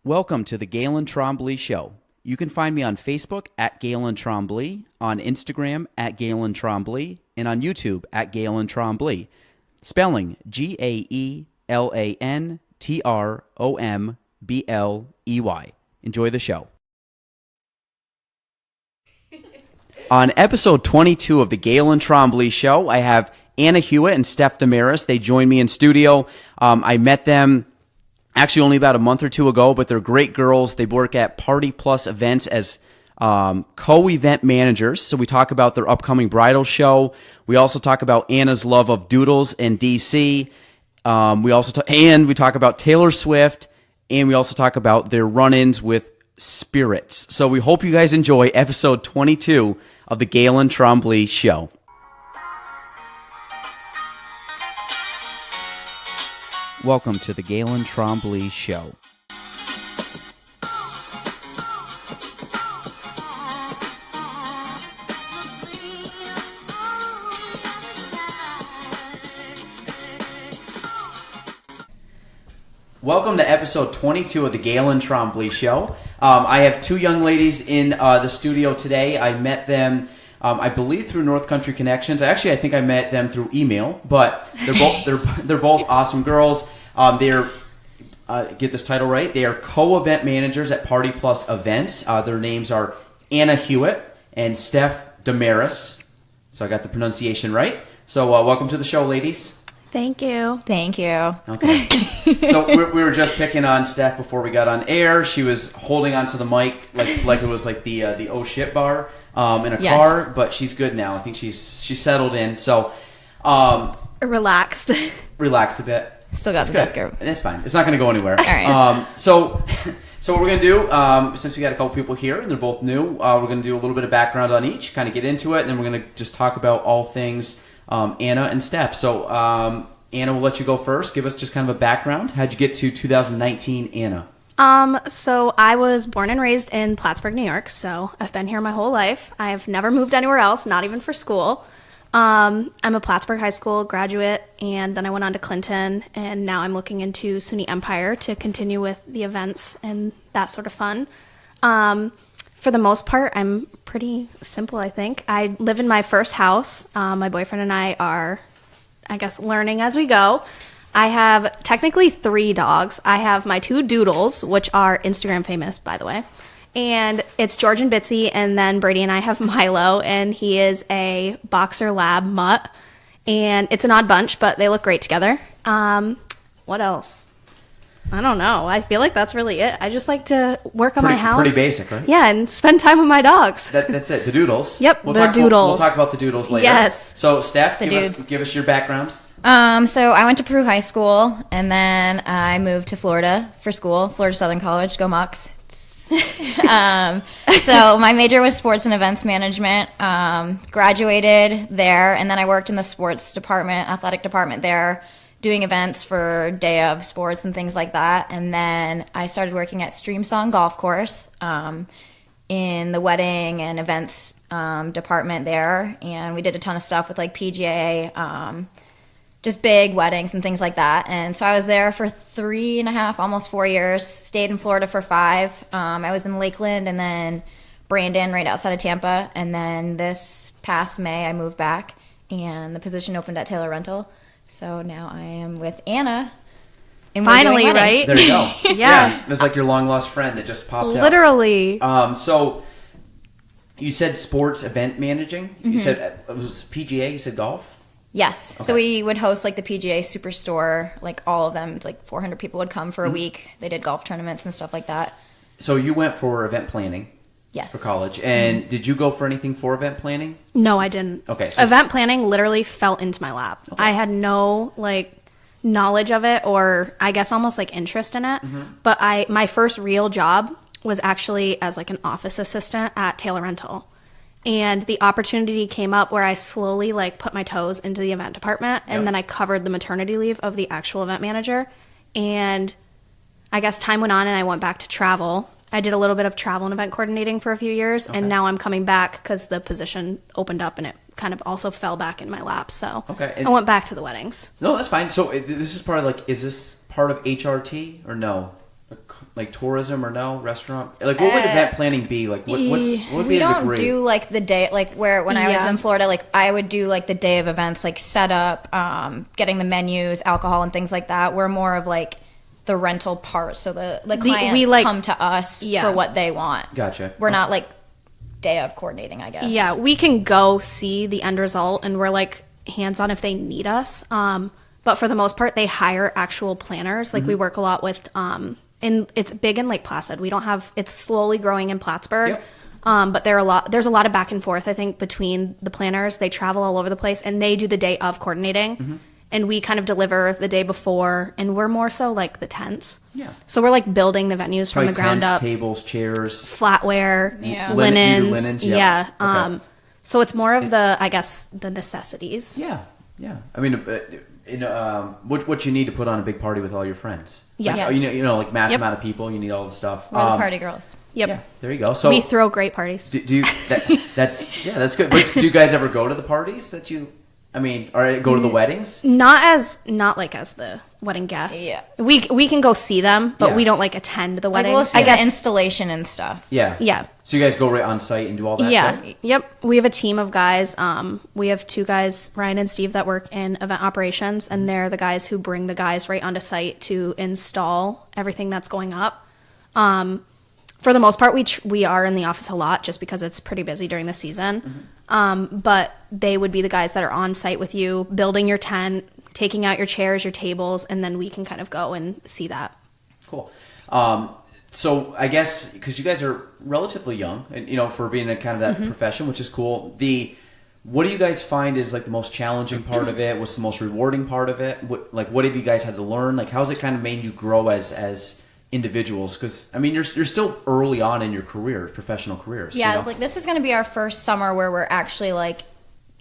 Welcome to the Gaelan Trombley Show. You can find me on Facebook at Gaelan Trombley, on Instagram at Gaelan Trombley, and on YouTube at Gaelan Trombley. Spelling GaelanTrombley. Enjoy the show. On episode 22 of the Gaelan Trombley Show, I have Anna Hewitt and Steph Demarais. They joined me in studio. I met them actually only about a month or two ago, but they're great girls. They work at Party Plus Events as co-event managers. So we talk about their upcoming bridal show. We also talk about Anna's love of Doodles and DC. We talk about Taylor Swift, and we also talk about their run-ins with spirits. So we hope you guys enjoy episode 22 of the Gaelan Trombley Show. Welcome to the Gaelan Trombley Show. Welcome to episode 22 of the Gaelan Trombley Show. I have two young ladies in the studio today. I met them, I believe, through North Country Connections. Actually, I think I met them through email, but they're both awesome girls. They're get this title right. They are co-event managers at Party Plus Events. Their names are Anna Hewitt and Steph Demarais. So I got the pronunciation right. So welcome to the show, ladies. Thank you. Thank you. Okay. So we were just picking on Steph before we got on air. She was holding onto the mic like it was like the oh shit bar in a car, but she's good now. I think she's settled in. So relaxed a bit. Still got the death grip. It's fine. It's not going to go anywhere. All right. So what we're going to do, since we got a couple people here and they're both new, we're going to do a little bit of background on each, kind of get into it, and then we're going to just talk about all things Anna and Steph. So Anna, we'll let you go first. Give us just kind of a background. How'd you get to 2019, Anna? So I was born and raised in Plattsburgh, New York, so I've been here my whole life. I've never moved anywhere else, not even for school. I'm a Plattsburgh High School graduate, and then I went on to Clinton, and now I'm looking into SUNY Empire to continue with the events and that sort of fun. For the most part, I'm pretty simple, I think. I live in my first house. My boyfriend and I are, I guess, learning as we go. I have technically 3 dogs. I have my 2 Doodles, which are Instagram famous, by the way. And it's George and Bitsy, and then Brady and I have Milo, and he is a boxer lab mutt. And it's an odd bunch, but they look great together. What else? I don't know. I feel like that's really it. I just like to work on my house. Pretty basic, right? Yeah, and spend time with my dogs. That's it. The Doodles. Yep, Doodles. We'll talk about the Doodles later. Yes. So, Steph, give us your background. So I went to Peru High School, and then I moved to Florida for school, Florida Southern College. Go Mocs. So my major was sports and events management. Graduated there, and then I worked in the sports department, athletic department there, doing events for day of sports and things like that. And then I started working at Streamsong Golf Course in the wedding and events department there, and we did a ton of stuff with like PGA, just big weddings and things like that. And so I was there for 3.5, almost 4 years, stayed in Florida for 5. I was in Lakeland and then Brandon right outside of Tampa. And then this past May, I moved back and the position opened at Taylor Rental. So now I am with Anna. And finally, right? There you go. Yeah. It was like your long lost friend that just popped out. Literally. So you said sports event managing. Mm-hmm. You said it was PGA. You said golf. Yes. Okay. So we would host like the PGA Superstore, like all of them. It's like 400 people would come for a week. They did golf tournaments and stuff like that. So you went for event planning. Yes. For college. And did you go for anything for event planning? No, I didn't. Okay. So event planning literally fell into my lap. Okay. I had no knowledge of it, or I guess almost like interest in it. Mm-hmm. But my first real job was actually as like an office assistant at Taylor Rental. And the opportunity came up where I slowly put my toes into the event department, and then I covered the maternity leave of the actual event manager. And I guess time went on and I went back to travel. I did a little bit of travel and event coordinating for a few years, and now I'm coming back because the position opened up and it kind of also fell back in my lap. So I went back to the weddings. No, that's fine. So this is part of is this part of HRT or no? like tourism or no restaurant? Like, what would event planning be? Like, what would We be a don't degree? do like the day, like when I was Yeah. in Florida, like I would do like the day of events, like set up, getting the menus, alcohol and things like that. We're more of like the rental part. So the clients we, like- come to us Yeah. for what they want. Gotcha. We're not like day of coordinating, I guess. Yeah, we can go see the end result, and we're like hands-on if they need us. But for the most part, they hire actual planners. Like we work a lot with, and it's big in Lake Placid. We don't have, it's slowly growing in Plattsburgh. Yep. But there's a lot of back and forth, I think, between the planners. They travel all over the place, and they do the day of coordinating. And we kind of deliver the day before, and we're more so like the tents. Yeah. So we're like building the venues from Probably the ground tents, up. tables, chairs. Flatware, Yeah. linens. Linens, yeah. yeah. Okay. So it's more of the, I guess, the necessities. Yeah. I mean, what you need to put on a big party with all your friends. Yeah. Like, Yes. you know, like mass Yep. amount of people. You need all the stuff. We're the party girls. Yep. Yeah. There you go. So We throw great parties. do you? That's that's good. But do you guys ever go to the parties that you? I mean, or go to the weddings? Not like as the wedding guests. Yeah. We can go see them, but Yeah. we don't like attend the Like weddings. we'll see I guess. the installation and stuff. Yeah. Yeah. So you guys go right on site and do all that? Yeah. too? Yep. We have a team of guys. We have 2 guys, Ryan and Steve, that work in event operations, and they're the guys who bring the guys right onto site to install everything that's going up. For the most part, we are in the office a lot just because it's pretty busy during the season. But they would be the guys that are on site with you, building your tent, taking out your chairs, your tables, and then we can kind of go and see that. Cool. So I guess because you guys are relatively young, and you know, for being in kind of that profession, which is cool. What do you guys find is like the most challenging part of it? What's the most rewarding part of it? What have you guys had to learn? Like, how's it kind of made you grow as individuals? Because I mean, you're still early on in your careers, professional careers. Yeah, you know? like this is going to be our first summer where we're actually like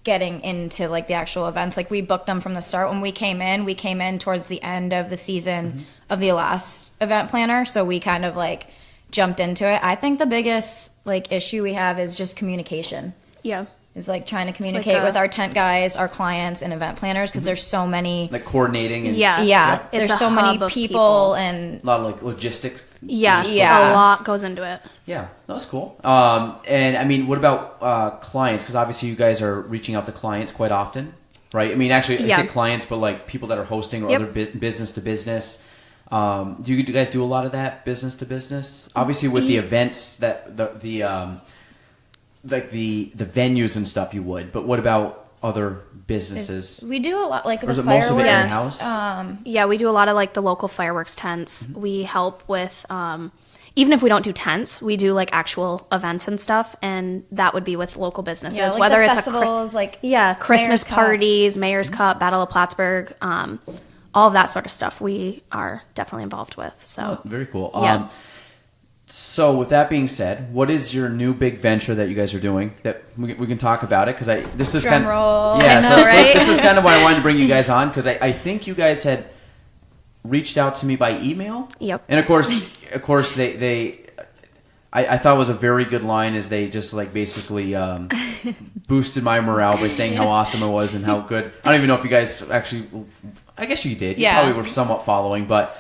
getting into like the actual events. Like we booked them from the start. When we came in towards the end of the season of the last event planner. So we kind of like jumped into it. I think the biggest like issue we have is just communication. Yeah. Is like trying to communicate with our tent guys, our clients, and event planners because there's so many. like coordinating and Yeah. Yeah, It's there's a so hub many of people and a lot of like logistics. Yeah. Yeah. A lot goes into it. Yeah, that's cool. And I mean, what about clients? Because obviously you guys are reaching out to clients quite often, right? I mean, actually, I Yeah. say clients, but like people that are hosting or Yep. other business to business. Do you guys do a lot of that business to business? Obviously, with the events that like the venues and stuff, you would. But what about other businesses? we do a lot like Or the is it most of it fireworks. in-house? Yeah, we do a lot of like the local fireworks tents. We help with, even if we don't do tents, we do like actual events and stuff, and that would be with local businesses. Yeah, like whether the it's festivals, like Christmas Mayor's Cup. parties, Mayor's Cup, Battle of Plattsburgh, all of that sort of stuff. We are definitely involved with. So Oh, very cool. Yeah. So with that being said, what is your new big venture that you guys are doing? That we can talk about it because this is Drum kind roll. yeah. I know, so right? this is kind of why I wanted to bring you guys on because I think you guys had reached out to me by email. Yep. And of course they I thought it was a very good line as they just like basically boosted my morale by saying how awesome it was and how good. I don't even know if you guys actually. I guess you did. You Yeah. probably were somewhat following, but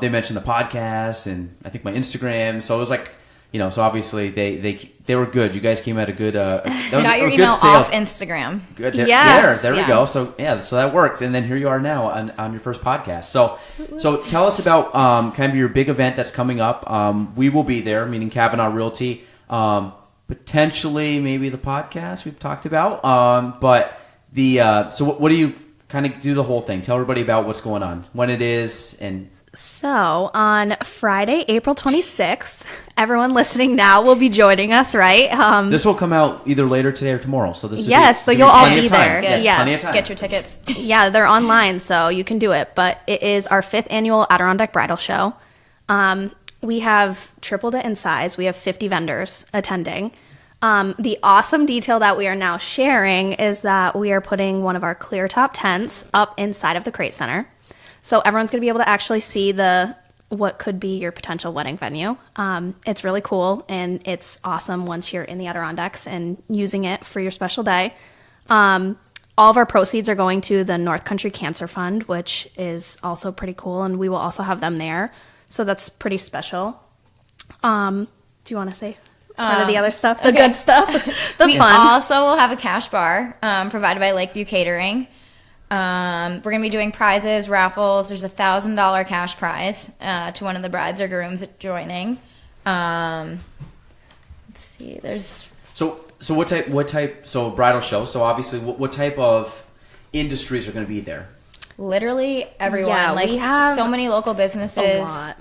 they mentioned the podcast and I think my Instagram. So it was like, you know, so obviously they were good. You guys came at a good. That was Got a your good email sales. off Instagram. Good. Yes. There we Yeah. go. So so that worked, and then here you are now on your first podcast. So tell us about kind of your big event that's coming up. We will be there, meaning Kavanaugh Realty. Potentially, maybe the podcast we've talked about. But so what do you kind of do the whole thing? Tell everybody about what's going on, when it is, and So on Friday, April 26th, everyone listening now will be joining us, right? this will come out either later today or tomorrow. So this Yes, so give you'll you all plenty be of time. there. Yes, Yes. plenty of time. Get your tickets. Yeah, they're online, so you can do it. But it is our 5th annual Adirondack Bridal Show. We have tripled it in size. We have 50 vendors attending. The awesome detail that we are now sharing is that we are putting one of our clear top tents up inside of the Crete Center. So everyone's going to be able to actually see what could be your potential wedding venue. It's really cool, and it's awesome once you're in the Adirondacks and using it for your special day. All of our proceeds are going to the North Country Cancer Fund, which is also pretty cool, and we will also have them there. So that's pretty special. Do you want to say part of the other stuff? The good stuff? We also will have a cash bar provided by Lakeview Catering. We're going to be doing prizes, raffles. There's a $1,000 cash prize to one of the brides or grooms joining. Let's see. There's... So what type, so bridal show, so obviously what type of industries are going to be there? Literally everyone. Yeah, like we have so many local businesses, a lot.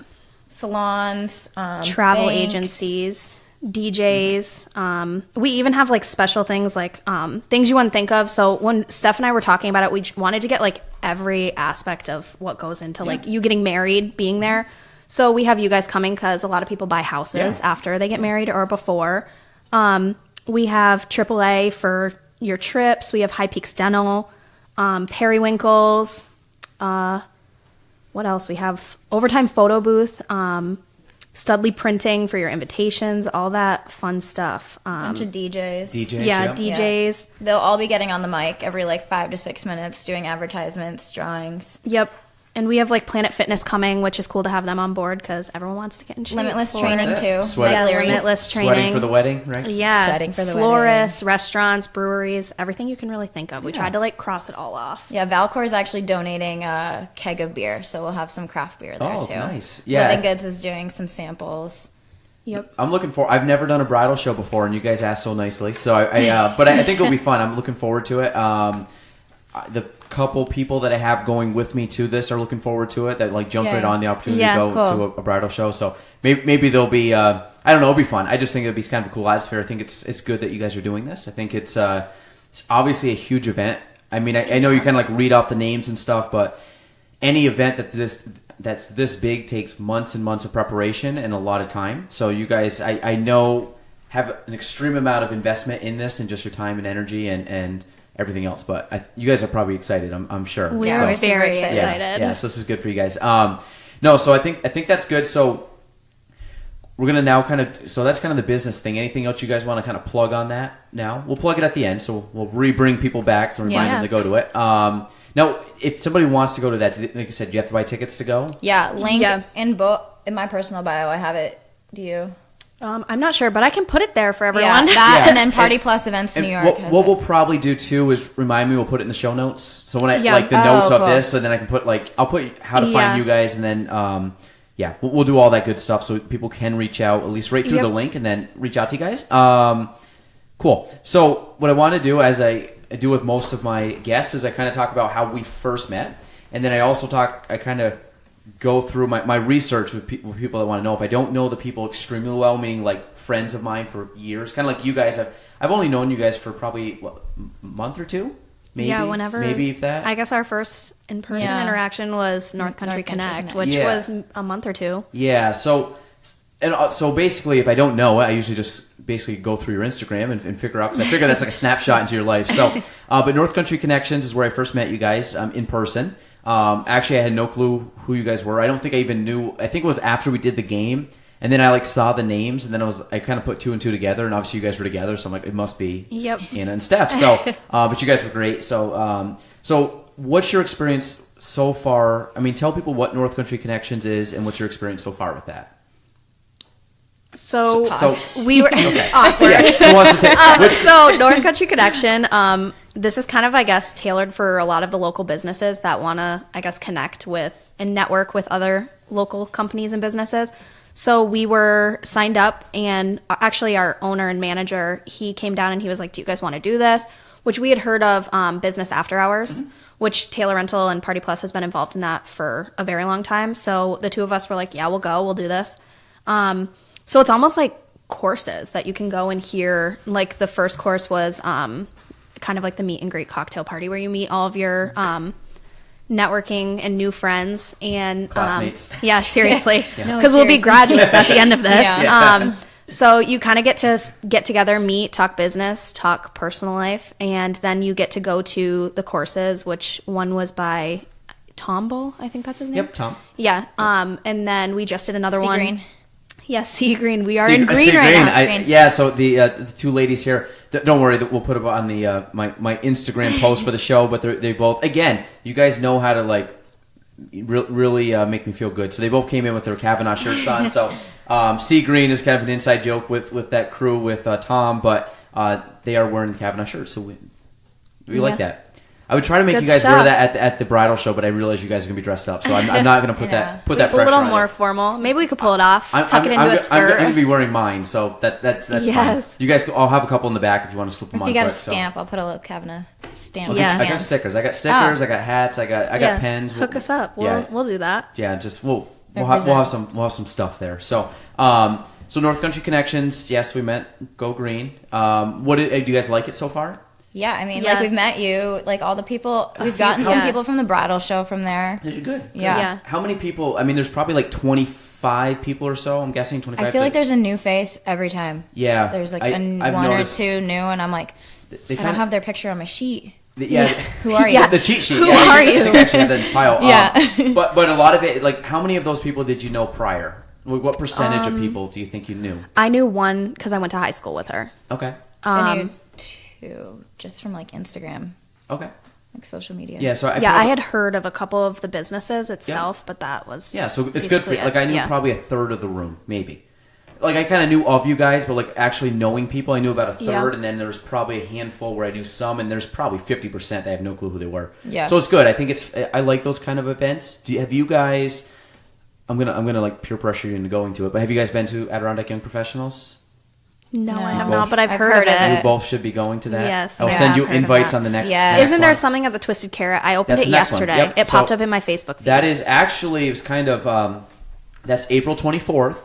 Salons, travel banks. agencies, DJs. We even have like special things like things you wouldn't think of. So when Steph and I were talking about it, we wanted to get like every aspect of what goes into like you getting married, being there. So we have you guys coming because a lot of people buy houses after they get married or before. We have AAA for your trips. We have High Peaks Dental, Periwinkles. What else? We have Overtime Photo Booth, Studley Printing for your invitations, all that fun stuff. Bunch of DJs. DJs. Yeah. They'll all be getting on the mic every like 5 to 6 minutes doing advertisements, drawings. Yep. And we have like Planet Fitness coming, which is cool to have them on board because everyone wants to get in shape. Limitless training too. Limitless training. Sweating for the wedding, right? Yeah. Sweating for the Florists, restaurants, breweries, everything you can really think of. We tried to like cross it all off. Yeah, Valcor is actually donating a keg of beer, so we'll have some craft beer there too. Nice. Yeah. Living Goods is doing some samples. Yep. I'm looking for. I've never done a bridal show before, and you guys asked so nicely. So but I think it'll be fun. I'm looking forward to it. The couple people that I have going with me to this are looking forward to it. That like jumped right on the opportunity to go to a bridal show. So maybe there'll be. I don't know. It'll be fun. I just think it'll be kind of a cool atmosphere. I think it's good that you guys are doing this. I think it's obviously a huge event. I mean, I know you kind of like read off the names and stuff, but any event that's this big takes months and months of preparation and a lot of time. So you guys, I know, have an extreme amount of investment in this and just your time and energy and everything else. But you guys are probably excited, I'm sure. We're very excited. Yeah, so this is good for you guys. No, so I think that's good. So we're going to now so that's kind of the business thing. Anything else you guys want to kind of plug on that now? We'll plug it at the end, so we'll re-bring people back to remind them to go to it. Now, if somebody wants to go to that, like I said, you have to buy tickets to go? Yeah, link in my personal bio. I have it. Do you? I'm not sure, but I can put it there for everyone. Yeah, and then Party Plus Events New York. What we'll probably do too is remind me. We'll put it in the show notes. So when I like the notes of this, so then I can put I'll put how to find you guys, and then we'll do all that good stuff so people can reach out at least right through the link, and then reach out to you guys. Cool. So what I want to do, as I do with most of my guests, is I kind of talk about how we first met, and then I kind of go through my research with people that want to know. If I don't know the people extremely well, meaning like friends of mine for years, kind of like you guys, I've only known you guys for probably a month or two, maybe. Yeah, maybe if that. I guess our first in-person interaction was North Country Connect, which was a month or two. Yeah, so basically, if I don't know it, I usually just basically go through your Instagram and figure out, because I figure that's like a snapshot into your life. So, but North Country Connections is where I first met you guys in person. Actually, I had no clue who you guys were. I don't think I even knew. I think it was after we did the game, and then I saw the names, and then I kind of put two and two together, and obviously you guys were together, so I'm like, it must be Anna and Steph. So, but you guys were great. So, what's your experience so far? I mean, tell people what North Country Connections is, and what's your experience so far with that. So we were awkward. So North Country Connection, this is kind of, I guess, tailored for a lot of the local businesses that want to, I guess, connect with and network with other local companies and businesses. So we were signed up, and actually our owner and manager, he came down and he was like, do you guys want to do this? Which we had heard of Business After Hours, which Taylor Rental and Party Plus has been involved in that for a very long time. So the two of us were like, yeah, we'll go, we'll do this. So it's almost like courses that you can go and hear. Like the first course was kind of like the meet and greet cocktail party, where you meet all of your networking and new friends and classmates. Yeah, seriously, because we'll be graduates at the end of this. So you kind of get together, meet, talk business, talk personal life, and then you get to go to the courses, which one was by Tombo, I think that's his name. Yep, Tom. Yeah, and then we just did another one. Green. Yeah, Sea Green. We are in green right now. So the two ladies here, don't worry, we'll put it on the my Instagram post for the show, but they both, again, you guys know how to really make me feel good. So they both came in with their Kavanaugh shirts on. So Sea Green is kind of an inside joke with that crew with Tom, but they are wearing the Kavanaugh shirts, so we like that. I would try to make you guys wear that at the bridal show, but I realize you guys are going to be dressed up, so I'm not going to put that pressure on. A little more formal. Maybe we could pull it off, tuck it into a skirt. I'm going to be wearing mine, so that's fine. You guys, I'll have a couple in the back if you want to slip them on. If you got a stamp, I'll put a little Kavanaugh stamp. Yeah, on I got stickers. I got stickers. I got hats. I got pens. Hook us up. We'll do that. Yeah, just we'll have some stuff there. So North Country Connections. Yes, we met. Go Green. Do you guys like it so far? Yeah, I mean, like we've met you, like all the people. We've gotten some people from the bridal show from there. Is it good? Yeah. How many people? I mean, there's probably like 25 people or so. I'm guessing 25. I feel like there's a new face every time. Yeah. There's like one or two new, and I'm like, I don't have their picture on my sheet. Yeah. Who are you? The cheat sheet. Who are you? I actually have that in this pile. Yeah. But a lot of it, like, how many of those people did you know prior? What percentage of people do you think you knew? I knew one because I went to high school with her. Okay. I knew two just from like Instagram. Okay. Like social media. Yeah. So I had heard of a couple of the businesses itself, but that was so it's good for you. Like I knew probably a third of the room, maybe. Like I kind of knew of you guys, but like actually knowing people, I knew about a third, and then there was probably a handful where I knew some, and there's probably 50% that I have no clue who they were. Yeah. So it's good. I think I like those kind of events. Have you guys? I'm gonna like peer pressure you into going to it, but have you guys been to Adirondack Young Professionals? No, I have not, but I've heard of it. You both should be going to that. Yes, I'll send you invites on the next. Yeah. next Isn't there one. something at the Twisted Carrot? I opened it yesterday. Yep. It popped up in my Facebook feed. That is actually, it was kind of, that's April 24th,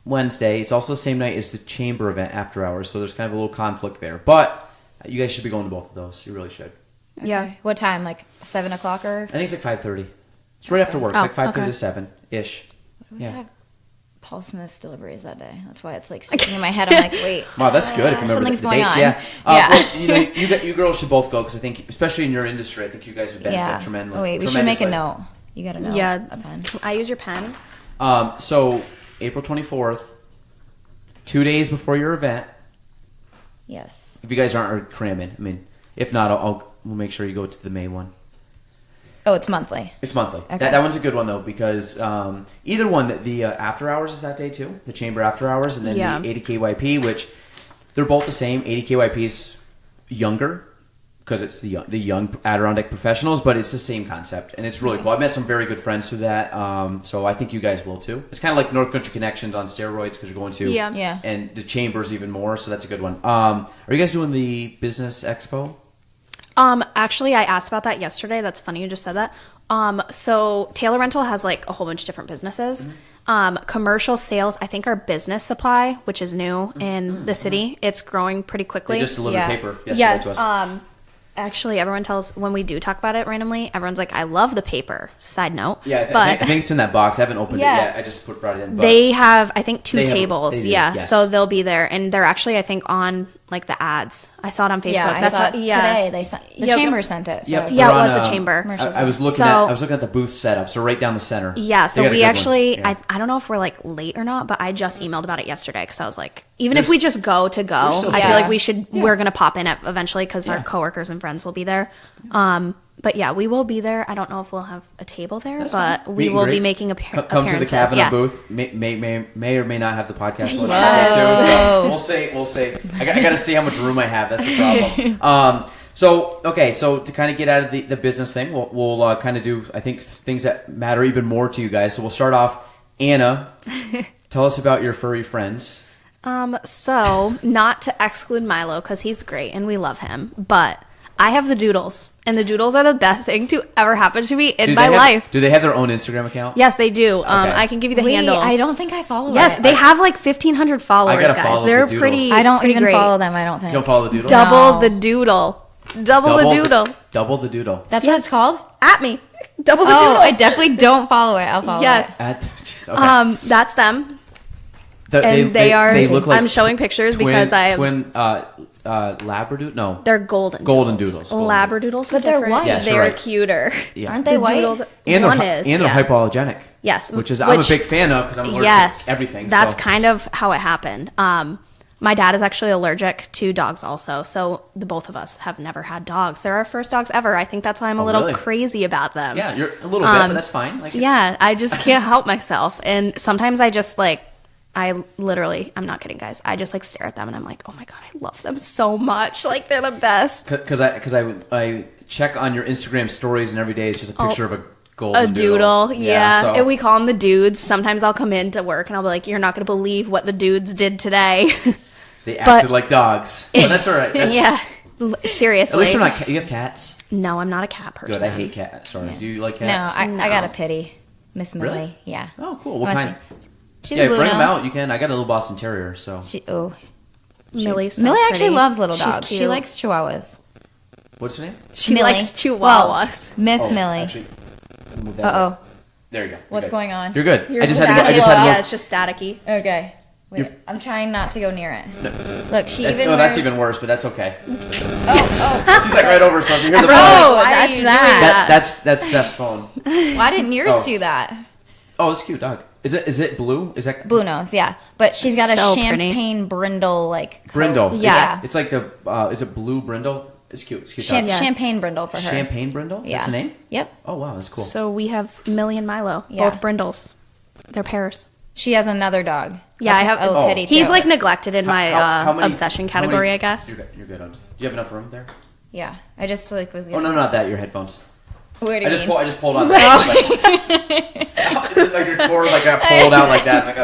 Wednesday. It's also the same night as the Chamber event after hours, so there's kind of a little conflict there. But you guys should be going to both of those. You really should. Okay. Yeah. What time? Like 7 o'clock or? I think it's like 5:30. It's right after work. It's like 5:30 to 7-ish. Yeah. Paul Smith's deliveries that day. That's why it's like sticking in my head. I'm like, wait. Wow, that's good. If you remember something's the going dates. on. Yeah. Yeah. You girls should both go because I think, especially in your industry, I think you guys would benefit tremendously. Oh, wait, we should make a note. You got to know. Yeah. A pen. I use your pen. So April 24th, 2 days before your event. Yes. If you guys aren't cramming, I mean, if not, we'll make sure you go to the May one. Oh, it's monthly. It's monthly. Okay. That one's a good one though because either one, the after hours is that day too, the Chamber after hours, and then the 80KYP, which they're both the same. 80KYP's younger because it's the young Adirondack professionals, but it's the same concept and it's really cool. I've met some very good friends through that, so I think you guys will too. It's kind of like North Country Connections on steroids because you're going to and the Chambers even more, so that's a good one. Are you guys doing the Business Expo? Actually, I asked about that yesterday. That's funny you just said that. So Taylor Rental has like a whole bunch of different businesses. Commercial sales, I think our Business Supply, which is new in the city, it's growing pretty quickly. They just delivered paper yesterday to us. Actually, everyone tells when we do talk about it randomly, everyone's like, "I love the paper." Side note, yeah, I think it's in that box. I haven't opened it yet. I just brought it in. But they have, I think, two tables. Yes. So they'll be there, and they're actually, I think, on like the ads. I saw it on Facebook. Yeah, I saw it today. They sent the Chamber sent it. So yep, it was the Chamber. I was looking at the booth setup, so right down the center. Yeah, so we actually, I don't know if we're like late or not, but I just emailed about it yesterday because I was like, if we just go, I feel like we're gonna pop in eventually because our coworkers and friends will be there. But yeah, we will be there. I don't know if we'll have a table there, but we will be making appearances. Come to the Kavanaugh booth. May or may not have the podcast too. So we'll see. I got to see how much room I have. That's the problem. So to kind of get out of the business thing, we'll kind of do, I think, things that matter even more to you guys. So we'll start off. Anna, tell us about your furry friends. So not to exclude Milo because he's great and we love him, but I have the Doodles, and the Doodles are the best thing to ever happen to me in my life. Do they have their own Instagram account? Yes, they do. Okay. I can give you the handle. I don't think I follow. Yes, they have like 1,500 followers, guys. They're pretty. I don't even great. follow them. I don't think. You don't follow the Doodle? Double the Doodle. Double the Doodle. Double the Doodle. That's what it's called? At me. Double the Doodle. Oh, I definitely don't follow it. I'll follow it. Yes. Okay. That's them. They are. They look like I'm showing pictures because I twin Labradoodle. No, they're golden. Golden Doodles. Labradoodles, but they're white. Yes, they're cuter. Yeah. Aren't they white? And they're hypoallergenic. Yes, which I'm a big fan of because I'm allergic to everything. That's kind of how it happened. My dad is actually allergic to dogs also, so the both of us have never had dogs. They're our first dogs ever. I think that's why I'm a little crazy about them. Yeah, you're a little bit, but that's fine. Like, yeah, I just can't help myself. And sometimes I just like, I'm not kidding, guys. I just like stare at them and I'm like, oh my God, I love them so much. Like, they're the best. Because I check on your Instagram stories and every day it's just a picture of a golden doodle. Yeah. So. And we call them the dudes. Sometimes I'll come into work and I'll be like, you're not going to believe what the dudes did today. They acted like dogs. But that's all right. Yeah. Seriously. At least you're not. You have cats? No, I'm not a cat person. Good. I hate cats. Sorry. Yeah. Do you like cats? No, I got a pity. Miss Millie. Really? Yeah. Oh, cool. What kind? She's a blue bring nose. them out. You can. I got a little Boston Terrier, so. Millie's so Millie pretty. actually loves little She's dogs. She cute. likes chihuahuas. What's her name? She Millie. likes chihuahuas. Well, Miss Oh, Millie. Actually, move that Uh-oh. way. There you go. You're What's good. going on? You're good. You're I just had to. staticky. I just had to. Yeah, Look. it's just staticky. Okay. Wait, You're- I'm trying not to go near it. Look, she even that's wears... even worse, but that's okay. Oh, She's like right over, so if you hear the oh, Why are that's you doing that. that's Steph's phone. Why didn't yours Oh. do that? Oh, it's a cute dog. Is it blue? Is that Blue nose, yeah. But she's got a So pretty. champagne brindle, like... brindle? Yeah. It's like the. Is it blue brindle? It's cute. It's cute. dog. Champagne brindle for her. Champagne brindle. Is Yeah. that the name? Yep. Oh wow, that's cool. So we have Millie and Milo, Yeah. both brindles. They're pairs. She has another dog. Yeah, I have. Oh, Kitty, He's too. like neglected in my How many- obsession how category, many- I guess. You're good. You're good. Do you have enough room there? Yeah. I just like was... Oh no, not that. Your headphones. Where do you mean? I just pulled on that. like your cord like got pulled out like that. Like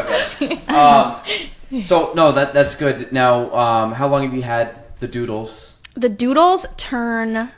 okay. So no, that's good. Now, how long have you had the Doodles? The Doodles turn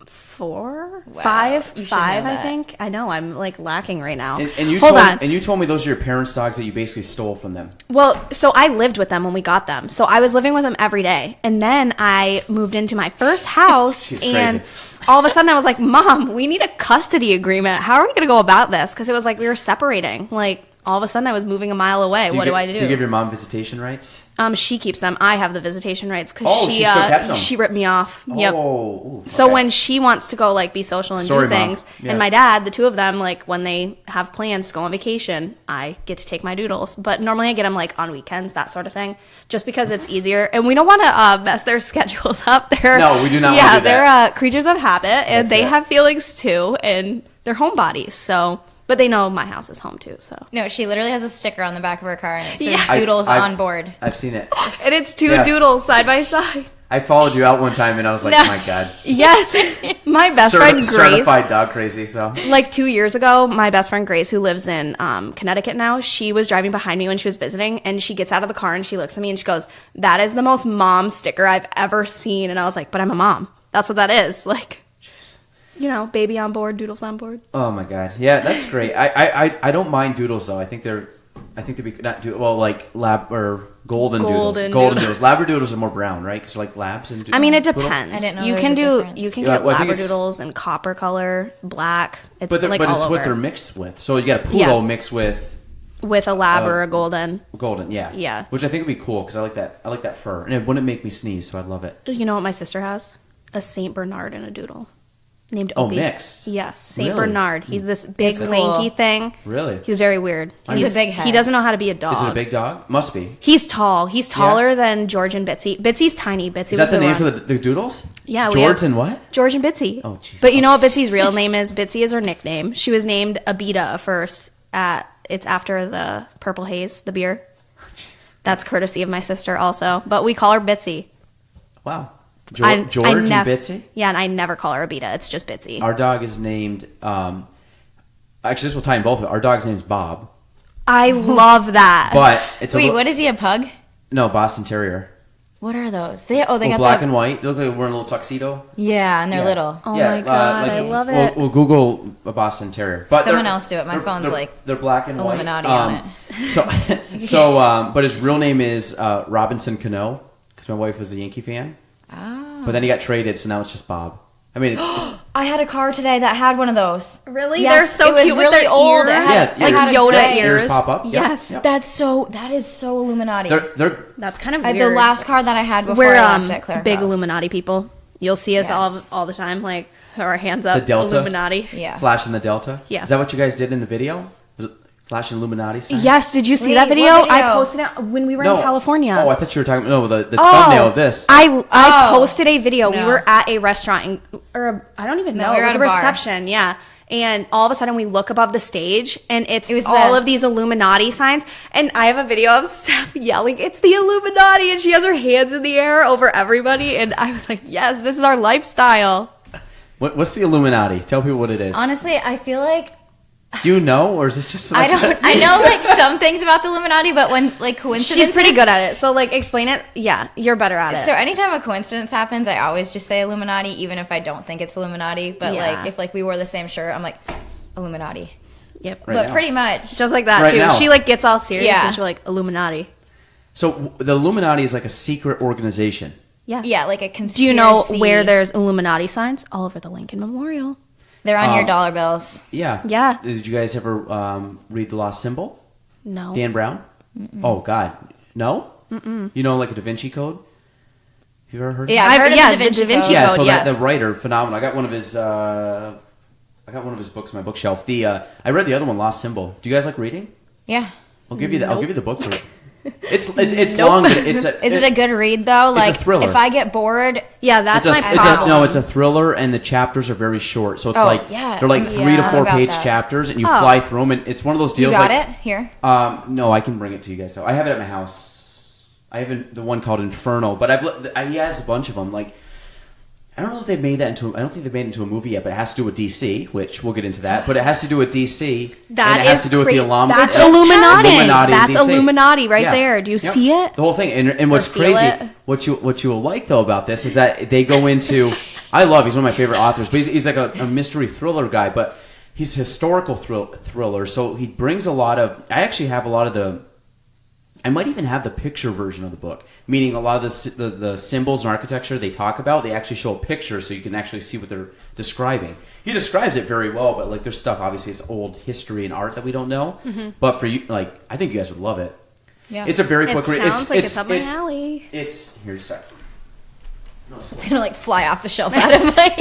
5, you should know I that. think. I know, I'm like lacking right now. And you Hold told, on. And you told me those are your parents' dogs that you basically stole from them. Well, so I lived with them when we got them. So I was living with them every day. And then I moved into my first house. She's and crazy. all of a sudden I was like, Mom, we need a custody agreement. How are we going to go about this? Because it was like we were separating. Like, all of a sudden I was moving a mile away. What do I do? Do you give your mom visitation rights? She keeps them. I have the visitation rights because Oh, she still kept them. she ripped me off. Yep. Oh, ooh, So okay. when she wants to go like be social and Sorry, do Mom. things, Yeah. and my dad, the two of them, like when they have plans to go on vacation, I get to take my Doodles. But normally I get them like on weekends, that sort of thing, just because it's easier. And we don't want to mess their schedules up. They're No, we do not wanna Yeah, do that. they're creatures of habit, and That's they it. have feelings too, and they're homebodies. So, but they know my house is home too. So, No, she literally has a sticker on the back of her car and it says Yeah. Doodles I've- on board. I've seen it. and it's two Yeah. Doodles side by side. I followed you out one time and I was like, No. oh my god. Yes, my best friend Grace. Certified dog crazy. So Like 2 years ago, my best friend Grace, who lives in Connecticut now, she was driving behind me when she was visiting, and she gets out of the car and she looks at me and she goes, "That is the most mom sticker I've ever seen." And I was like, "But I'm a mom. That's what that is." Like, you know, baby on board, Doodles on board. oh my god, yeah, that's great. I don't mind Doodles though. I think they're like lab or golden Doodles. Golden Golden Doodles. Doodles. Labradoodles are more brown, right? Because they're like labs and. I mean, it Poodle? depends. I didn't know you there can was a do difference. you can Yeah, get well, I think it's- Labradoodles in copper color, black. It's But like it's all what over. they're mixed with. So you got a poodle Yeah. mixed with With a lab or a golden. golden, yeah, Yeah. Which I think would be cool because I like that. I like that fur, and it wouldn't make me sneeze, so I'd love it. You know what my sister has? A Saint Bernard and a Doodle. Named Oh, Opie. mixed? Yes, Saint Really? Bernard. He's this big, That's lanky cool. thing. Really? He's very weird. He's a big head. He doesn't know how to be a dog. Is it a big dog? Must be. He's tall. He's taller than George and Bitsy. Bitsy's tiny. Bitsy Is was that the names one. of the Doodles? Yeah, we George have- and what? George and Bitsy. Oh, jeez. But you know what Bitsy's real name is? Bitsy is her nickname. She was named Abita first. It's after the Purple Haze, the beer. That's courtesy of my sister also. But we call her Bitsy. Wow. I George and nev- Bitsy? Yeah, and I never call her Abita. It's just Bitsy. Our dog is named, actually this will tie in both of it. Our dog's name's Bob, I love that. but it's Wait, what is he, a pug? No, Boston Terrier. What are those? They got Black the... and white. They look like they're wearing a little tuxedo. Yeah, and they're Yeah. little. Oh my God, I love it. We'll Google a Boston Terrier. But Someone they're- else do it. My they're- phone's they're- like they're black and Illuminati white. on But his real name is Robinson Cano because my wife was a Yankee fan. Oh. But then he got traded, so now it's just Bob. I mean, it's I had a car today that had one of those. Really? Yes, They're so it was cute with really their old. It ears. had, Yeah, like ears. Yoda gray. ears. Ears pop up. Yep. Yes. Yep. That is so Illuminati. they're That's kind of The weird. last car that I had before We're I left at Claire big House. Illuminati people. You'll see us Yes. all the time, like our hands up. The Delta? Illuminati. Yeah. flashing the Delta. Yeah. Is that what you guys did in the video? Was it Flashing Illuminati signs? Yes, did you see Wait, that video? what video? I posted it when we were in California. Oh, I thought you were talking the thumbnail of this. I posted a video. No. We were at a restaurant, I don't even know. we were It was at a a bar. reception, yeah. And all of a sudden we look above the stage and it was the- all of these Illuminati signs. And I have a video of Steph yelling, "It's the Illuminati!" And she has her hands in the air over everybody. And I was like, yes, this is our lifestyle. What's the Illuminati? Tell people what it is. Honestly, I feel like Do you know, or is this just I like don't. I know like some things about the Illuminati, but when like coincidences, She's pretty good at it. So, like, explain it. Yeah, you're better at it. So anytime a coincidence happens, I always just say Illuminati, even if I don't think it's Illuminati. But Yeah. like if like we wore the same shirt, I'm like Illuminati. Yep. Right but now. pretty much. Just like that, Right too. now. She, like, gets all serious Yeah. and she's like, Illuminati. So the Illuminati is like a secret organization. Yeah. like a conspiracy. Do you know where there's Illuminati signs? All over the Lincoln Memorial. They're on your dollar bills? Yeah. Yeah. Did you guys ever read The Lost Symbol? No. Dan Brown? Oh, God. No? You know, like a Da Vinci Code? Have you ever heard Yeah, of I've heard yeah, of the the Da Vinci Code. Yeah, Code, so yes. the writer, phenomenal. I got one of his books on my bookshelf. I read the other one, Lost Symbol. Do you guys like reading? Yeah. I'll give you the book for it. It's Nope. long, but it's a Is it a good read though? Like thriller. if I get bored, Yeah, that's it's my a, problem. it's a thriller, and the chapters are very short. So it's Oh, like yeah. they're like 3 to Yeah. 4 About page that. chapters, and you Oh. fly through them. And it's one of those you deals. got like, it here. No, I can bring it to you guys. Though I have it at my house. I have the one called Inferno, but he has a bunch of them. Like I don't know if they've made that into. I don't think they've made it into a movie yet, but it has to do with DC, which we'll get into that. But it has to do with DC. That and it has is to do with the Illuminati. That's Illuminati. Illuminati in That's DC. Illuminati right Yeah. there. Do you Yep. see it? The whole thing. And what's feel crazy, it? what you will like though about this is that they go into. He's one of my favorite authors, but he's like a mystery thriller guy, but he's a historical thriller. So he brings a lot of. I actually have a lot of the. I might even have the picture version of the book, meaning a lot of the symbols and architecture they talk about, they actually show a picture so you can actually see what they're describing. He describes it very well, but like there's stuff obviously it's old history and art that we don't know. But for you, like I think you guys would love it. Yeah. It's a very quick read. Sounds like it's up my alley. It's here's a sec. No, It's gonna like fly off the shelf out of my.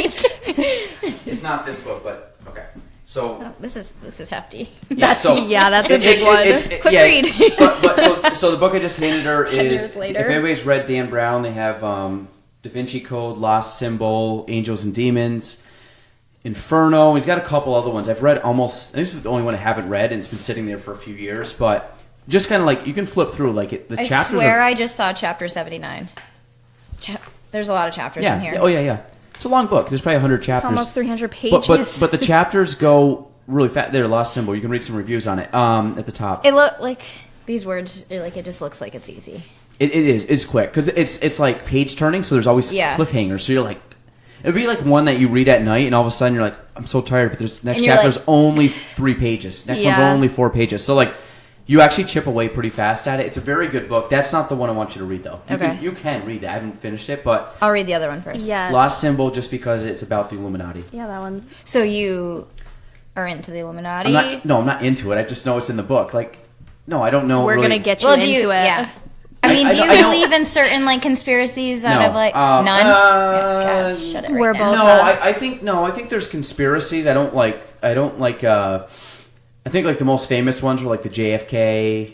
it's not this book, but okay. So This is hefty. That's a big one. Quick read. But so the book I just handed her 10 is years later. if anybody's read Dan Brown, they have Da Vinci Code, Lost Symbol, Angels and Demons, Inferno. He's got a couple other ones. I've read almost. This is the only one I haven't read, and it's been sitting there for a few years. But just kind of like you can flip through like it. The I chapters. swear I just saw chapter 79. There's a lot of chapters in here. Oh yeah. It's a long book. There's probably 100 chapters. It's almost 300 pages. But the chapters go really fast. There, Lost Symbol. You can read some reviews on it at the top. It look like these words. Like it just looks like it's easy. It is. It's quick because it's like page turning. So there's always cliffhangers. So you're like, it'd be like one that you read at night, and all of a sudden you're like, I'm so tired. But this next chapter's only 3 pages. Next one's only 4 pages. So like, you actually chip away pretty fast at it. It's a very good book. That's not the one I want you to read though. You can read that. I haven't finished it, but I'll read the other one first. Yeah. Lost Symbol just because it's about the Illuminati. Yeah, that one. So you are into the Illuminati? I'm not into it. I just know it's in the book. Like, no, I don't know. We're really. going to get you Well, into do you, it. Yeah. I mean, do you believe in certain like conspiracies out of like none? Yeah, shut it right We're now. both. No, I think there's conspiracies. I think like the most famous ones were like the JFK,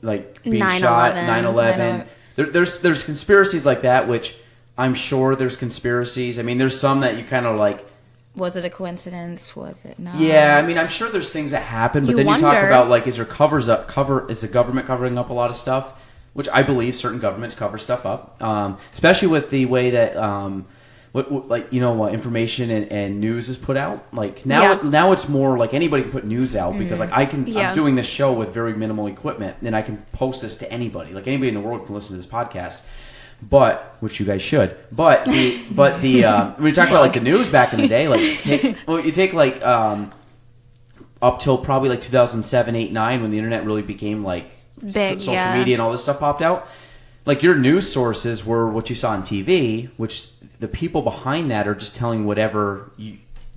like being 9/11. shot, 9/11. There's conspiracies like that, which I'm sure there's conspiracies. I mean, there's some that you kind of like. Was it a coincidence? Was it not? Yeah, I mean, I'm sure there's things that happen, but You then you talk wonder. about like, is the government covering up a lot of stuff? Which I believe certain governments cover stuff up, especially with the way that information and news is put out. Like now it's more like anybody can put news out because like I'm doing this show with very minimal equipment and I can post this to anybody. Like anybody in the world can listen to this podcast. But which you guys should. But when you talk about like the news back in the day, like you take like up till probably like 2007, 8, 9 when the internet really became like big, social media and all this stuff popped out. Like your news sources were what you saw on TV, which the people behind that are just telling whatever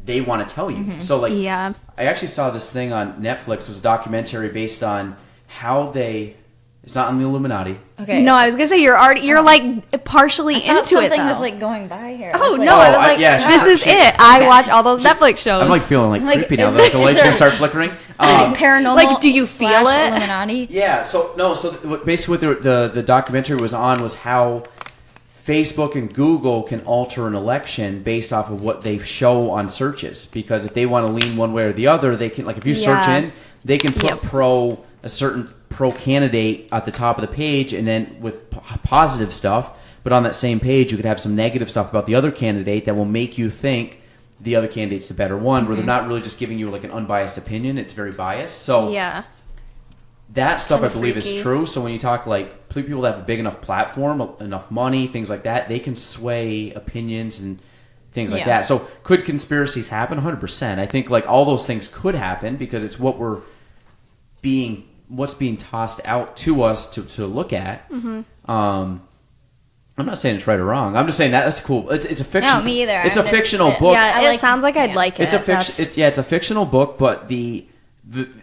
they want to tell you. Mm-hmm. So like, Yeah. I actually saw this thing on Netflix. It was a documentary based on how they. It's not on the Illuminati. Okay. No, I was gonna say you're like partially I thought into it. something Though. was like going by here. Oh like, no! I was like, yeah, this is it. I watch all those Netflix shows. I'm like feeling like Like, creepy now. is Like the there- light's gonna start flickering. Paranormal. Like, do you feel it? Illuminati. Yeah. So basically what the documentary was on was how Facebook and Google can alter an election based off of what they show on searches. Because if they want to lean one way or the other, they can, like, if you search in, they can put a certain pro candidate at the top of the page, and then with positive stuff. But on that same page, you could have some negative stuff about the other candidate that will make you think the other candidate's the better one, where they're not really just giving you like an unbiased opinion. It's very biased. So that stuff I believe is true. So when you talk like people that have a big enough platform, enough money, things like that, they can sway opinions and things like that. So could conspiracies happen? 100%. I think like all those things could happen because it's what's being tossed out to us to look at. I'm not saying it's right or wrong. I'm just saying that's cool. It's a fiction. No, me either. It's a fictional book. Yeah, it sounds like I'd like it. It's a fiction. It's a fictional book, but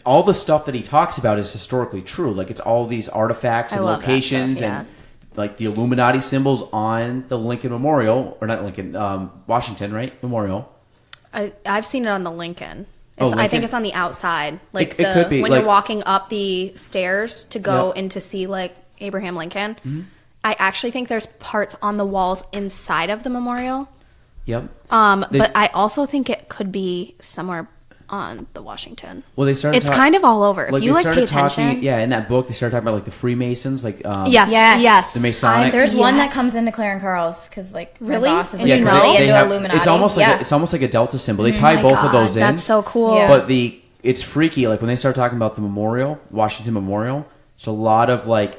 all the stuff that he talks about is historically true. Like it's all these artifacts and locations and like the Illuminati symbols on the Lincoln Memorial, or not Lincoln, Washington, right? Memorial. I've seen it on the Lincoln. Lincoln? I think it's on the outside. Like it could be when like, you're walking up the stairs to go in to see like Abraham Lincoln. Mm-hmm. I actually think there's parts on the walls inside of the memorial. Yep. But I also think it could be somewhere on the Washington. Well, they started. It's kind of all over. If you like pay attention. In that book, they started talking about like the Freemasons, like yes, the Masonic. There's one that comes into Claire and Carl's because like my boss is really into Illuminati. It's almost like a Delta symbol. They tie both of those in. That's so cool. Yeah. But it's freaky. Like when they start talking about the memorial, Washington Memorial, it's a lot of like.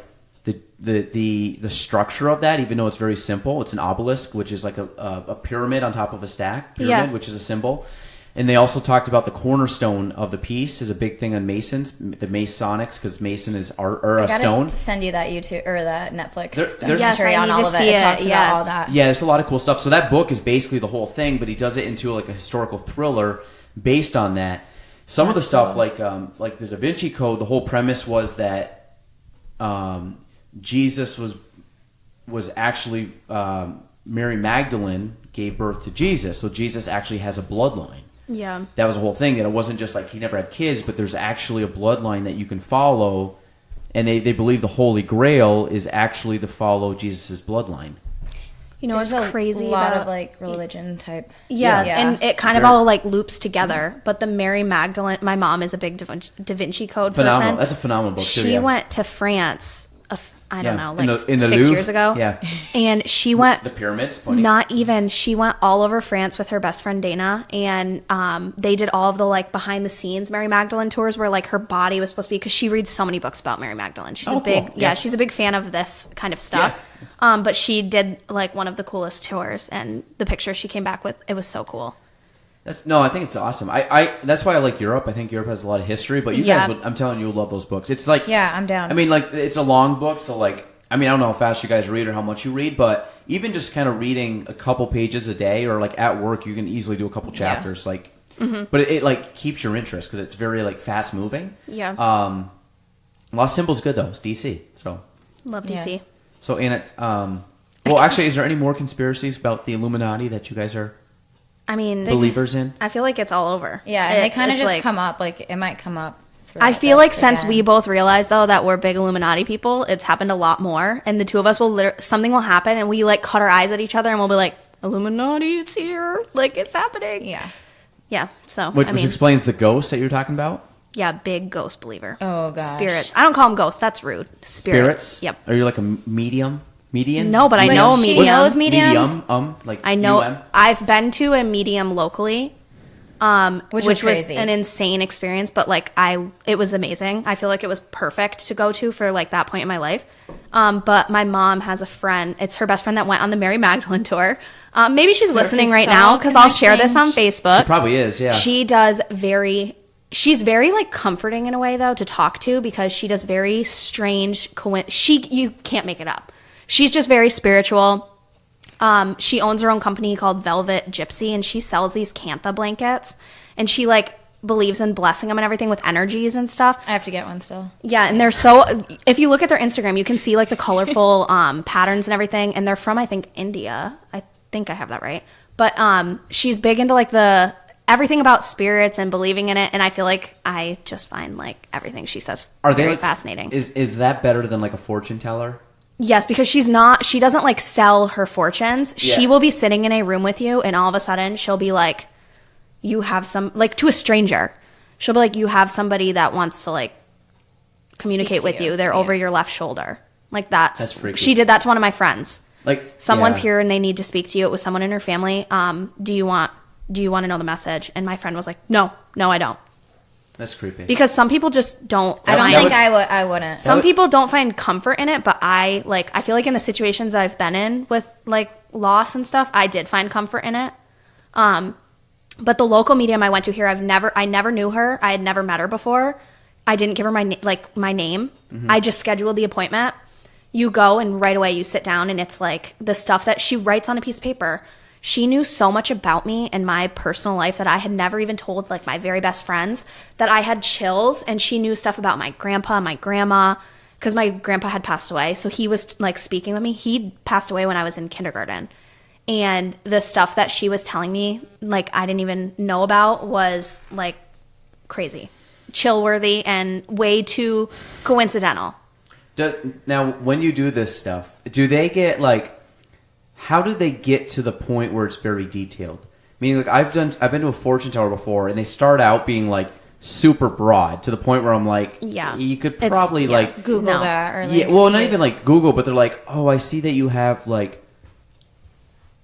The structure of that, even though it's very simple, it's an obelisk, which is like a pyramid on top of a stack pyramid, which is a symbol. And they also talked about the cornerstone of the piece is a big thing on Masons, the Masonics, because Mason is art or a stone. Send you that YouTube or that Netflix documentary on all of it. It talks about all that. Yeah, there's a lot of cool stuff. So that book is basically the whole thing, but he does it into like a historical thriller based on that. Some of the stuff, like the Da Vinci Code, the whole premise was that. Jesus was actually Mary Magdalene gave birth to Jesus, so Jesus actually has a bloodline. Yeah, that was the whole thing. That it wasn't just like he never had kids, but there's actually a bloodline that you can follow, and they believe the Holy Grail is actually to follow Jesus's bloodline. You know, there's it's crazy. A lot of like religion type. Yeah, and it kind of all like loops together. But the Mary Magdalene, my mom is a big Da Vinci Code phenomenal. person. That's a phenomenal book too. She went to France. I don't know, like in the 6 Louvre? years ago. Yeah. And she went... The pyramids? She went all over France with her best friend Dana, and they did all of the, like, behind-the-scenes Mary Magdalene tours where, like, her body was supposed to be... Because she reads so many books about Mary Magdalene. She's cool. She's a big fan of this kind of stuff. Yeah. But she did, like, one of the coolest tours, and the picture she came back with, it was so cool. I think it's awesome. I that's why I like Europe. I think Europe has a lot of history, but you guys would, I'm telling you, you'll love those books. It's like I'm down. I mean, like it's a long book, so like I mean, I don't know how fast you guys read or how much you read, but even just kind of reading a couple pages a day or like at work, you can easily do a couple chapters. Like, but it like keeps your interest because it's very like fast moving. Yeah. Lost Symbol's good though. It's DC, so love DC. Yeah. So in it, well, actually, is there any more conspiracies about the Illuminati that you guys are? I mean, believers in? I feel like it's all over. Yeah, they kind of just like, come up. Like it might come up. I feel like since we both realized though that we're big Illuminati people, it's happened a lot more. And the two of us will something will happen, and we like cut our eyes at each other, and we'll be like, "Illuminati, it's here! Like it's happening!" Yeah. So which explains the ghosts that you're talking about. Yeah, big ghost believer. Oh gosh, spirits. I don't call them ghosts. That's rude. Spirits. Yep. Are you like a medium? Median? No, but I know a medium. She knows mediums. Like I know. I've been to a medium locally, which was crazy. An insane experience. But like it was amazing. I feel like it was perfect to go to for like that point in my life. But my mom has a friend. It's her best friend that went on the Mary Magdalene tour. Maybe she's listening right now because I'll share this on Facebook. She probably is. Yeah. She does She's very like comforting in a way though to talk to because she does very strange. You can't make it up. She's just very spiritual. She owns her own company called Velvet Gypsy, and she sells these Cantha blankets. And she like believes in blessing them and everything with energies and stuff. I have to get one still. Yeah, and they're so. If you look at their Instagram, you can see like the colorful patterns and everything. And they're from I think India. I think I have that right. But she's big into like the everything about spirits and believing in it. And I feel like I just find like everything she says very fascinating. Is that better than like a fortune teller? Yes, because she doesn't like sell her fortunes. Yeah. She will be sitting in a room with you and all of a sudden she'll be like, you have to a stranger. She'll be like, you have somebody that wants to like communicate with you. They're over your left shoulder. Like that's freaky. She did that to one of my friends. Like someone's here and they need to speak to you. It was someone in her family. Do you want to know the message? And my friend was like, no, I don't. That's creepy. Because some people just don't. I wouldn't. Some people don't find comfort in it, but I feel like in the situations that I've been in with like loss and stuff, I did find comfort in it. But the local medium I went to here, I never knew her. I had never met her before. I didn't give her my name. Mm-hmm. I just scheduled the appointment. You go and right away you sit down and it's like the stuff that she writes on a piece of paper. She knew so much about me and my personal life that I had never even told like my very best friends, that I had chills. And she knew stuff about my grandpa, my grandma, because my grandpa had passed away. So he was like speaking with me. He passed away when I was in kindergarten. And the stuff that she was telling me, like I didn't even know about, was like crazy, chill worthy, and way too coincidental. Now, when you do this stuff, do they get like, how do they get to the point where it's very detailed? Meaning, like I've been to a fortune teller before, and they start out being like super broad to the point where I'm like, you could probably like Google that, or like, not even like Google, but they're like, oh, I see that you have like,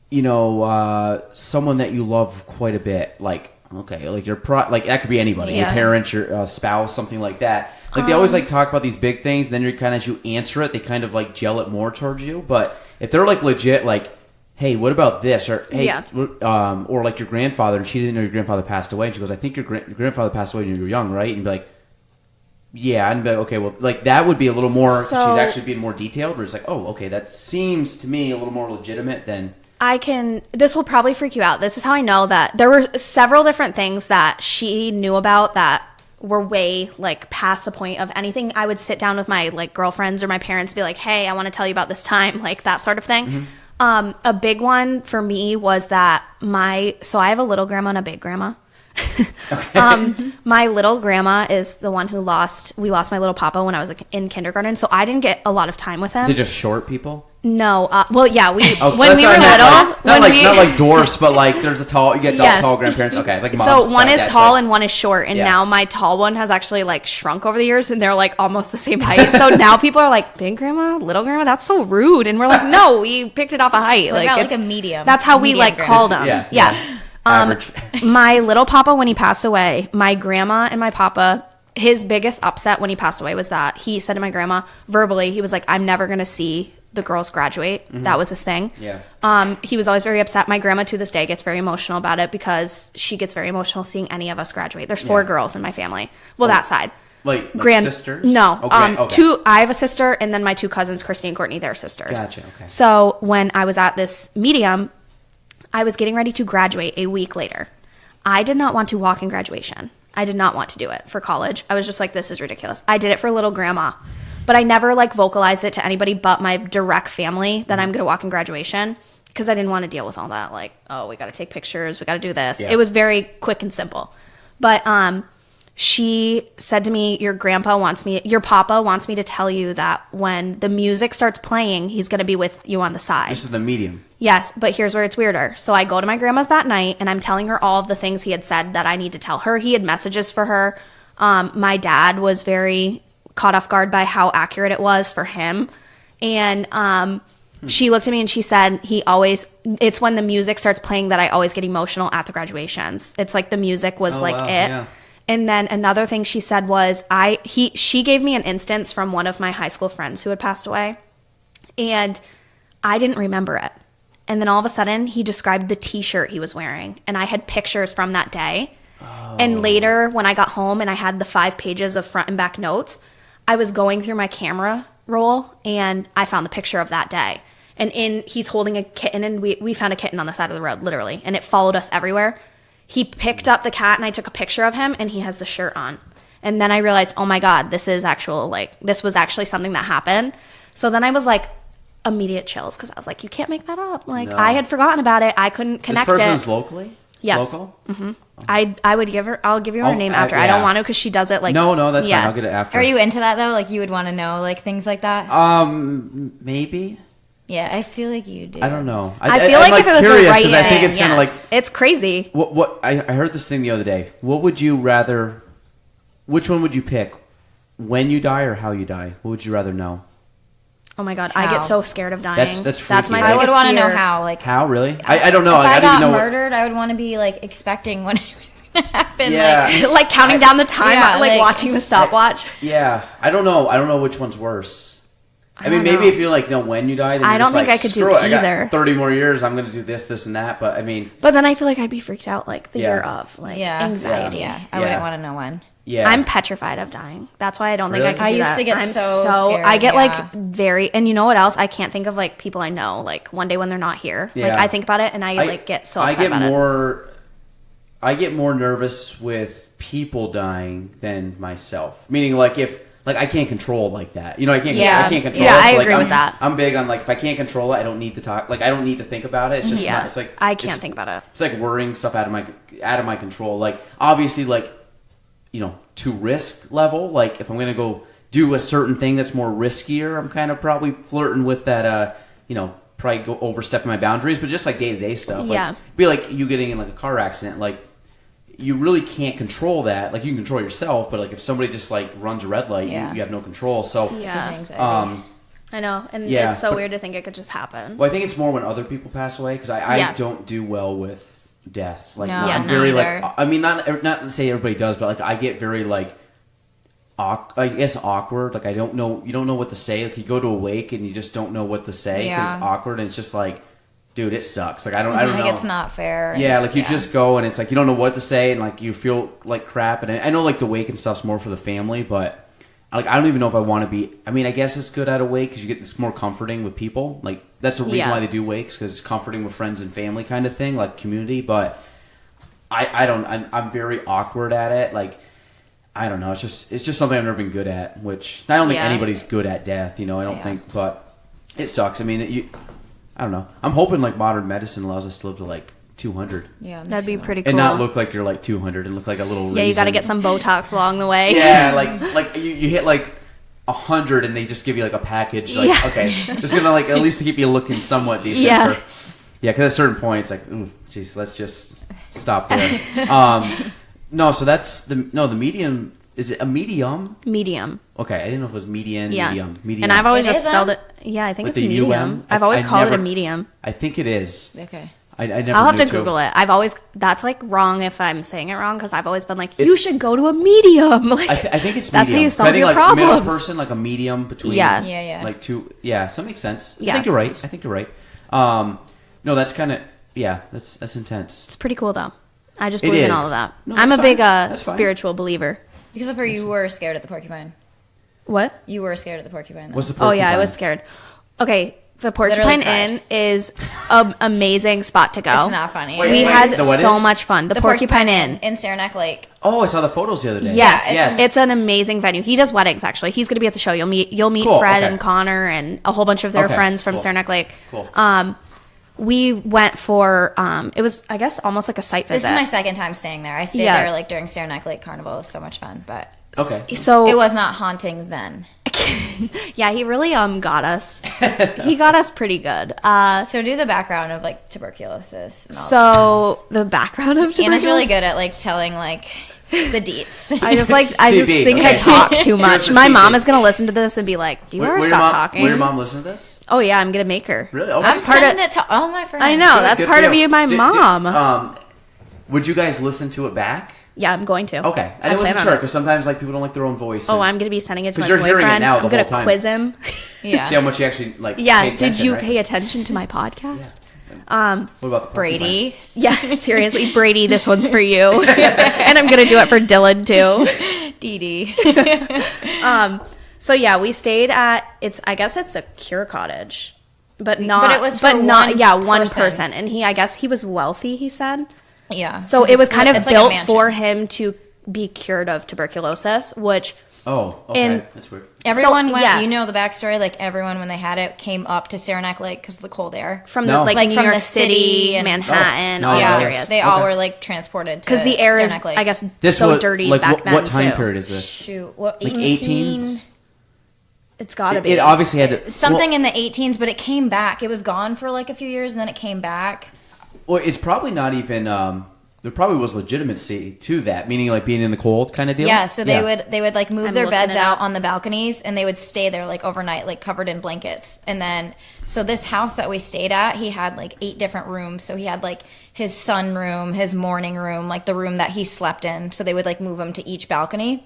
someone that you love quite a bit, like. Okay, like like that could be anybody, your parents, your spouse, something like that. Like they always like talk about these big things, and then you're kind of, as you answer it, they kind of like gel it more towards you. But if they're like legit, like, hey, what about this? Or hey, or like your grandfather, and she didn't know your grandfather passed away, and she goes, I think your grandfather passed away when you were young, right? And you'd be like, yeah, and be like, okay, well, like that would be a little more. She's actually being more detailed, where it's like, oh, okay, that seems to me a little more legitimate than. This will probably freak you out. This is how I know that there were several different things that she knew about that were way like past the point of anything. I would sit down with my like girlfriends or my parents and be like, hey, I want to tell you about this time, like that sort of thing. Mm-hmm. A big one for me was that so I have a little grandma and a big grandma. Okay. My little grandma is the one we lost my little papa when I was like in kindergarten. So I didn't get a lot of time with him. They're just short people? No, when we were little, not like dwarfs, but like there's tall grandparents. Okay, like so one is tall and one is short, and now my tall one has actually like shrunk over the years, and they're like almost the same height. So now people are like, big grandma, little grandma, that's so rude, and we're like, no, we picked it off a height. Like a medium. That's how we like called them. Yeah. My little papa, when he passed away, my grandma and my papa, his biggest upset when he passed away was that he said to my grandma verbally, he was like, I'm never gonna see the girls graduate. Mm-hmm. That was his thing. Yeah. He was always very upset. My grandma to this day gets very emotional about it because she gets very emotional seeing any of us graduate. There's 4 girls in my family. Well, that side. Like sisters? No. Okay. I have a sister, and then my 2 cousins, Christy and Courtney, they're sisters. Gotcha. Okay. So when I was at this medium, I was getting ready to graduate a week later. I did not want to walk in graduation. I did not want to do it for college. I was just like, this is ridiculous. I did it for little grandma. But I never like vocalized it to anybody but my direct family that I'm going to walk in graduation, because I didn't want to deal with all that. Like, oh, we got to take pictures. We got to do this. Yeah. It was very quick and simple. But she said to me, your papa wants me to tell you that when the music starts playing, he's going to be with you on the side. This is the medium. Yes, but here's where it's weirder. So I go to my grandma's that night, and I'm telling her all of the things he had said that I need to tell her. He had messages for her. My dad was very caught off guard by how accurate it was for him. And she looked at me and she said, it's when the music starts playing that I always get emotional at the graduations. It's like the music was it. Yeah. And then another thing she said was she gave me an instance from one of my high school friends who had passed away, and I didn't remember it. And then all of a sudden he described the t-shirt he was wearing, and I had pictures from that day. Oh. And later when I got home and I had the 5 pages of front and back notes, I was going through my camera roll and I found the picture of that day. And he's holding a kitten, and we found a kitten on the side of the road, literally, and it followed us everywhere. He picked up the cat and I took a picture of him, and he has the shirt on. And then I realized, oh my God, this was actually something that happened. So then I was like, immediate chills, because I was like, you can't make that up. Like, no. I had forgotten about it. I couldn't connect it. This person's locally? Yes. Local? I would give her. I'll give you her name after. I don't want to because she does it like. No, that's fine. I'll get it after. Are you into that though? Like you would want to know like things like that? Maybe. Yeah, I feel like you do. I don't know. I feel like if it was the right thing, I think it's kind of like it's crazy. What I heard this thing the other day. What would you rather? Which one would you pick? When you die or how you die? What would you rather know? Oh my god, I get so scared of dying. That's my. I would want to know fear. how. Like how really? I don't know. If I I got even know murdered, I would want to be like expecting when it was gonna happen. Yeah. Like counting down the time, Yeah, like like- watching the stopwatch. Yeah, I don't know. I don't know which one's worse. I mean, maybe if you like know when you die, then I you're don't just think like, I could do screw it, I either. got 30 more years. I'm going to do this, and that. But I mean, But then I feel like I'd be freaked out like the Yeah. year of, like anxiety. Yeah, I wouldn't want to know when. yeah, I'm petrified of dying. That's why I don't think I Really? can I do used that. to get I'm so scared, I get yeah. like very, and you know what else? I can't think of like people I know. Like one day when they're not here, like Yeah. I think about it and I like get so upset about it. I get more nervous with people dying than myself. Meaning, like if I can't control like that. You know, I can't control. Yeah, it. I So, agree like, with that. I'm big on like if I can't control it, I don't need to talk. Like I don't need to think about it. It's just Yeah, not, it's like I can't think about it. It's like worrying stuff out of my control. Like obviously, like to risk level. Like if I'm gonna go do a certain thing that's more riskier, I'm kind of probably flirting with that. Probably go overstepping my boundaries. But just like day to day stuff, Yeah. like, be like you getting in like a car accident, like. You really can't control that. Like you can control yourself, but like if somebody just like runs a red light, you have no control. So Yeah, Anxiety. I know, and Yeah, it's so but- weird to think it could just happen. well, I think it's more when other people pass away because I Yeah. don't do well with death. Like No, I'm me very neither. like I mean not to say everybody does, but like I get very like I guess awkward. Like I don't know, you don't know what to say. Like you go to a wake and you just don't know what to say because it's awkward and it's just like, dude, it sucks. Like I don't know. Like it's not fair. Yeah, like you just go and it's like you don't know what to say and like you feel like crap. And I know like the wake and stuff's more for the family, but like I don't even know if I want to be. I mean, I guess it's good at a wake because you get this more comforting with people. Like that's the reason why they do wakes because it's comforting with friends and family kind of thing, like community. But I'm very awkward at it. Like I don't know. It's just something I've never been good at. Which I don't think anybody's good at death. I don't think, but it sucks. I mean, I don't know. I'm hoping like modern medicine allows us to live to like 200. Yeah, That'd be pretty cool. And not look like you're like 200 and look like a little Yeah, you got to raisin. get some Botox along the way. Yeah, like you hit like 100 and they just give you like a package. Like, okay, it's gonna like at least keep you looking somewhat decent. Yeah. Because at a certain point it's like, geez, let's just stop there. No, so that's the medium. Is it a medium? Medium. Okay, I didn't know if it was median. Yeah. Medium. And I've always It just is spelled a- it. Yeah, I think With it's the medium. UM? I've always I called it never- a medium. I think it is. Okay. I never. I'll have knew to too. Google it. That's like wrong if I'm saying it wrong because I've always been like, you It's- should go to a medium. Like I think it's that's how medium. you So solve I think your like problems. middle person, like a medium between. Yeah. Yeah. Like two. Yeah, so that makes sense. Yeah. I think you're right. No, that's kind of that's intense. It's pretty cool though. I just It believe in is. all of that. No, I'm that's a big fine. That's fine. spiritual believer. Because of her, you were scared at the porcupine. What? You were scared at the porcupine. Though. What's the Oh yeah, I porcupine? was scared. Okay, the Porcupine Literally cried. Inn is an amazing spot to go. It's not funny. Wait, We wait, had the what so is? much fun. The Porcupine Inn. in Saranac Lake. Oh, I saw the photos the other day. Yes, it's an amazing venue. He does weddings actually. He's going to be at the show. You'll meet Cool, Fred okay. and Connor and a whole bunch of their Okay, friends from cool. Saranac Lake. Cool. We went for it was I guess almost like a site This visit. is my second time staying there. I stayed Yeah. there like during Saranac Lake Carnival. It was so much fun, but Okay. So it was not haunting then. yeah, he really got us. He got us pretty good. So do the background of like tuberculosis. And all So the background of Anna's really tuberculosis- good at like telling like the deets. I just think TB, I okay. talk too much. Here's the My TB. mom is gonna listen to this and be like, "Do you ever stop talking?" Will your mom listen to this? Oh yeah, I'm gonna make her. Really? I'm Okay. part of- sending it to all my friends. I know that's Good part of deal. being my mom. Would you guys listen to it back? Yeah, I'm going to. Okay, I plan wasn't on sure it. because sometimes like people don't like their own voice. Oh, and- I'm gonna be sending it to 'Cause my you're hearing it boyfriend. now the I'm gonna whole time. quiz him. Yeah. See how much you actually like. Yeah. pay Did attention, you right? pay attention to my podcast? What about the Brady. Yeah, seriously, Brady, this one's for you. And I'm gonna do it for Dylan too. Dee Dee. So yeah, we stayed at I guess it's a cure cottage, but not. But it was for one one person. person, and I guess he was wealthy. He said Yeah. so. It was kind of It's like a built mansion. for him to be cured of tuberculosis, which Oh, okay. And- That's weird. Everyone So, went, yes. you know the backstory, like everyone when they had it came up to Saranac Lake because of the cold air. From No. the like Like New from York the City, city and- Manhattan, Oh, all no, those yeah. areas. They all Okay. were like transported to Because the air is, Saranac Lake. I guess, This so was dirty like back then what time too. period is this? Shoot, what, Like 18? 18s? It's gotta be. It obviously had to, Something in the 18s, but it came back. It was gone for like a few years and then it came back. Well, it's probably not even. There probably was legitimacy to that, meaning like being in the cold kind of deal. Yeah, so they would like move I'm their looking beds it out up. on the balconies and they would stay there like overnight, like covered in blankets. And then so this house that we stayed at, he had like 8 different rooms. So he had like his sunroom, his morning room, like the room that he slept in. So they would like move him to each balcony.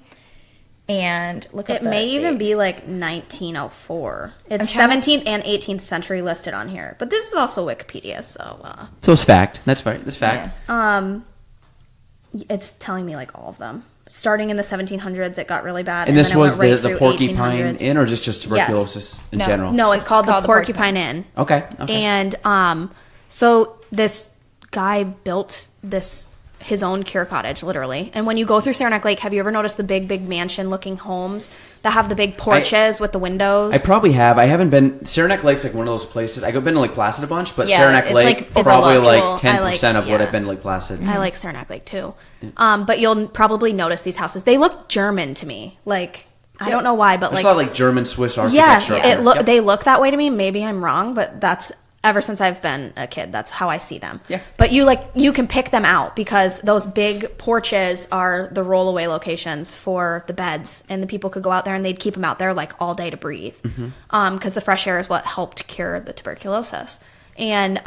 And look at It may even be like 1904. It's I'm trying 17th and 18th century listed on here, but this is also Wikipedia, so So it's fact. That's right. That's fact. it's telling me like all of them. Starting in the 1700s, it got really bad, And this then it was went right the through Porcupine 1800s. Inn, or just tuberculosis in No. general? No, it's called the called the Porcupine Porcupine. Inn. Okay. Okay. And so this guy built his own cure cottage, literally. And when you go through Saranac Lake, have you ever noticed the big mansion-looking homes that have the big porches with the windows? I probably have. I haven't been. Saranac Lake's like one of those places. I've been to Lake Placid a bunch, but Yeah, Saranac it's Lake like- it's probably cool. like I 10% like- of what yeah. I've been to Lake Placid. I like Saranac Lake too. But you'll probably notice these houses. They look German to me. Like, I don't know why, but There's like, a lot of like German Swiss yeah, architecture. up there. Yep. they look that way to me. Maybe I'm wrong, but that's ever since I've been a kid. That's how I see them. Yeah. But you can pick them out because those big porches are the rollaway locations for the beds, and the people could go out there and they'd keep them out there like all day to breathe, because the fresh air is what helped cure the tuberculosis. And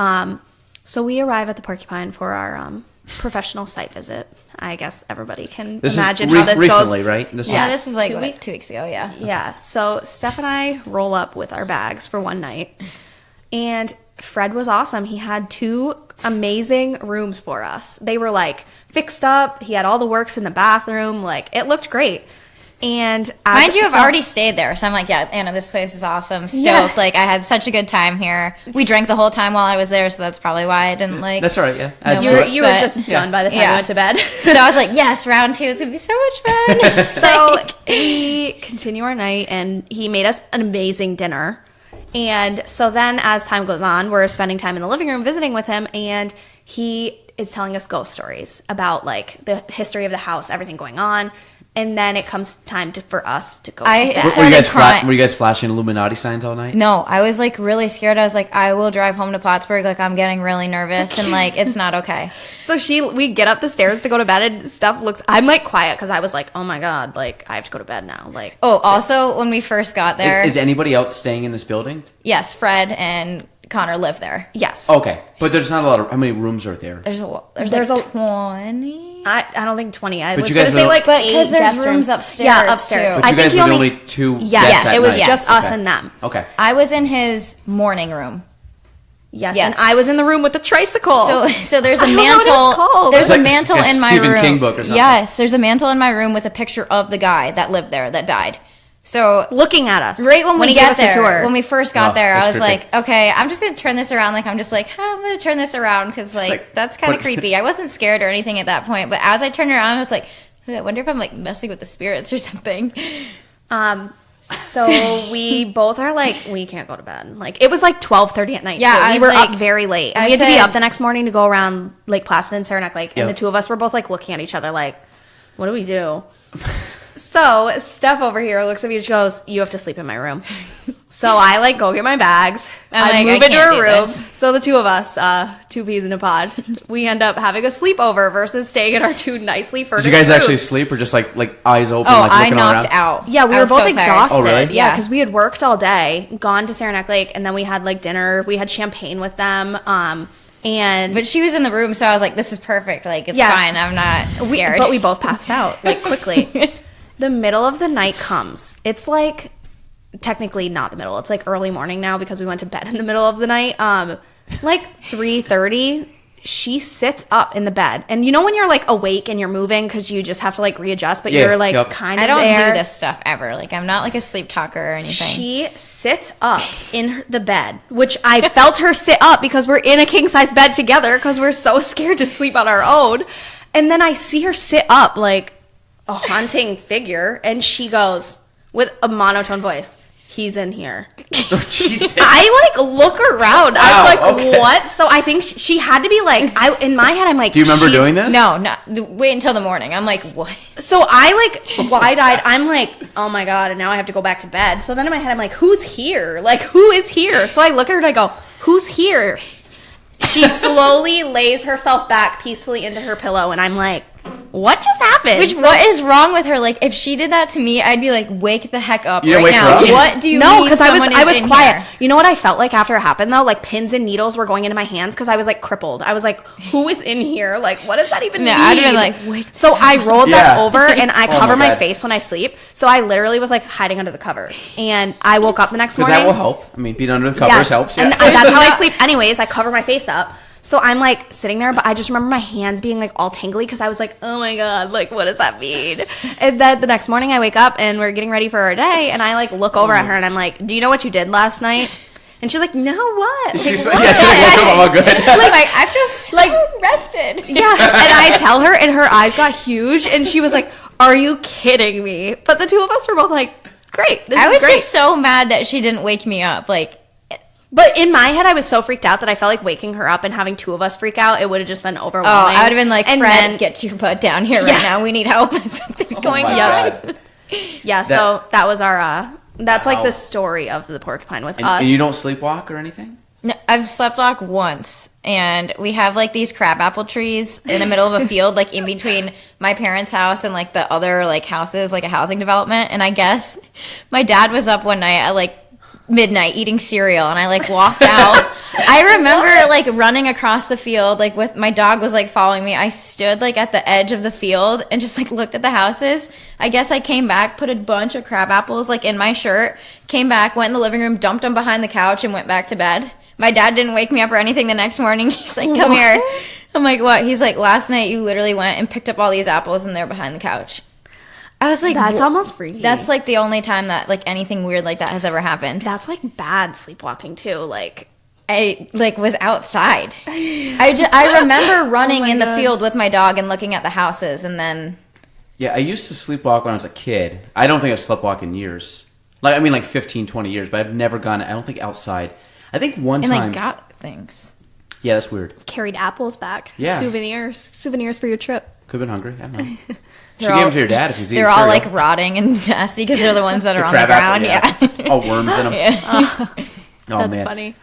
so we arrive at the Porcupine for our professional site visit. I guess everybody can This imagine is how this recently, goes. right? This Yeah, is, this is like 2 what, weeks? 2 weeks ago, yeah. Yeah, so Steph and I roll up with our bags for one night, and Fred was awesome. He had 2 amazing rooms for us. They were like fixed up. He had all the works in the bathroom. Like, it looked great. And Mind you, I've so- already stayed there, so I'm like, yeah, Anna, this place is awesome. Stoked. Yeah. Like, I had such a good time here. We drank the whole time while I was there, so that's probably why I didn't like. that's all right. Yeah. Adds No, to you were, it. you were But- just done by the time Yeah. we went to bed. So I was like, yes, round 2, it's gonna be so much fun. So we continue our night, and he made us an amazing dinner. And so then as time goes on, we're spending time in the living room visiting with him, and he is telling us ghost stories about like the history of the house, everything going on. And then it comes time for us to go I- to bed. Were you started guys crying. were you guys flashing Illuminati signs all night? No, I was like really scared. I was like, I will drive home to Plattsburgh. Like, I'm getting really nervous, and like, it's not okay. So we get up the stairs to go to bed, and stuff I'm like quiet because I was like, oh my God, like I have to go to bed now. Like, Oh, also, when we first got there, Is anybody else staying in this building? yes, Fred and Connor live there. yes. Okay, but there's not a lot of. How many rooms are there? There's a lot. There's There's a- like 20. I don't think 20. I But was you going guys to say were- like But 8 'cause there's guest rooms rooms. upstairs, Yeah, upstairs. too. But I you think guys he were the only only 2 Yes, guests that it was night. just us Okay. and them. Okay. I was in his morning room. Yes, Yes. and I was in the room with the tricycle. So there's a I don't know what it's mantle. called. There's It's a like mantle a in my Stephen room. King book or something. Yes, there's a mantle in my room with a picture of the guy that lived there that died. So looking at us. right when we he gave get us the there, tour. when we first got Oh, there, I that's was creepy. like, okay, I'm just gonna turn this around. Like I'm just like, I'm gonna turn this around because like that's kind of what- creepy. I wasn't scared or anything at that point, but as I turned around, I was like, I wonder if I'm like messing with the spirits or something. So we both are like, we can't go to bed. Like it was like 12:30 at night. Yeah, too. I we was were like- up very late. And I we had to be said- up the next morning to go around Lake Placid and Saranac Lake. And Yep. the 2 of us were both like looking at each other like, what do we do? So Steph over here looks at me and she goes, you have to sleep in my room. So I like go get my bags. I'm I like, move I into can't her do room. this. So the 2 of us, 2 peas in a pod, we end up having a sleepover versus staying in our 2 nicely furnished Did you guys rooms. actually sleep or just like eyes open? Oh, like I looking all knocked around? out. Yeah, we I were was both so tired. exhausted. Oh, really? Yeah, Yeah. because we had worked all day, gone to Saranac Lake, and then we had like dinner. We had champagne with them. And But she was in the room, so I was like, this is perfect. Like it's Yeah. fine. I'm not scared. but we both passed out like quickly. The middle of the night comes. It's like technically not the middle. It's like early morning now because we went to bed in the middle of the night. Like 3:30. She sits up in the bed, and you know when you're like awake and you're moving because you just have to like readjust, but Yeah, you're like yep. kind of I don't there. do this stuff ever. Like I'm not like a sleep talker or anything. She sits up in the bed, which I felt her sit up because we're in a king size bed together because we're so scared to sleep on our own. And then I see her sit up like a haunting figure, and she goes with a monotone voice, "He's in here." Oh, Jesus. I like look around. Wow, I'm like, okay. what? So I think she had to be like, in my head, I'm like, Do you remember doing this? No, wait until the morning. I'm like, what? So I like wide-eyed. I'm like, oh my God, and now I have to go back to bed. So then in my head, I'm like, who's here? Like, who is here? So I look at her and I go, who's here? She slowly lays herself back peacefully into her pillow, and I'm like, what just happened? What is wrong with her? Like, if she did that to me, I'd be like, wake the heck up You right wake her now. up? What do you No, mean because I was in quiet. here? You know what I felt like after it happened though? Like pins and needles were going into my hands because I was like crippled. I was like, who is in here? Like, what does that even mean? I'd been like, wait. So I rolled that Yeah. over and I Oh cover my my God. face when I sleep. So I literally was like hiding under the covers. And I woke up the next Because morning. that will help. I mean, being under the covers helps. Yeah. And that's how I sleep anyways. I cover my face up. So I'm like sitting there, but I just remember my hands being like all tingly because I was like, oh my God, like what does that mean? And then the next morning I wake up and we're getting ready for our day and I like look over at her and I'm like, do you know what you did last night? And she's like, no, what? She's Like, like, yeah, she's like, woke up, I'm all good. Like, I feel so rested. yeah. And I tell her and her eyes got huge and she was like, are you kidding me? But the two of us were both like, great. This I is was great. just so mad that she didn't wake me up. Like, But in my head, I was so freaked out that I felt like waking her up and having two of us freak out, it would have just been oh, overwhelming. I would have been like, and Fred, then, get your butt down here right now. We need help. Something's going Oh my on. God. yeah, so that was our, that's like Wow. the story of the porcupine with And, us. and you don't sleepwalk or anything? No, I've sleptwalked once, and we have like these crabapple trees in the middle of a field, like in between my parents' house and like the other like houses, like a housing development. And I guess my dad was up one night at like midnight eating cereal, and I like walked out. I remember like running across the field, like with my dog was like following me. I stood like at the edge of the field and just like looked at the houses. I guess I came back, put a bunch of crab apples like in my shirt, came back, went in the living room, dumped them behind the couch, and went back to bed. My dad didn't wake me up or anything the next morning. He's like, come here. I'm like, what? He's like, last night you literally went and picked up all these apples and they're behind the couch. I was like, That's almost freaky. That's like the only time that like anything weird like that has ever happened. That's like bad sleepwalking too. Like, I like was outside. I remember running Oh my in the God. field with my dog and looking at the houses, and then Yeah, I used to sleepwalk when I was a kid. I don't think I've sleepwalked in years. Like, I mean, like 15, 20 years, but I've never gone, I don't think, outside. I think one and time. like got things. Yeah, that's weird. carried apples back. Yeah. Souvenirs for your trip. Could have been hungry. I don't know. Should They're give all- them to your dad if he's eating They're all cereal. like rotting and nasty because they're the ones that are on the crab ground. apple, Yeah. All worms in them. Yeah. Oh, That's man. funny.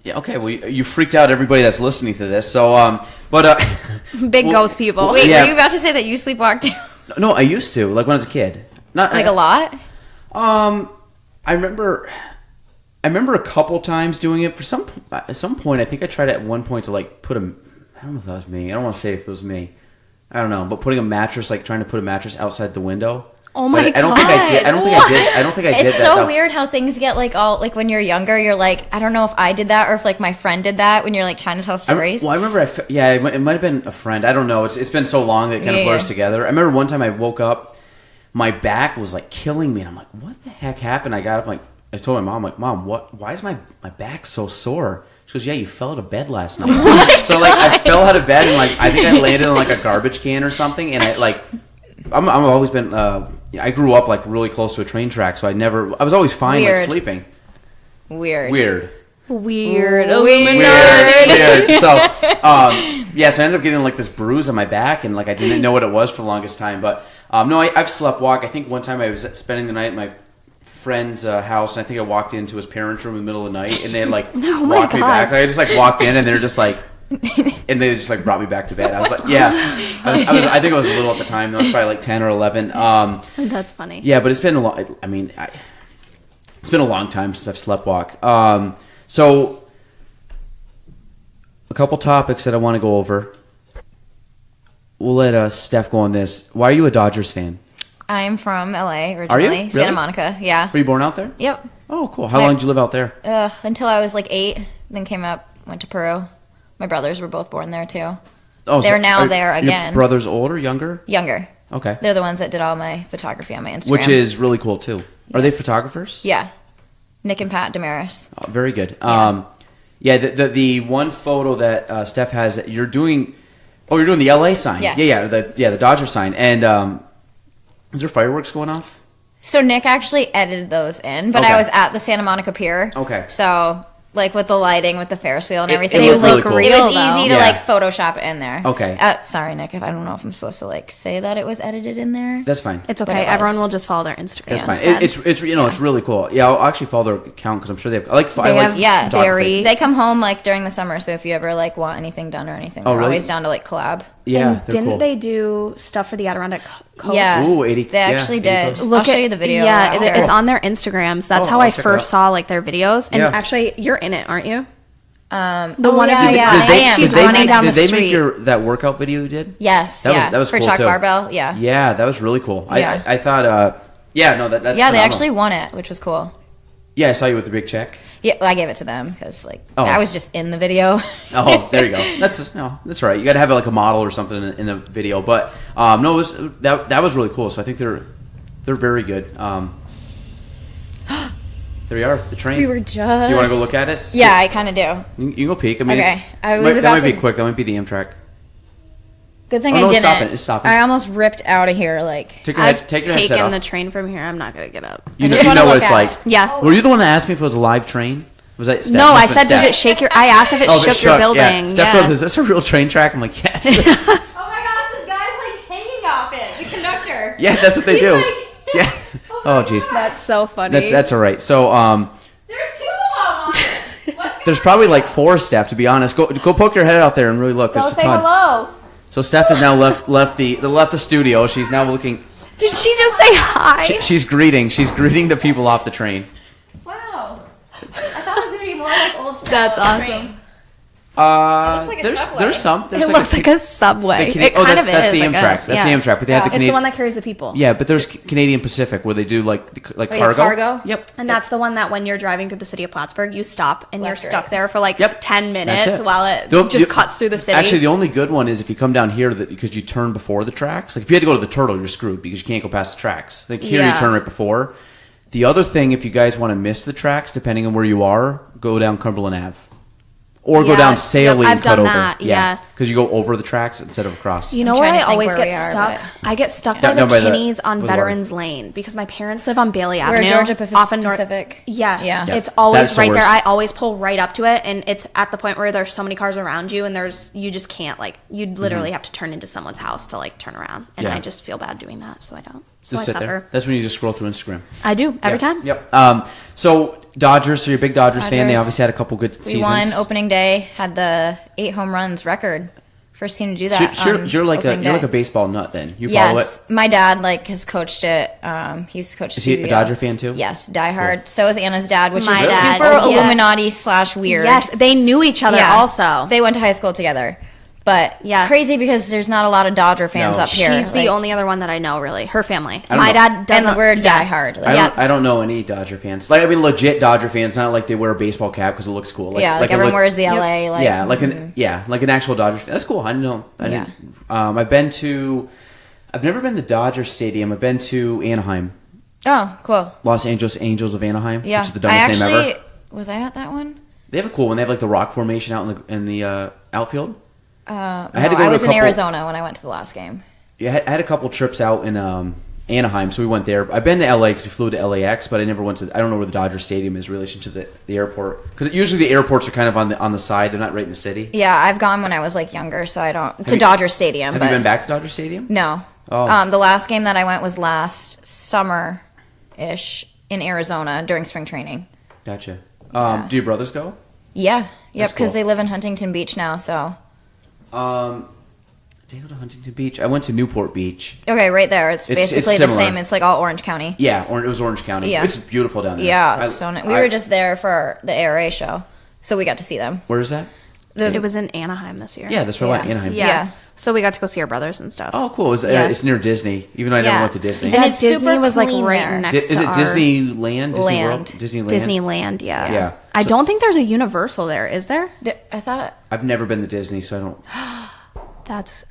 Yeah, okay, well, you freaked out everybody that's listening to this. So, Big Well, ghost people. Wait, Yeah. were you about to say that you sleepwalked too? no, I used to, like when I was a kid. Not Like a lot? I remember a couple times doing it. At some point, I think I tried at one point to like put a. I don't know if that was me. I don't want to say if it was me. I don't know, but putting a mattress, like trying to put a mattress outside the window. Oh my But I don't think I did. I don't think I did. I don't think I did It's that. so No. weird how things get like all like when you're younger. You're like, I don't know if I did that or if like my friend did that when you're like trying to tell stories. Well, I remember. It might have been a friend. I don't know. It's been so long that it kind of Yeah. blurs together. I remember one time I woke up, my back was like killing me, and I'm like, "What the heck happened?" I got up, like I told my mom, like, "Mom, what? Why is my back so sore?" She goes, "Yeah, you fell out of bed last night." So like I fell out of bed and like I think I landed on like a garbage can or something, and I like I'm always been. I grew up like really close to a train track, so I was always fine like Weird. sleeping. Weird. Weird. Weird. Weird. So, yeah, so I ended up getting like this bruise on my back, and like I didn't know what it was for the longest time. But no, I've sleptwalked. I think one time I was spending the night at my friend's house, and I think I walked into his parents' room in the middle of the night, and they had like walked me God. back. Like, I just like walked in, and they're just like. And they just like brought me back to bed. I was like, yeah. I think I was little at the time. I was probably like 10 or 11. That's funny. Yeah, but it's been a long. I mean, it's been a long time since I've sleptwalked. So, a couple topics that I want to go over. We'll let Steph go on this. Why are you a Dodgers fan? I'm from LA originally. Are you? Really? Santa Monica. Yeah. Were you born out there? Yep. Oh, cool. How long did you live out there? Until I was like 8, then came up, went to Peru. My brothers were both born there too. Oh, They're now are there your again. brothers older, younger? Younger. Okay. They're the ones that did all my photography on my Instagram. Which is really cool too. Are they photographers? Yeah. Nick and Pat Demarais. Oh, very good. Yeah. Yeah. The one photo that Steph has, you're doing. Oh, you're doing the LA sign. Yeah. Yeah. The Dodger sign, and Is there fireworks going off? So Nick actually edited those in, but Okay. I was at the Santa Monica Pier. Okay. So like with the lighting, with the Ferris wheel and It everything, was really like cool. it was Real, easy though. to Yeah. like Photoshop it in there. Okay. Sorry, Nick. I don't know if I'm supposed to like say that it was edited in there. That's fine. It's But okay. it was. Everyone will just follow their Instagram. That's fine. instead. It's it's really cool. Yeah, I'll actually follow their account because I'm sure they have. I like Yeah, photography. They come home like during the summer, so if you ever like want anything done or anything, Oh, they're really? always down to like collab. Yeah, And they're didn't cool. they do stuff for the Adirondack Coast? Yeah. Ooh, 80. They actually 80 did. posts. I'll show you the video. Yeah, after. it's on their Instagrams. That's Oh, how I'll I check it first out. saw like their videos. And Yeah. actually, you're in it, aren't you? The one of yeah, you- yeah, did I they- am. she's Did they running make, down did the they street. make that workout video you did? Yes, That was for cool Chuck too. Barbell. Yeah, Yeah, that was really cool. Yeah. I thought yeah, no, that's yeah. They phenomenal. actually won it, which was cool. Yeah, I saw you with the big check. Yeah, well, I gave it to them because like Oh. I was just in the video. Oh, there you go. That's that's right. You got to have like a model or something in a video. But no, it was that was really cool. So I think they're very good. There you are, the train. We were just. Do you want to go look at it? Yeah, I kind of do. You can go peek. I mean, Okay. I that was might about be to- quick. That might be the Amtrak. Good thing Oh, I no, didn't. stop it. It's stopping. I almost ripped out of here. Like Take your I've take your headset taken off. the train from here. I'm not gonna get up. You I know, just you wanna know what look it's at like. it. Yeah. Were you the one that asked me if it was a live train? Was that Steph? No, I Must have said, been does it Steph. shake your? I asked if it Oh, if it shook your building. Yeah. Steph goes, "Is this a real train track?" I'm like, "Yes." Oh my gosh, this guy's like hanging off it. The conductor. Yeah, that's what they He's do. like- Yeah. Oh, jeez. That's so funny. That's all right. So There's two of them. What's there's probably like 4 Steph, to be honest. Go poke your head out there and really look. There's Go a say ton. hello. So Steph has now left the studio. She's now looking. Did she just say hi? She's greeting the people off the train. Wow. I thought it was gonna be more like old style. That's awesome. train. looks like a subway. There's some. There's It looks like a subway. the Cana- It oh, kind that's, of that's is. the I Amtrak. guess. That's Yeah. the Amtrak. But they had the It's the Canadian. one that carries the people. Yeah, but there's Canadian Pacific where they do like Like cargo. cargo? Yep. And that's the one that when you're driving through the city of Plattsburgh, you stop and Left you're or stuck right? there for like Yep. 10 minutes That's it. while it The- just cuts through the city. Actually, the only good one is if you come down here because you turn before the tracks. Like if you had to go to the Turtle, you're screwed because you can't go past the tracks. Like here, you Yeah. turn right before. The other thing, if you guys want to miss the tracks, depending on where you are, go down Cumberland Ave. Or go Yeah. down Saley Yep, I've and cut done over. that, yeah. Because you go over the tracks instead of across. You know I'm where trying I to think always where get we are, stuck? but- I get stuck Yeah, by no, the by the- Kinney's on with the water. Veterans Lane because my parents live on Bailey Where Avenue. Georgia off in North. Pacific. Yes. Yeah. Yeah. It's always That's the right there. worst. I always pull right up to it, and it's at the point where there's so many cars around you, and you just can't you literally have to turn into someone's house to turn around, and Yeah. I just feel bad doing that, so I don't. So Just I sit suffer. there. That's when you just scroll through Instagram. I do every Yeah. time. Yep. So Dodgers. So you're a big Dodgers fan. They Dodgers. obviously had a couple good We seasons. won opening day. Had the 8 home runs record. First team to do that. So you're like opening a day. baseball nut. Then you follow Yes, it. my dad has coached it. He's coached. Is he a CBO. Dodger fan, too? Yes, diehard. So is Anna's dad, which My is dad. super Oh, yes. Illuminati / weird. Yes, they knew each other also. They went to high school together, but Yeah. crazy because there's not a lot of Dodger fans No. up here. She's the only other one that I know, really. Her family. I don't My know. dad doesn't. and we're yeah. diehard. I don't know any Dodger fans. Like I mean, legit Dodger fans. Not like they wear a baseball cap because it looks cool. Like, yeah, like a everyone le- wears the LA. Like, yeah, like an actual Dodger fan. That's cool. I didn't know. Yeah. I've never been to Dodger Stadium. I've been to Anaheim, Oh, cool. Los Angeles Angels of Anaheim, Yeah, which is the dumbest name ever. was I at that one? They have a cool one. They have like the rock formation out in the outfield. I had to go to a was in couple- Arizona when I went to the last game. Yeah, I had a couple trips out in Anaheim, so we went there. I've been to LA because we flew to LAX, but I never went to. I don't know where the Dodger Stadium is in relation to the airport because usually the airports are kind of on the side. They're not right in the city. Yeah, I've gone when I was younger, so I don't to you- Dodger Stadium. Have but you been back to Dodger Stadium? No. Oh. The last game that I went was last summer-ish in Arizona during spring training. Gotcha. Yeah. Do your brothers go? Yeah. Yep, That's because cool. they live in Huntington Beach now, so. Did I go to Huntington Beach? I went to Newport Beach. Okay, right there. It's It's basically the similar. same. It's all Orange County. Yeah, it was Orange County. Yeah. It's beautiful down there. Yeah, it's so nice. We were just there for the ARA show, so we got to see them. Where is that? It was in Anaheim this year. Yeah, that's where I went. Anaheim. Yeah. Yeah. So we got to go see our brothers and stuff. Oh, cool. Yeah. It's near Disney, even though I never went to Disney. And Yeah, it's Disney super was clean right there. next Is to it our Disneyland? Disney World? Land. Disneyland? Disneyland, yeah. Yeah. I So- don't think there's a Universal there, is there? I thought I've never been to Disney, so I don't.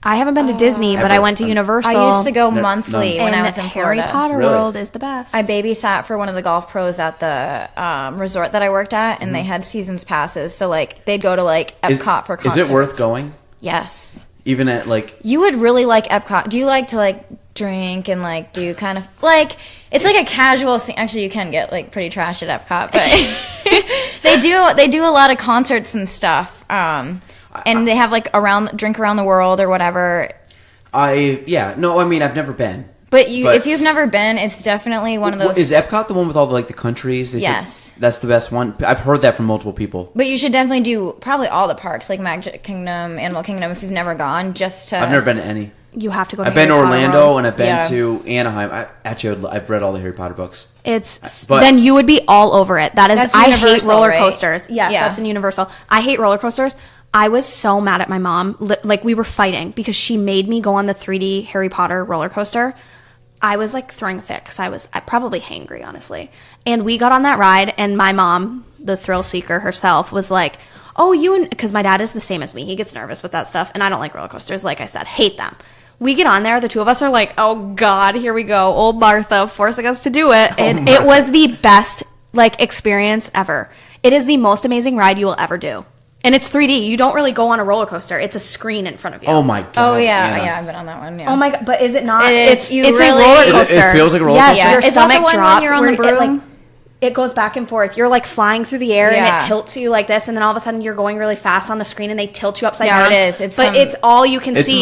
I haven't been to Disney, but I went to Universal. I used to go No, monthly no. when I and was in Harry Florida. Potter Really? World is the best. I babysat for one of the golf pros at the resort that I worked at, and Mm-hmm. they had seasons passes. So they'd go to Epcot for Is concerts. it worth going? Yes. Even at You would really like Epcot. Do you like to drink and like do kind of like it's like a casual scene. Actually, you can get like pretty trash at Epcot, but they do a lot of concerts and stuff. And they have like drink around the world or whatever. I've never been. But if you've never been, it's definitely one of those. Is Epcot the one with all the countries? Yes, that's the best one. I've heard that from multiple people. But you should definitely do probably all the parks, like Magic Kingdom, Animal Kingdom, if you've never gone. I've never been to any. You have to go to I've been to Harry Potter Orlando World. and I've been to Anaheim. I've read all the Harry Potter books. Then you would be all over it. That's I hate roller coasters. Yes, yeah, that's in Universal. I hate roller coasters. I was so mad at my mom. Like, we were fighting because she made me go on the 3D Harry Potter roller coaster. I was like throwing a fit because I probably hangry, honestly. And we got on that ride, and my mom, the thrill seeker herself, was like, "Oh, because my dad is the same as me. He gets nervous with that stuff, and I don't like roller coasters. Like I said, hate them." We get on there. The two of us are like, "Oh God, here we go, old Martha forcing us to do it." And it was the best experience ever. It is the most amazing ride you will ever do. And it's 3D. You don't really go on a roller coaster. It's a screen in front of you. Oh my God. Oh yeah, I've been on that one. Yeah. Oh my God, but is it not? It's really, a roller coaster. It feels like a roller coaster. Yes, your is stomach that the one drops when you're on the broom? It goes back and forth. You're like flying through the air and it tilts you like this, and then all of a sudden you're going really fast on the screen and they tilt you upside down. Yeah, it is. It's all you can see.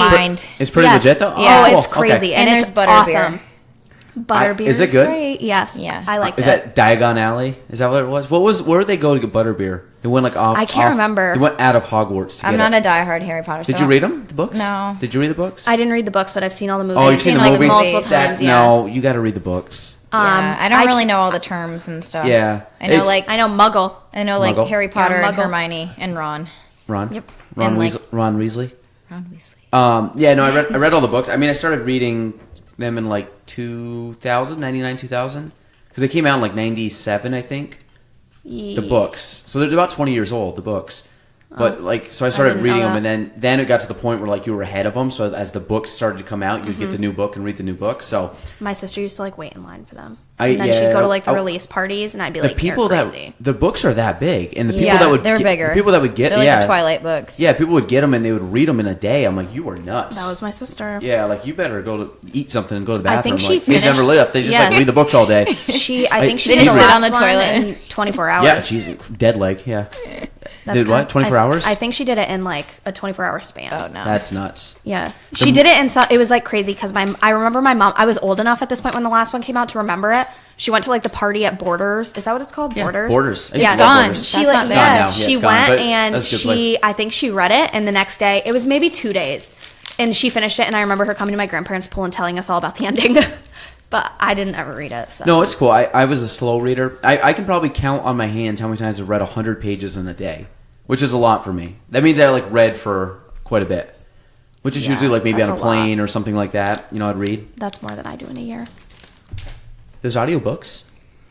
It's pretty legit though. Yeah. Oh, it's crazy, Okay. and there's it's butterbeer. awesome. Butterbeer is it good? Great. Yes. Yeah. I liked it. Is that Diagon Alley? Is that what it was? Where did they go to get butterbeer? They went off. I can't remember. They went out of Hogwarts to I'm get not it. a diehard Harry Potter. Did you read them? The books? No. Did you read the books? I didn't read the books, but I've seen all the movies. Oh, you've seen the like movies multiple times. No, you got to read the books. I don't really know all the terms and stuff. Yeah. I know I know Muggle. I know like Muggle. Harry Potter and Muggle. Hermione and Ron. Ron. Yep. Ron And, Weasley. Ron Weasley. Ron Weasley. Yeah. No, I read all the books. I mean, I started reading them in 2000, 99, 2000, because they came out in 97, I think. Yeah. The books. So they're about 20 years old. The books. But so I started didn't reading know them, and then it got to the point where you were ahead of them. So as the books started to come out, you'd get the new book and read the new book. So My sister used to wait in line for them. And then she'd go to the release parties, and I'd be the like, people "You're crazy." the books are that big, and the people Yeah, that would they're bigger. the people that would get They're like the Twilight books. Yeah, people would get them and they would read them in a day. I'm like, you are nuts. That was my sister. Yeah, you better go to eat something and go to the I bathroom. think she they never finished- left. They just Yeah. read the books all day. I think she They did just the sit last on the one toilet. in 24 hours. Yeah, she's dead leg. Yeah, That's did what? 24 hours? I think she did it in a 24-hour span. Oh no. That's nuts. Yeah, she did it in it was crazy because I remember my mom. I was old enough at this point when the last one came out to remember it. She went to the party at Borders. Is that what it's called? Yeah, Borders. Borders. I used Yeah, to love gone. Borders. She That's not yeah, bad. now. Yeah, she it's gone, went but and that's a good place. I think she read it, and the next day it was maybe 2 days, and she finished it. And I remember her coming to my grandparents' pool and telling us all about the ending. But I didn't ever read it. So. No, it's cool. I was a slow reader. I can probably count on my hands how many times I've read 100 pages in a day, which is a lot for me. That means I read for quite a bit, which is usually maybe that's on a a plane or something like that. I'd read. That's more than I do in a year. There's audiobooks.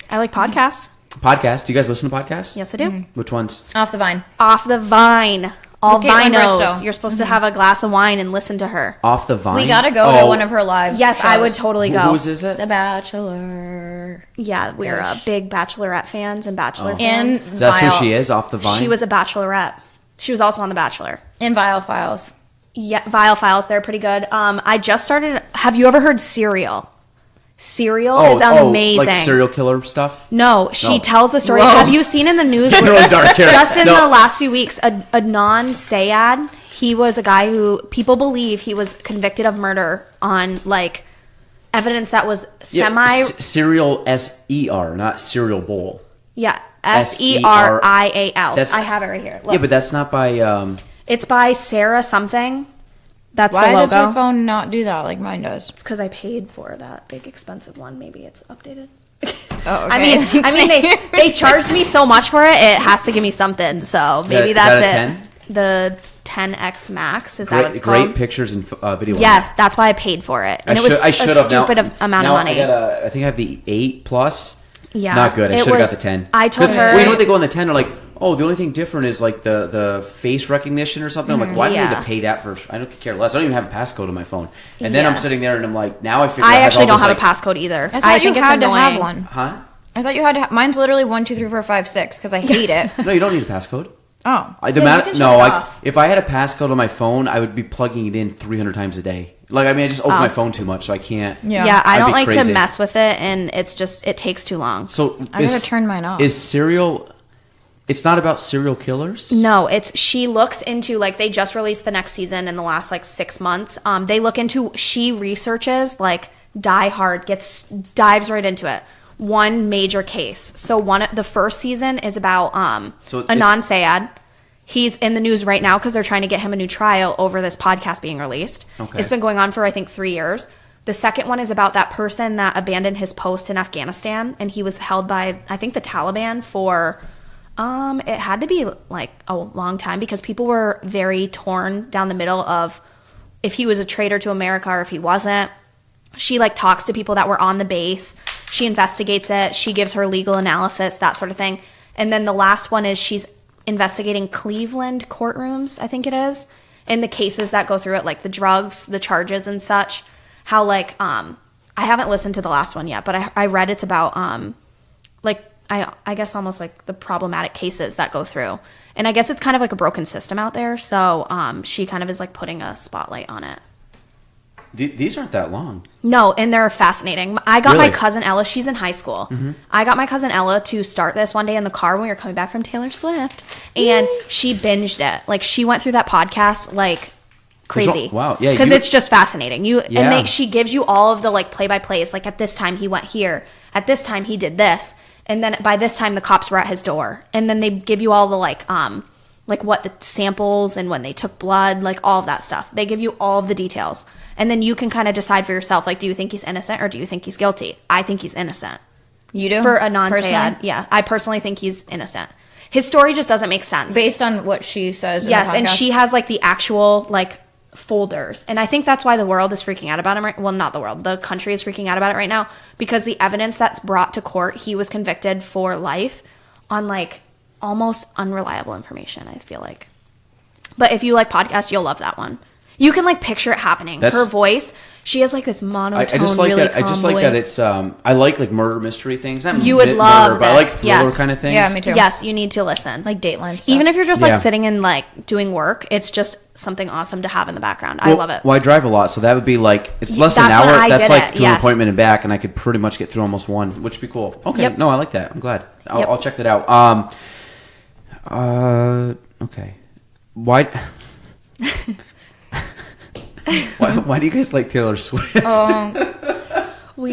I like podcasts. Podcasts. Do you guys listen to podcasts? Yes, I do. Which ones? Off the vine. Off the vine. All With Caitlin vinos. Bristow. You're supposed to have a glass of wine and listen to her. Off the Vine. We gotta go to one of her live. Yes, I would shows. totally go. Who is it? The Bachelor. Yeah, we're big Bachelorette fans and Bachelor And fans. That's who Vile- she is. Off the Vine. She was a Bachelorette. She was also on The Bachelor. And Vile Files. Yeah, Vile Files. They're pretty good. I just started. Have you ever heard Serial? Serial is amazing. like serial killer stuff. No, she No. tells the story. Whoa. Have you seen in the news? Getting really dark here. Just in No. the last few weeks, Adnan Syed, he was a guy who people believe he was convicted of murder on evidence that was semi. Serial SER, not cereal bowl. Yeah, SERIAL. That's- I have it right here. Look. Yeah, but that's not by. It's by Sarah something. That's Why the does logo. her phone not do that like mine does? It's because I paid for that big expensive one. Maybe it's updated. Oh, okay. I mean, they charged me so much for it. It has to give me something. So maybe Is that's that a it. 10? The 10X Max is that what it's Great called? pictures and video. Yes, that's why I paid for it, and it was I should a have stupid now, amount now of money. I think I have the 8 Plus. Yeah, Not good. I it should have got was- the 10. I told 'Cause, her- well, you know what they go on the 10? They're like, oh, the only thing different is the face recognition or something. I'm like, why do I need Yeah. to pay that for? I don't care less. I don't even have a passcode on my phone. And then I'm Yeah. sitting there and I'm like, now I figure I out actually all don't this, have a passcode either. I thought I you think it's had to annoying. have one. Huh? I thought you had to. Mine's literally 1, 2, 3, 4, 5, 6 because I hate it. No, you don't need a passcode. Oh. The Yeah, you amount, can no, shut it off. if I had a passcode on my phone, I would be plugging it in 300 times a day. Like, I mean, I just open my phone too much, so I can't. Yeah. Yeah, I I'd don't be like crazy. to mess with it, and it takes too long. So I gotta turn mine off. Is serial? It's not about serial killers. No, she looks into, like, they just released the next season in the last, like, 6 months. She researches, like, Die Hard, dives right into it. One major case. So the first season is about Anand Sayed. He's in the news right now because they're trying to get him a new trial over this podcast being released. Okay. It's been going on for, I think, 3 years. The second one is about that person that abandoned his post in Afghanistan, and he was held by, I think, the Taliban for, it had to be, like, a long time because people were very torn down the middle of if he was a traitor to America or if he wasn't. She, like, talks to people that were on the base. She investigates it. She gives her legal analysis, that sort of thing. And then the last one is she's investigating Cleveland courtrooms, I think it is, and the cases that go through it, like the drugs, the charges and such. How, like, I haven't listened to the last one yet, but I read it's about, like, I guess almost like the problematic cases that go through. And I guess it's kind of like a broken system out there. So she kind of is, like, putting a spotlight on it. These aren't that long. No, and they're fascinating. I got Really? my cousin Ella. She's in high school. Mm-hmm. I got my cousin Ella to start this one day in the car when we were coming back from Taylor Swift, and she binged it. Like, she went through that podcast like crazy. Wow, yeah, because it's just fascinating. Yeah. She gives you all of the, like, play by plays. Like, at this time he went here. At this time he did this, and then by this time the cops were at his door. And then they give you all the like what the samples and when they took blood, like all of that stuff. They give you all of the details. And then you can kind of decide for yourself, like, do you think he's innocent or do you think he's guilty? I think he's innocent. You do? For Anand Personally? Sayed. Yeah, I personally think he's innocent. His story just doesn't make sense. Based on what she says in Yes, the podcast? and she has, like, the actual, like, folders. And I think that's why the world is freaking out about him. Well, not the world. The country is freaking out about it right now because the evidence that's brought to court, he was convicted for life on, like, almost unreliable information, I feel like. But if you like podcasts, you'll love that one. You can, like, picture it happening. Her voice, she has, like, this monotone, I just like really that. calm I just like voice. that it's. I like murder mystery things. Not You would love murder, but I like this. thriller Yes. kind of things. Yeah, me too. Yes, you need to listen. Like Dateline stuff. Even if you're just, like, Yeah. sitting and, like, doing work, it's just something awesome to have in the background. I love it. Well, I drive a lot, so that would be like it's less than an That's when hour. I That's did like it, to an yes. appointment and back, and I could pretty much get through almost one, which would be cool. Okay, Yep. no, I like that. I'm glad. Yep. I'll check that out. Okay. Why? Why do you guys like Taylor Swift? We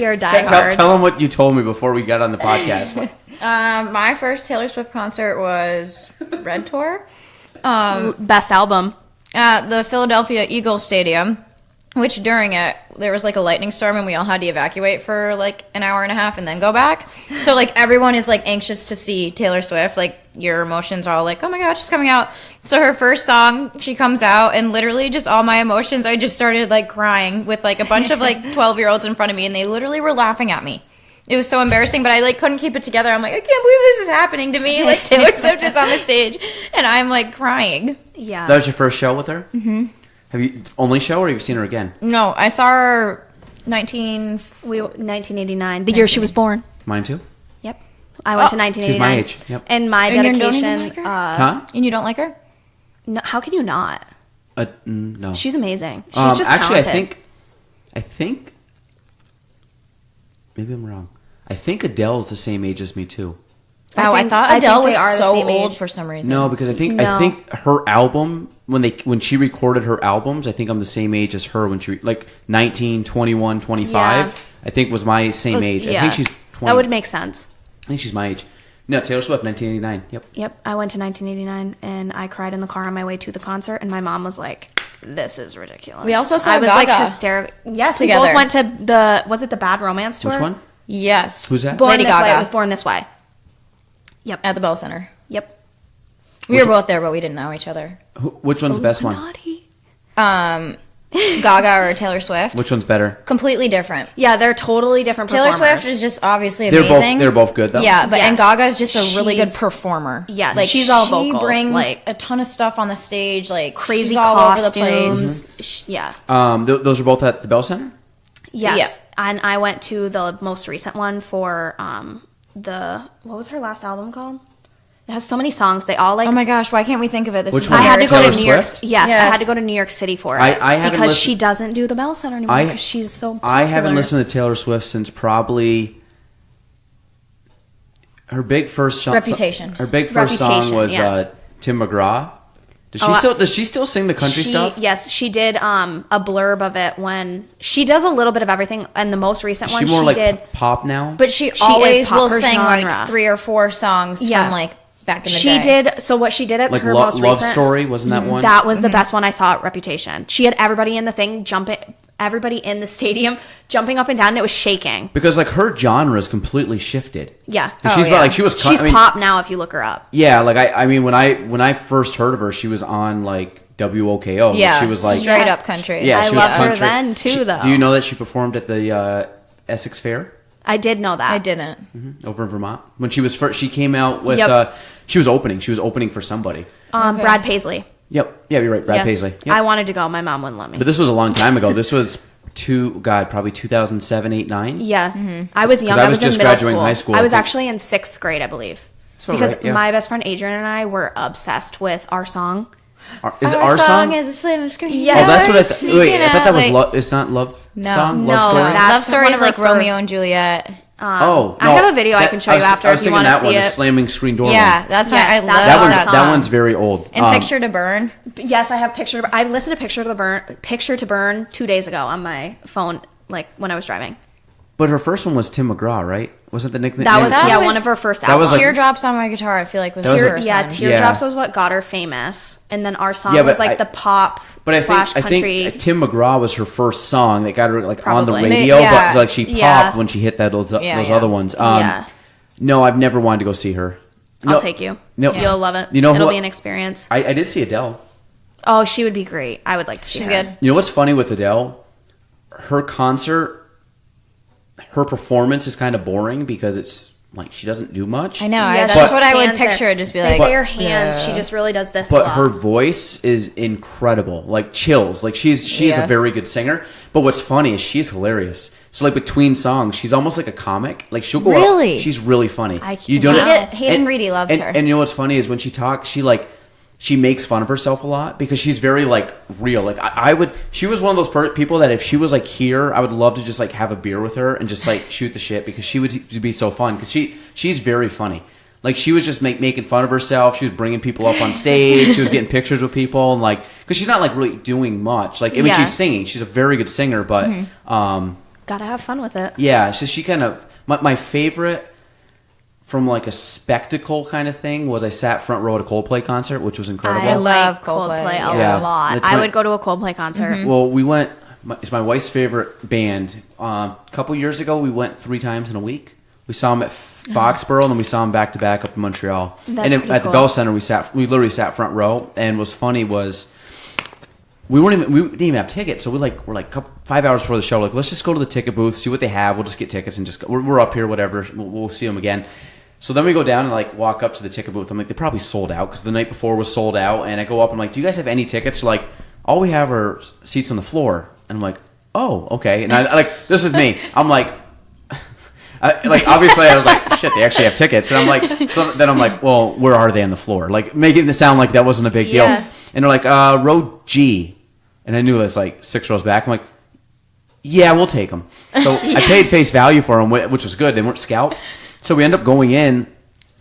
are diehards. Tell them what you told me before we got on the podcast. my first Taylor Swift concert was Red Tour. Best album. At the Philadelphia Eagles Stadium, which during it, there was like a lightning storm and we all had to evacuate for like an hour and a half and then go back. So like everyone is like anxious to see Taylor Swift. Like your emotions are all like, oh my God, she's coming out. So her first song, she comes out and literally just all my emotions, I just started like crying with like a bunch of like 12-year-olds in front of me and they literally were laughing at me. It was so embarrassing, but I like couldn't keep it together. I'm like, I can't believe this is happening to me. Like Taylor Swift is on the stage and I'm like crying. Yeah. That was your first show with her? Mm-hmm. Have you only show or have you seen her again? No, I saw her 1989, the year she was born. Mine too. Yep. I went to She's 1989. my age. Yep. And my And you don't dedication. even like her? Huh? And you don't like her? No, how can you not? No. She's amazing. She's just actually, talented. I think. Maybe I'm wrong. I think Adele is the same age as me too. I thought I Adele think was they are the so same old age. for some reason. No, because I think her album when she recorded her albums, I think I'm the same age as her when she like 19, 21, 25. Yeah. I think was my same age. I think she's 20. That would make sense. I think she's my age. No, Taylor Swift, 1989. Yep. Yep. I went to 1989 and I cried in the car on my way to the concert and my mom was like, this is ridiculous. We also saw I was Gaga like hysterical. Yes, together. we both went to was it the Bad Romance tour? Which one? Yes. Who's that? Born Lady This Way. Gaga. It was Born This Way. Yep. At the Bell Center. Yep. We were both there, but we didn't know each other. Which one's the best one? Naughty. Gaga or Taylor Swift? Which one's better? Completely different. Yeah, they're totally different Taylor performers. Swift is just obviously They're amazing. both good though. Yeah, but and Yes. Gaga is just a really good She's- performer. Yes, like she's all she vocals, brings like- a ton of stuff on the stage, like Crazy she's all costumes. over the place. Yeah. Those are both at the Bell Center. Yes. Yeah. And I went to the most recent one for what was her last album called? It has so many songs. They all like. Oh my gosh, why can't we think of it? This Which is one? I had to go Taylor to New York. Swift? Yes, I Yes. had to go to New York City for it. I haven't because listened- she doesn't do the Bell Center anymore because she's so popular. I haven't listened to Taylor Swift since probably her big first song. Reputation. Her big first song Reputation, was yes. Tim McGraw. Oh, Does she still sing the country stuff? Yes, she did a blurb of it when she does a little bit of everything. And the most recent Is one she more she like did. pop now? But she is always pop will her sing genre. like 3 or 4 songs Yeah. from like back in the She day. did. So what she did at like her Love most recent Story, wasn't that one? That was the best one I saw at Reputation. She had everybody in the thing everybody in the stadium jumping up and down. And it was shaking. Because like her genre is completely shifted. Yeah. And she's yeah. like she was. She's pop now if you look her up. Yeah, like I mean when I first heard of her, she was on like WOKO. Yeah, she was like straight up country. Yeah, I she was loved her country. then, too, though. Do you know that she performed at the Essex Fair I did know that. I didn't. over in Vermont when she was first? She came out with. Yep. She was opening. She was opening for somebody. Okay. Brad Paisley. Yep. Yeah, you're right. Brad Yeah. Paisley. Yep. I wanted to go. My mom wouldn't let me. But this was a long time ago. This was probably 2007, 8, 9. Yeah. I was young. I I was was in just middle graduating school. high school, I I was think. actually in 6th grade, I believe. So, Because right, yeah. my best friend Adrian and I were obsessed with our song. Is it our song? is a slim screen. Yes. Oh, that's what I thought. Wait, I thought that was like, love. It's not love No. song. No, Love story. that's Love Story one is of her like Romeo first. and Juliet. Oh, I no, have a video I can show you after I was if you thinking wanna that see one, the it. slamming screen door. Yeah, one. that's Yes, I that's love that one's that that. that one's very old. And Picture to Burn. Yes, I have I listened to Picture to Burn 2 days ago on my phone, like when I was driving. But her first one was Tim McGraw, right? Wasn't the nickname? That was That was- one of her first that was albums. like- Teardrops on My Guitar, I feel like was That was her like- first Yeah, one. Teardrops Yeah. was what got her famous, and then our song Yeah, but was like I- the pop But I slash think country. Tim McGraw was her first song that got her like on the Probably. radio, Yeah. but like she popped Yeah. when she hit those Yeah. other ones. Yeah. No, I've never wanted to go see her. I'll No, take you. No, You'll love it. You know It'll who- be an experience. I did see Adele. Oh, she would be great. I would like to see She's her. good. You know what's funny with Adele? Her concert, her performance is kind of boring because it's like she doesn't do much. I know. Yeah, That's she what I would stands there. picture. Just be They like, say her hands. yeah. She just really does this. But a lot. her voice is incredible, like chills. Like she's Yeah. a very good singer. But what's funny is she's hilarious. So like between songs, she's almost like a comic. Like she'll go Really? out. She's really funny. You don't Hayden Reedy loves and, her. And you know what's funny is when she talks, she makes fun of herself a lot because she's very like real. Like I would. She was one of those people that if she was like here, I would love to just like have a beer with her and just like shoot the shit because she would be so fun because she's very funny. Like she was just making fun of herself. She was bringing people up on stage. She was getting pictures with people and like because she's not like really doing much. Like I mean, Yeah. she's singing. She's a very good singer, but Gotta have fun with it. yeah, it's just she kind of my favorite from like a spectacle kind of thing was I sat front row at a Coldplay concert, which was incredible. I love like Coldplay. Coldplay a Yeah. lot. That's I my- would go to a Coldplay concert. Well, we went. It's my wife's favorite band. A couple years ago, we went 3 times in a week. We saw them at Foxborough, and then we saw them back to back up in Montreal. That's and pretty at the cool. Bell Center, we literally sat front row. And what's funny was we didn't even have tickets. So we're like 5 hours before the show. Like, let's just go to the ticket booth, see what they have. We'll just get tickets and just go. We're up here, whatever. We'll see them again. So then we go down and like walk up to the ticket booth. I'm like, they probably sold out because the night before was sold out. And I go up and I'm like, do you guys have any tickets? They're like, all we have are seats on the floor. And I'm like, oh, okay. And I like, this is me. I'm like, obviously I was like, shit, they actually have tickets. And I'm like, so then I'm like, well, where are they on the floor? Like making it sound like that wasn't a big deal. Yeah. And they're like, row G. And I knew it was like 6 rows back. I'm like, yeah, we'll take them. So I paid face value for them, which was good. They weren't scalped. So we end up going in.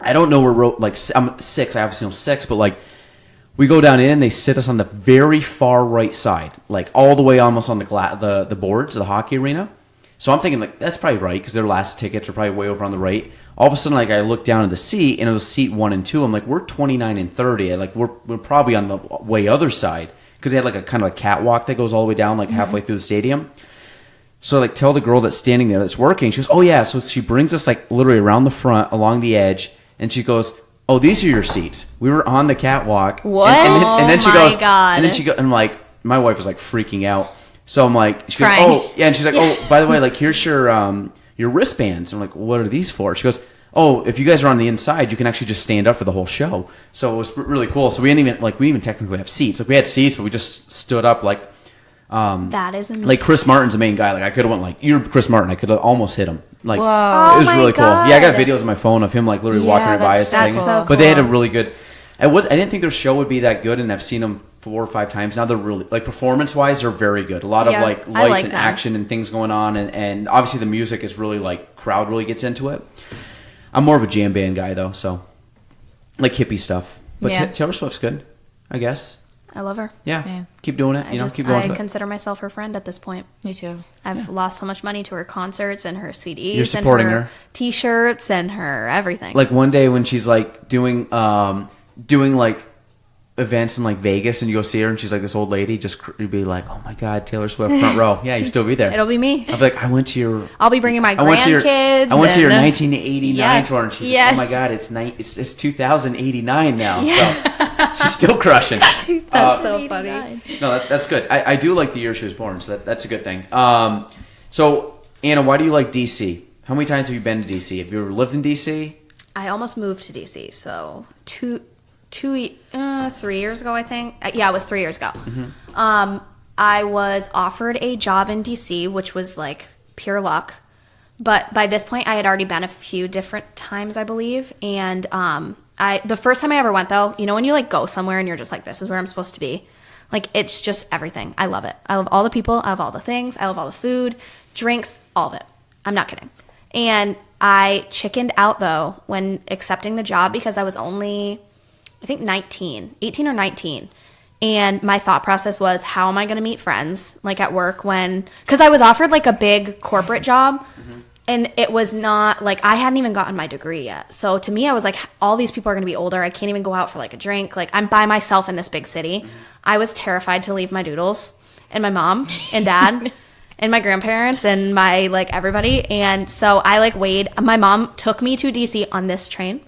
I don't know where row, like I'm 6. I obviously know 6, but like we go down in. They sit us on the very far right side, like all the way almost on the boards of the hockey arena. So I'm thinking like that's probably right because their last tickets are probably way over on the right. All of a sudden, like I look down at the seat and it was seat 1 and 2. I'm like, we're 29 and 30. Like we're probably on the way other side because they had like a kind of a catwalk that goes all the way down like halfway through the stadium. So like tell the girl that's standing there that's working. She goes, oh yeah. So she brings us like literally around the front along the edge, and she goes, oh, these are your seats. We were on the catwalk. What? And then she Oh goes, my God. and then she goes, and like my wife was like freaking out. So I'm like, she goes, Crying. oh yeah, and she's like, oh, by the way, like here's your wristbands. I'm like, what are these for? She goes, oh, if you guys are on the inside, you can actually just stand up for the whole show. So it was really cool. So we didn't even technically have seats. Like we had seats, but we just stood up like That is amazing. Like Chris Martin's the main guy. Like I could have went like, you're Chris Martin. I could have almost hit him. Like Whoa. it was Oh really my cool. God. Yeah, I got videos on my phone of him like literally walking right by us that's singing. so But they had a cool. really good. I didn't think their show would be that good, and I've seen them 4 or 5 times now. They're really like performance wise, they're very good. A lot of Yeah, like I lights like and them. action and things going on, and obviously the music is really like crowd really gets into it. I'm more of a jam band guy though, so like hippie stuff. But Yeah. Taylor Swift's good, I guess. I love her. Yeah, keep doing it. Keep going. I with it. consider myself her friend at this point. Me too. I've lost so much money to her concerts and her CDs. You're supporting and her. T-shirts and her everything. Like one day when she's like doing like events in like Vegas, and you go see her, and she's like this old lady, you'd be like, oh my God, Taylor Swift front row. Yeah, you'd still be there. It'll be me. I'll be like, I went to your. I'll be bringing my I went to your grandkids. 1989 Yes, tour, and she's yes. like, oh my God, it's 2089 now. So she's still crushing. That's so funny. No, that's good. I do like the year she was born, so that's a good thing. So Anna, why do you like DC? How many times have you been to DC? Have you ever lived in DC? I almost moved to DC, so 3 years ago, I think. Yeah, it was 3 years ago. Mm-hmm. I was offered a job in DC, which was like pure luck. But by this point, I had already been a few different times, I believe. And the first time I ever went, though, you know when you like go somewhere and you're just like, this is where I'm supposed to be? Like, it's just everything. I love it. I love all the people. I love all the things. I love all the food, drinks, all of it. I'm not kidding. And I chickened out, though, when accepting the job because I was only, I think, 18 or 19. And my thought process was, how am I going to meet friends, like at work because I was offered like a big corporate job. Mm-hmm. And it was not like I hadn't even gotten my degree yet. So to me, I was like, all these people are going to be older. I can't even go out for like a drink. Like I'm by myself in this big city. Mm-hmm. I was terrified to leave my Doodles and my mom and dad and my grandparents and my like everybody. And so I like my mom took me to DC on this train.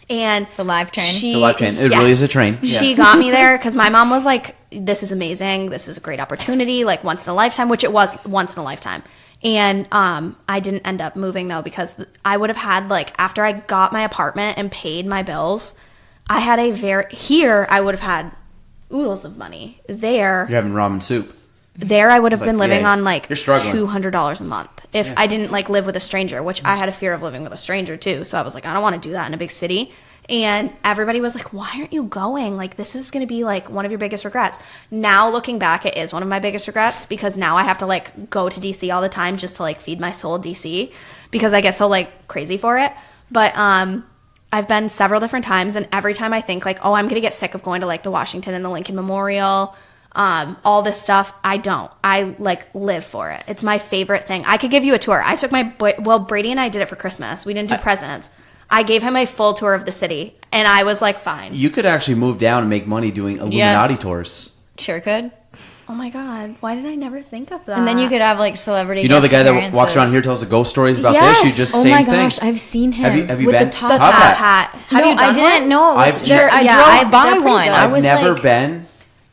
And The live train. It really is a train. Yes. She got me there because my mom was like, this is amazing. This is a great opportunity, like once in a lifetime, which it was once in a lifetime. And I didn't end up moving, though, because I would have had, like, after I got my apartment and paid my bills, I had I would have had oodles of money. You're having ramen soup. There I would have been living on, like, you're struggling. $200 a month if I didn't, like, live with a stranger, which I had a fear of living with a stranger, too. So I was like, I don't want to do that in a big city. And everybody was like, why aren't you going? Like, this is going to be, like, one of your biggest regrets. Now, looking back, it is one of my biggest regrets because now I have to, like, go to D.C. all the time just to, like, feed my soul D.C. because I get so, like, crazy for it. But I've been several different times, and every time I think, like, oh, I'm going to get sick of going to, like, the Washington and the Lincoln Memorial, all this stuff, I don't. I, like, live for it. It's my favorite thing. I could give you a tour. I took Brady and I did it for Christmas. We didn't do presents. I gave him a full tour of the city, and I was like, fine. You could actually move down and make money doing Illuminati tours. Sure could. Oh my God, why did I never think of that? And then you could have like celebrity. You know the guy that walks around here tells the ghost stories about Yes. this? You just Oh same my thing. gosh, I've seen him. Have you with been? the top The Top top hat. hat. Have no, you done I didn't one? know. I've I never- drove by they're pretty one. good. I I've was never like, been.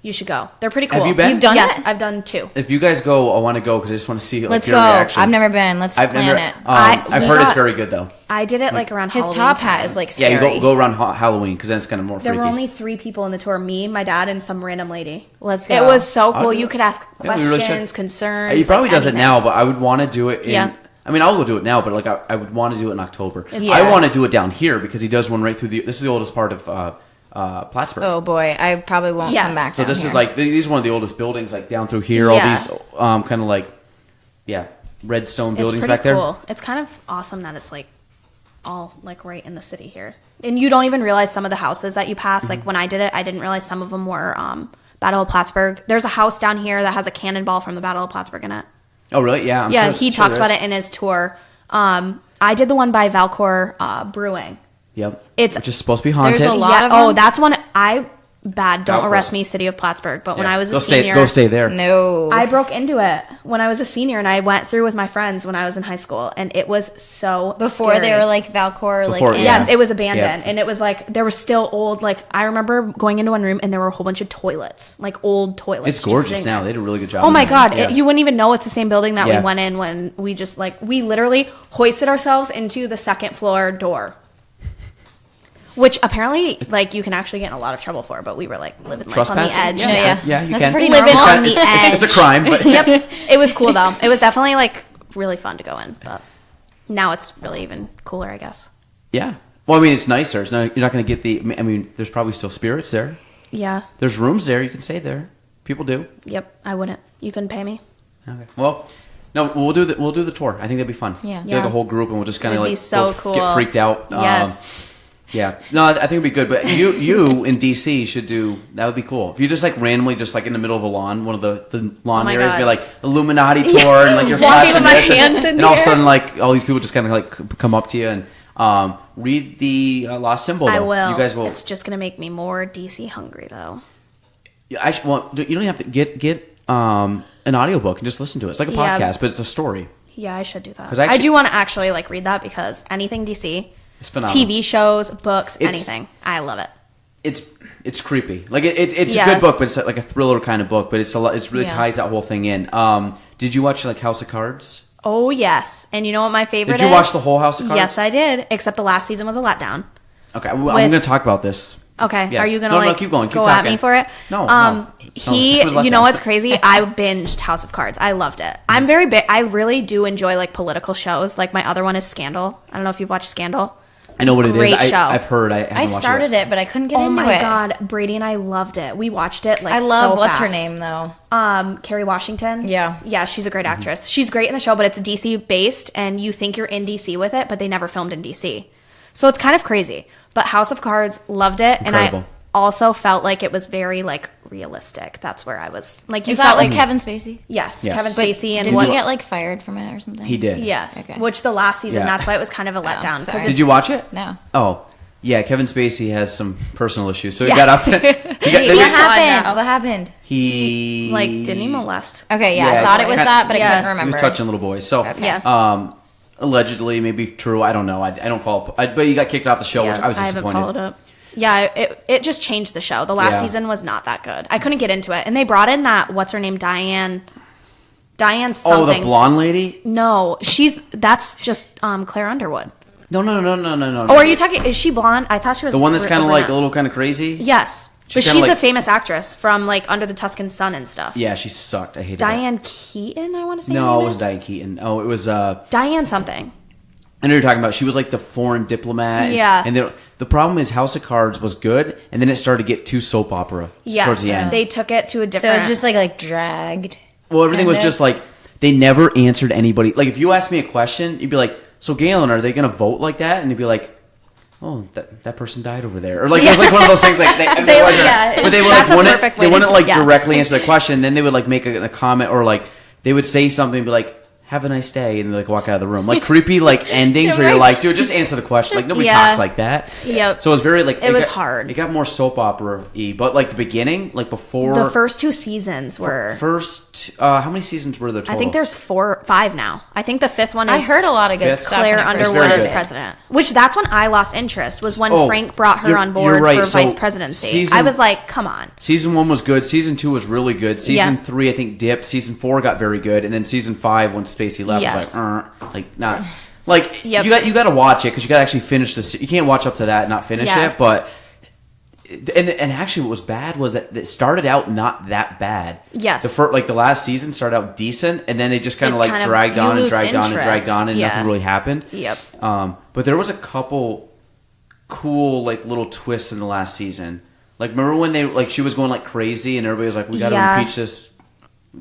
You should go. They're pretty cool. Have you been? You've done Yes, it? I've done 2. If you guys go, I want to go because I just want to see like Let's your go. reaction. I've never been. Let's plan it. I've heard it's very good though. I did it like around His Halloween top time. hat is like Yeah, scary. you go around Halloween because then it's kind of more There freaky. were only 3 people in the tour: me, my dad, and some random lady. Let's go. It was so I'll cool. do You it. could ask Yeah, we really should. questions, concerns. He probably like does it anything. now, but I would want to do it in. Yeah. I mean, I'll go do it now, but like I would want to do it in October. Yeah. I want to do it down here because he does one right through the. This is the oldest part of Plattsburgh. Oh boy, I probably won't Yes. come back. So down this here. is like these are one of the oldest buildings like down through here. All Yeah. these kind of like red stone It's buildings pretty back there. cool. It's kind of awesome that it's like all like right in the city here, and you don't even realize some of the houses that you pass. Like when I did it, I didn't realize some of them were Battle of Plattsburgh. There's a house down here that has a cannonball from the Battle of Plattsburgh in it. Oh really? Yeah. I'm Yeah, sure, he sure talks there about is. it in his tour. I did the one by Valcour Brewing. Yep. It's- which is supposed to be haunted. There's a lot of Oh, them? that's one don't Valcour. arrest me, City of Plattsburgh. But when I was a go senior, go stay there. no. I broke into it when I was a senior, and I went through with my friends when I was in high school, and it was so Before scary. they were like Valcour, Before- like yeah. Yes, it was abandoned, Yeah. and it was like there was still old. Like I remember going into one room, and there were a whole bunch of toilets, like old toilets. It's just gorgeous sitting now. there. They did a really good job. Oh my on god, that. Yeah. you wouldn't even know it's the same building that Yeah. we went in when we just like we literally hoisted ourselves into the second floor door. Which apparently, like, you can actually get in a lot of trouble for, but we were, like, living life on the edge. Yeah, you That's can. pretty Living normal. on the edge. It's a crime, but Yep. It was cool, though. It was definitely, like, really fun to go in, but now it's really even cooler, I guess. yeah. Well, I mean, it's nicer. You're not going to get the. I mean, there's probably still spirits there. Yeah. There's rooms there. You can stay there. People do. Yep. I wouldn't. You couldn't pay me. Okay. Well, no, we'll do the tour. I think that'd be fun. Yeah. Get, like a whole group, and we'll just kind of It'd like be so go cool. get freaked out. Yes. Yeah. No, I think it'd be good. But you in DC should do. That would be cool. If you just like randomly, just like in the middle of a lawn, one of the lawn my areas, God. be like Illuminati tour, and like you're Walking flashing with my this, hands in and the all of a air. sudden, like all these people just kind of like come up to you and read the Lost Symbol. I though. will. You guys will. It's just going to make me more DC hungry, though. You don't even have to get an audiobook and just listen to it. It's like a Yeah. podcast, but it's a story. Yeah, I should do that. 'Cause I actually- do want to actually, like, read that because anything DC, It's phenomenal. TV shows, books, It's- anything. I love it. It's creepy. Like it's Yeah. a good book, but it's like a thriller kind of book. But it's a lot. It's really Yeah. ties that whole thing in. Did you watch like House of Cards? Oh, yes. And you know what my favorite is? Did you watch the whole House of Cards? Yes, I did. Except the last season was a letdown. Okay, well, I'm going to talk about this. Okay. Yes. Are you going No, to, no, like, keep going. Keep go at talking. me for it? No, He, it was a you know letdown. what's crazy? I binged House of Cards. I loved it. I'm very big. I really do enjoy, like, political shows. Like, my other one is Scandal. I don't know if you've watched Scandal. I know what it is. Great show. I've heard. I haven't I watched started it, but I couldn't get Oh into my it. God. Brady and I loved it. We watched it, like, I love so what's her fast. name though. Kerry Washington. Yeah. Yeah, she's a great Mm-hmm. actress. She's great in the show, but it's DC based, and you think you're in DC with it, but they never filmed in DC. So it's kind of crazy. But House of Cards, loved it, and Incredible. I also felt like it was very, like, realistic. That's where I was. Like, you Is felt that like like Kevin Spacey? yes, Yes. Kevin But Spacey and did what? he get like fired from it or something? He did. Yes, Okay. which the last season. Yeah. That's why it was kind of a letdown sorry. because Did you watch it? No. Oh, yeah. Kevin Spacey has some personal issues, so he Yeah. got up. Wait, what happened? What happened? He like didn't he molest? Okay, yeah, I thought it was kinda- that, but I Yeah. couldn't He remember. was touching little boys. So, Okay. Yeah. allegedly, maybe true. I don't know. I don't follow. But he got kicked off the show, which I was haven't disappointed. followed up. Yeah, it just changed the show. The last Yeah. season was not that good. I couldn't get into it, and they brought in that what's her name, Diane something. Oh, the blonde lady? No, that's just Claire Underwood. No. Oh, are you talking? Is she blonde? I thought she was the one that's kind of brunette. like a little kind of crazy? Yes, but She's kinda she's like- a famous actress from like Under the Tuscan Sun and stuff. Yeah, she sucked. I hated Diane Keaton, I want to say. No, her it name was is. Diane Keaton. Oh, it was. Diane something. I know you're talking about. She was like the foreign diplomat. and- Yeah. And the problem is House of Cards was good, and then it started to get too soap opera Yes, towards the end. they took it to a So different. it's just like dragged. Well, everything was kind of. just like they never answered anybody. Like if you asked me a question, you'd be like, "So Gaelan, are they going to vote like that?" And you'd be like, "Oh, that person died over there," or like it was like one of those things. Like They would- yeah, but they would that's like a wouldn't perfect way they to- wouldn't like yeah. directly answer the question. Then they would like make a comment or like they would say something and be like, "Have a nice day," and like walk out of the room. Like creepy like endings You're where you're right. like, "Dude, just answer the question." Like nobody Yeah. talks like that. Yep. So it was very like It was got- hard. It got more soap opera-y, but like the beginning, like before the first two seasons were. how many seasons were there total? I think there's 5 now. I think the 5th one is. I heard a lot of good Fifth? stuff. Claire when it first Underwood very as good. president. Which that's when I lost interest. Was when Oh, Frank brought her you're- on you're board right. for So vice presidency. season- I was like, come on. Season 1 was good. Season 2 was really good. Season Yeah. 3, I think, dipped. Season 4 got very good, and then season 5, when Spacey left, Yes. was like not like Yep. you got to watch it because you got to actually finish this. You can't watch up to that and not finish Yeah. it. But and actually, what was bad was that it started out not that bad. Yes. The last season started out decent, and then it just kind It of like kind of- dragged you on and lose dragged on and dragged interest. on, and Yeah. nothing really happened. Yep. But there was a couple cool like little twists in the last season. Like remember when they like she was going like crazy and everybody was like, "We got to Yeah. impeach this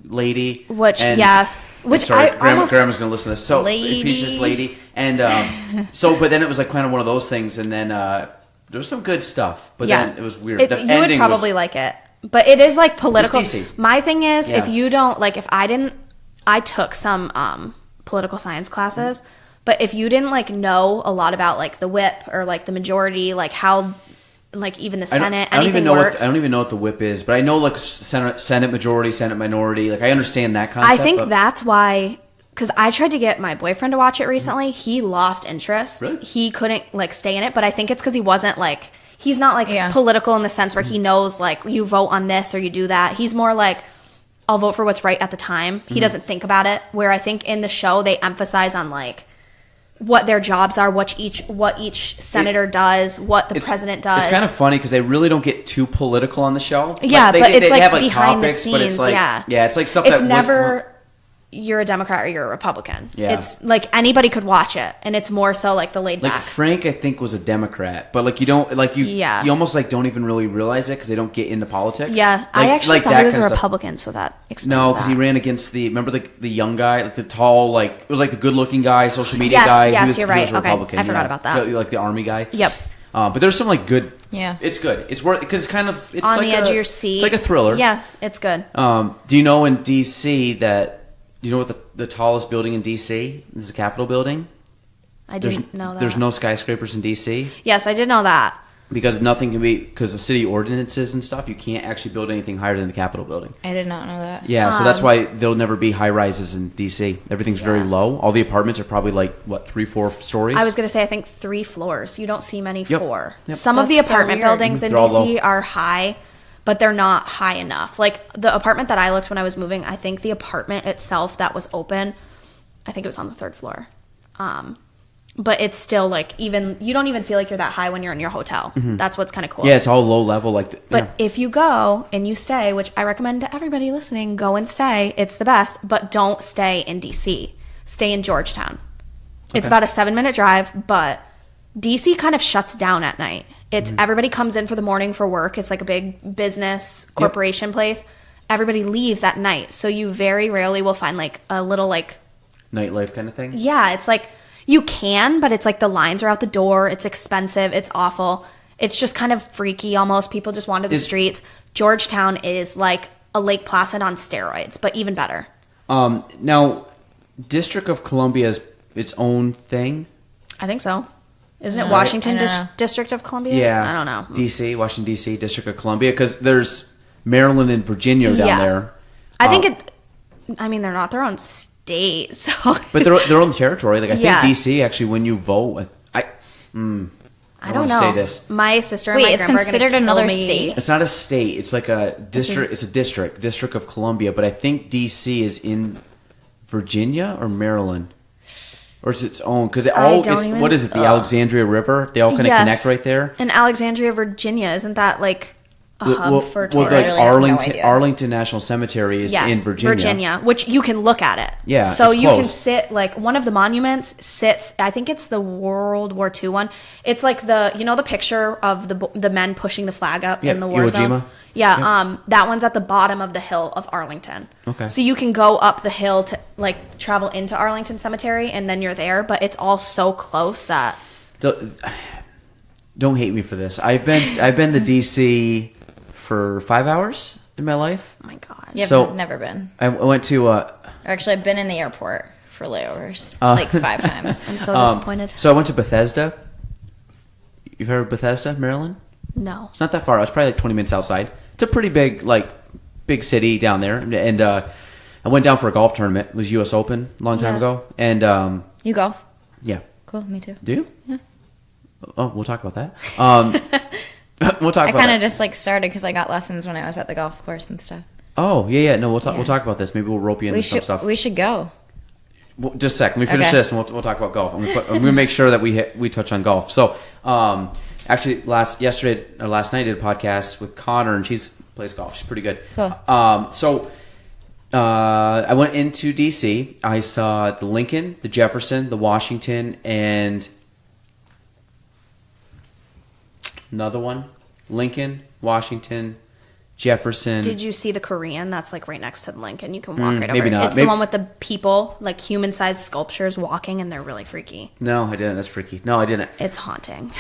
lady." Which, And- yeah. Which sorry, I almost. Grandma's gonna listen to this. So Lady. impeach this lady, and but then it was like kind of one of those things, and then there was some good stuff, but Yeah. then it was weird. You would ending probably was, like it. But it is like political. decent. My thing is, if Yeah. you don't, like, if I didn't, I took some political science classes, but if you didn't, like, know a lot about, like, the whip or, like, the majority, like, how, like, even the Senate, I don't even anything know works. I don't even know what the whip is, but I know like Senate majority, Senate minority. Like I understand that concept. I think but- that's why, because I tried to get my boyfriend to watch it recently. He lost interest. Really? He couldn't like stay in it, but I think it's because he wasn't like he's not like Yeah. political in the sense where he knows like you vote on this or you do that. He's more like I'll vote for what's right at the time. He doesn't think about it. Where I think in the show they emphasize on like what their jobs are, what each senator does, what the president does. It's kind of funny because they really don't get too political on the show. Yeah, like, but it's they like have, like, behind topics, the but it's scenes. like, Yeah, it's like stuff it's that never you're a Democrat or you're a Republican. Yeah. It's like anybody could watch it, and it's more so like the laid like back. Frank, I think, was a Democrat, but like you don't like you Yeah. you almost like don't even really realize it because they don't get into politics. Yeah, I Like- actually like thought that he was a kind of stuff. Republican, so that explains No, because he ran against remember the young guy, like the tall, like it was like the good looking guy, social media Yes, guy. yes, he was, you're he was right. a Okay, Republican, I forgot about that. Like the army guy. Yep. But there's some like good. Yeah. It's good. It's worth because it's kind of it's On like the edge of your seat. It's like a thriller. Yeah, it's good. Do you know in DC that? Do you know what the tallest building in DC is? The Capitol building. I didn't know that. There's no skyscrapers in DC Yes, I did know that. because nothing can be because the city ordinances and stuff. You can't actually build anything higher than the Capitol building. I did not know that. Yeah, so that's why there'll never be high rises in DC. Everything's very low. All the apartments are probably like what 3-4 stories. I was going to say, I think 3 floors. You don't see many Yep. 4. Yep. Some of the That's so apartment weird. buildings in They're all DC low. are high, but they're not high enough. Like the apartment that I looked when I was moving, I think the apartment itself that was open, I think it was on the 3rd floor. But it's still like even you don't even feel like you're that high when you're in your hotel. That's what's kind of cool. Yeah, it's all low level. Like, But if you go and you stay, which I recommend to everybody listening, go and stay. It's the best. But don't stay in DC. Stay in Georgetown. It's about a 7-minute drive, but DC kind of shuts down at night. It's everybody comes in for the morning for work. It's like a big business corporation place. Everybody leaves at night. So you very rarely will find like a little like nightlife kind of thing. yeah, it's like you can, but it's like the lines are out the door. It's expensive. It's awful. It's just kind of freaky almost. People just wander the streets. Georgetown is like a Lake Placid on steroids, but even better. Now, District of Columbia is its own thing. I think so. Isn't it I Washington don't know. District of Columbia? Yeah, I don't know. DC, Washington DC, District of Columbia, because there's Maryland and Virginia down there. I think I mean, they're not their own state, so. But they're their own territory. Like I Yeah. think DC actually, when you vote, I don't wanna know. say this. My sister and Wait, my it's grandpa are gonna considered kill another me. state? It's not a state. It's like a district. It's a District of Columbia. But I think DC is in Virginia or Maryland, or it's its own because what is it? The Alexandria River. They all kind of connect right there. In Alexandria, Virginia, isn't that like a hub for well, tourists? like I really have no idea. Arlington National Cemetery is in Virginia. Which you can look at it. Yeah, so it's you can close. sit like one of the monuments sits. I think it's the World War II one. It's like the picture of the men pushing the flag up Yeah, in the war Iwo zone. Jima. Yeah, that one's at the bottom of the hill of Arlington. Okay. So you can go up the hill to like travel into Arlington Cemetery, and then you're there. But it's all so close that. Don't hate me for this. I've been to DC for 5 hours in my life. Oh my God. You've So- never been. I went to Or actually, I've been in the airport for layovers like 5 times. I'm so disappointed. so I went to Bethesda. You've heard of Bethesda, Maryland? No. It's not that far. I was probably like 20 minutes outside. It's a pretty big city down there. And I went down for a golf tournament. It was U.S. Open a long time Yeah. ago. And You golf? yeah. Cool, me too. Do you? Yeah. Oh, we'll talk about that. We'll talk I about kind of that. just like started because I got lessons when I was at the golf course and stuff. Oh, yeah. No, we'll talk. Yeah. We'll talk about this. Maybe we'll rope you into some stuff. We should go. Well, just a sec. Let me finish Okay. this, and we'll talk about golf. I'm gonna make sure that we touch on golf. So, actually, last night I did a podcast with Connor, and she plays golf. She's pretty good. Cool. So, I went into DC. I saw the Lincoln, the Jefferson, the Washington, and another one. Lincoln, Washington, Jefferson. Did you see the Korean that's like right next to the Lincoln? You can walk right over. maybe not. It's Maybe- the one with the people, like human-sized sculptures walking, and they're really freaky. No, I didn't. That's freaky. No, I didn't. It's haunting.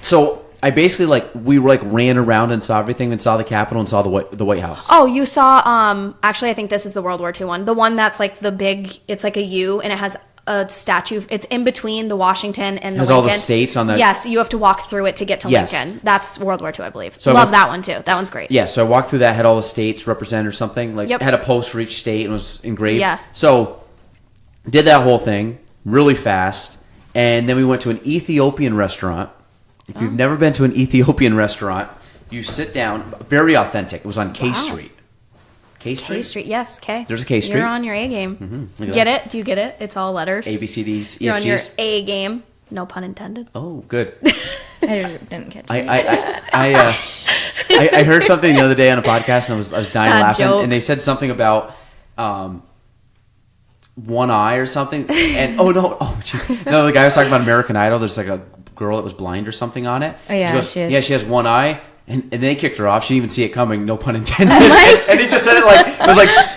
So I basically we ran around and saw everything and saw the Capitol and saw the White House. Oh, you saw, actually, I think this is the World War II one. The one that's like the big, it's like a U, and it has a statue. It's in between the Washington and the Has Lincoln. all the states on the- Yes, you have to walk through it to get to Yes. Lincoln. That's World War II, I believe. So I Love went- that one, too. That one's great. Yeah, so I walked through that, had all the states represented or something. Like Yep. had a post for each state and was engraved. Yeah. So did that whole thing really fast, and then we went to an Ethiopian restaurant. If you've never been to an Ethiopian restaurant, you sit down. Very authentic. It was on K Street. K Street? K Street, yes, K. There's a K Street. You're on your A game. Look at Get that. it? Do you get it? It's all letters. A, B, C, D's, E, You're F, on your G's. A game. No pun intended. Oh, good. I didn't catch it. I heard something the other day on a podcast, and I was dying laughing. Jokes. And they said something about one eye or something. And jeez. No, the guy was talking about American Idol. There's like a girl that was blind or something on it. Oh, yeah, she goes, she is. Yeah, she has one eye. And they kicked her off. She didn't even see it coming. No pun intended. And he just said it like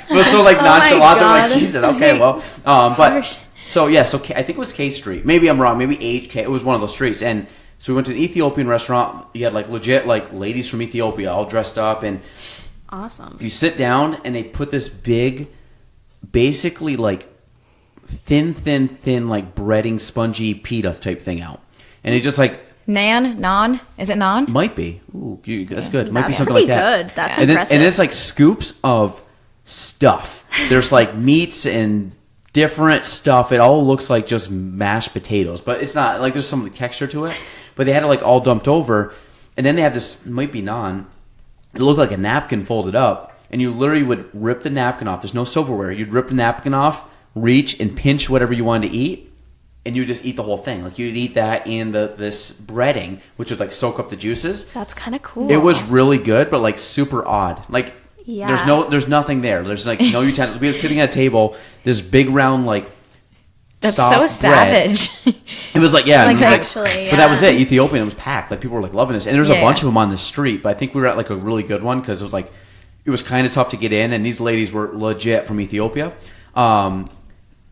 it was so like nonchalant. They're like, Jesus, okay, well, but so I think it was K Street. Maybe I'm wrong. Maybe HK. It was one of those streets. And so we went to an Ethiopian restaurant. You had like legit like ladies from Ethiopia all dressed up, and Awesome. you sit down and they put this big, basically like thin like breading spongy pita type thing out, and it just like. Naan? Is it naan? Might be. Ooh, that's good. Might be That's something pretty like that. good. That's and impressive. And it's like scoops of stuff. There's like meats and different stuff. It all looks like just mashed potatoes, but it's not. Like there's some texture to it. But they had it like all dumped over, and then they have this. Might be naan. It looked like a napkin folded up, and you literally would rip the napkin off. There's no silverware. You'd rip the napkin off, reach and pinch whatever you wanted to eat. And you just eat the whole thing. Like you'd eat that and this breading, which would like soak up the juices. That's kind of cool. It was really good, but like super odd. Like there's nothing there. There's like no utensils. We were sitting at a table, this big round like That's soft so bread. savage. It was like Actually, but that was it. Ethiopian, it was packed. Like people were like loving this, and there was a Yeah. bunch of them on the street. But I think we were at like a really good one because it was kind of tough to get in, and these ladies were legit from Ethiopia.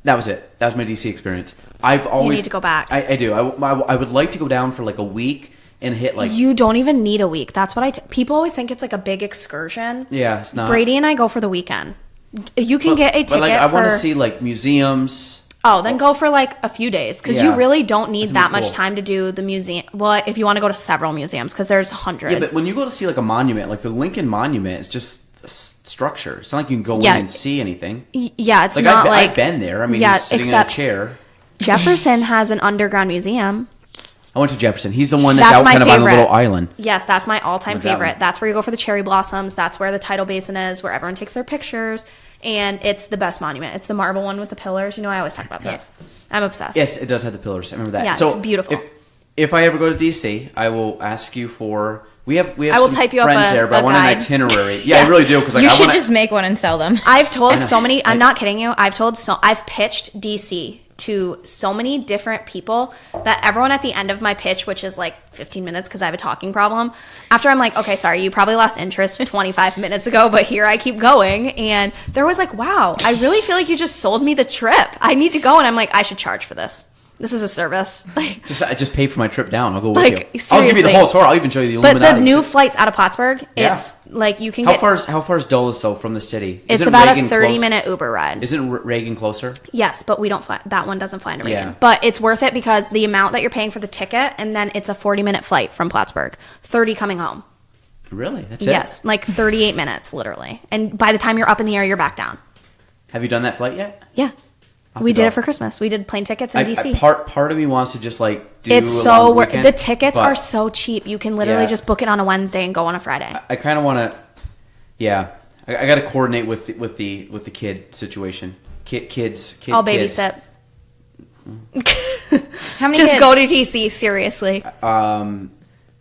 That was it. That was my DC experience. I've always need to go back. I do. I would like to go down for like a week and hit like You don't even need a week. That's what people always think it's like a big excursion. yeah. It's not. Brady and I go for the weekend. You can get a ticket But like I want to for- see like museums. Oh, then go for like a few days because you Yeah. really don't need That'd be that much cool. time to do the museum. Well, if you want to go to several museums because there's hundreds. Yeah, but when you go to see like a monument, like the Lincoln Monument, it's just a structure. It's not like you can go Yeah. in and see anything. Yeah, it's Like not like I've been there. I mean, yeah, just sitting except in a chair. Jefferson has an underground museum. I went to Jefferson. He's the one that's out my kind of on a favorite. little island. Yes, that's my all-time Love that favorite. one. That's where you go for the cherry blossoms. That's where the tidal basin is, where everyone takes their pictures. And it's the best monument. It's the marble one with the pillars. You know, I always talk about this. I'm obsessed. Yes, it does have the pillars. I remember that. Yeah, so it's beautiful. If I ever go to DC, I will ask you for. We have I will some type you up friends a- there, but I a want guide. an itinerary. Yeah, I really do because like You I should want just make one and sell them. I've told know. so many, I'm not kidding you. I've pitched DC to so many different people that everyone at the end of my pitch, which is like 15 minutes because I have a talking problem, after I'm like, okay, sorry, you probably lost interest 25 minutes ago, but here I keep going. And they're always like, wow, I really feel like you just sold me the trip. I need to go. And I'm like, I should charge for this. This is a service. Like, just pay for my trip down. I'll go with Like, you. I'll give you the seriously. whole tour. I'll even show you the but Illuminati. the new flights out of Plattsburgh, Yeah. it's like you can How get, far is Dulles though from the city? it's Isn't about Reagan a 30 close? minute Uber ride. Isn't Reagan closer? Yes, but we don't fly. That one doesn't fly into Reagan. Yeah. But it's worth it because the amount that you're paying for the ticket, and then it's a 40-minute flight from Plattsburgh, 30 coming home. Really? That's it? Yes, like 38 minutes, literally. And by the time you're up in the air, you're back down. Have you done that flight yet? Yeah. I'll We have to did go. it for Christmas. We did plane tickets in DC. Part of me wants to just like do It's a so long worth. weekend, The tickets but are so cheap. You can literally Yeah. just book it on a Wednesday and go on a Friday. I kind of want to. Yeah, I got to coordinate with the kid situation. Kids. I'll kids. babysit. How many Just kids? go to DC, seriously.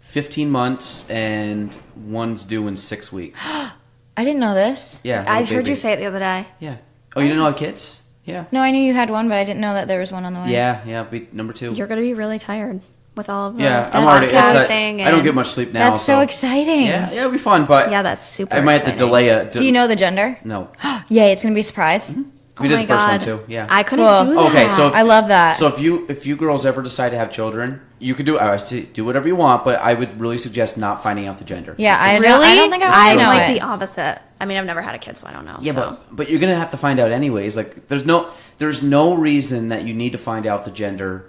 15 months and one's due in 6 weeks. I didn't know this. Yeah, I little heard baby. you say it the other day. Yeah. Oh, you didn't know I have kids? Yeah. No, I knew you had one, but I didn't know that there was one on the way. Yeah. Be number 2. You're going to be really tired with all of the Yeah, I'm That's already. so- podcasting I don't and- get much sleep now. That's so exciting. Yeah, it'll be fun, but Yeah, that's super I might have to exciting. delay it. Do you know the gender? No. Yay, it's going to be a surprise. We Oh did my the first one God. too. Yeah. I couldn't Cool. do that. Okay, so I love that. So if you girls ever decide to have children, you could do. I would say do whatever you want, but I would really suggest not finding out the gender. Yeah, I Really? don't think I I'm want to know like it. the opposite. I mean, I've never had a kid, so I don't know. Yeah, so. but you're gonna have to find out anyways. Like there's no reason that you need to find out the gender.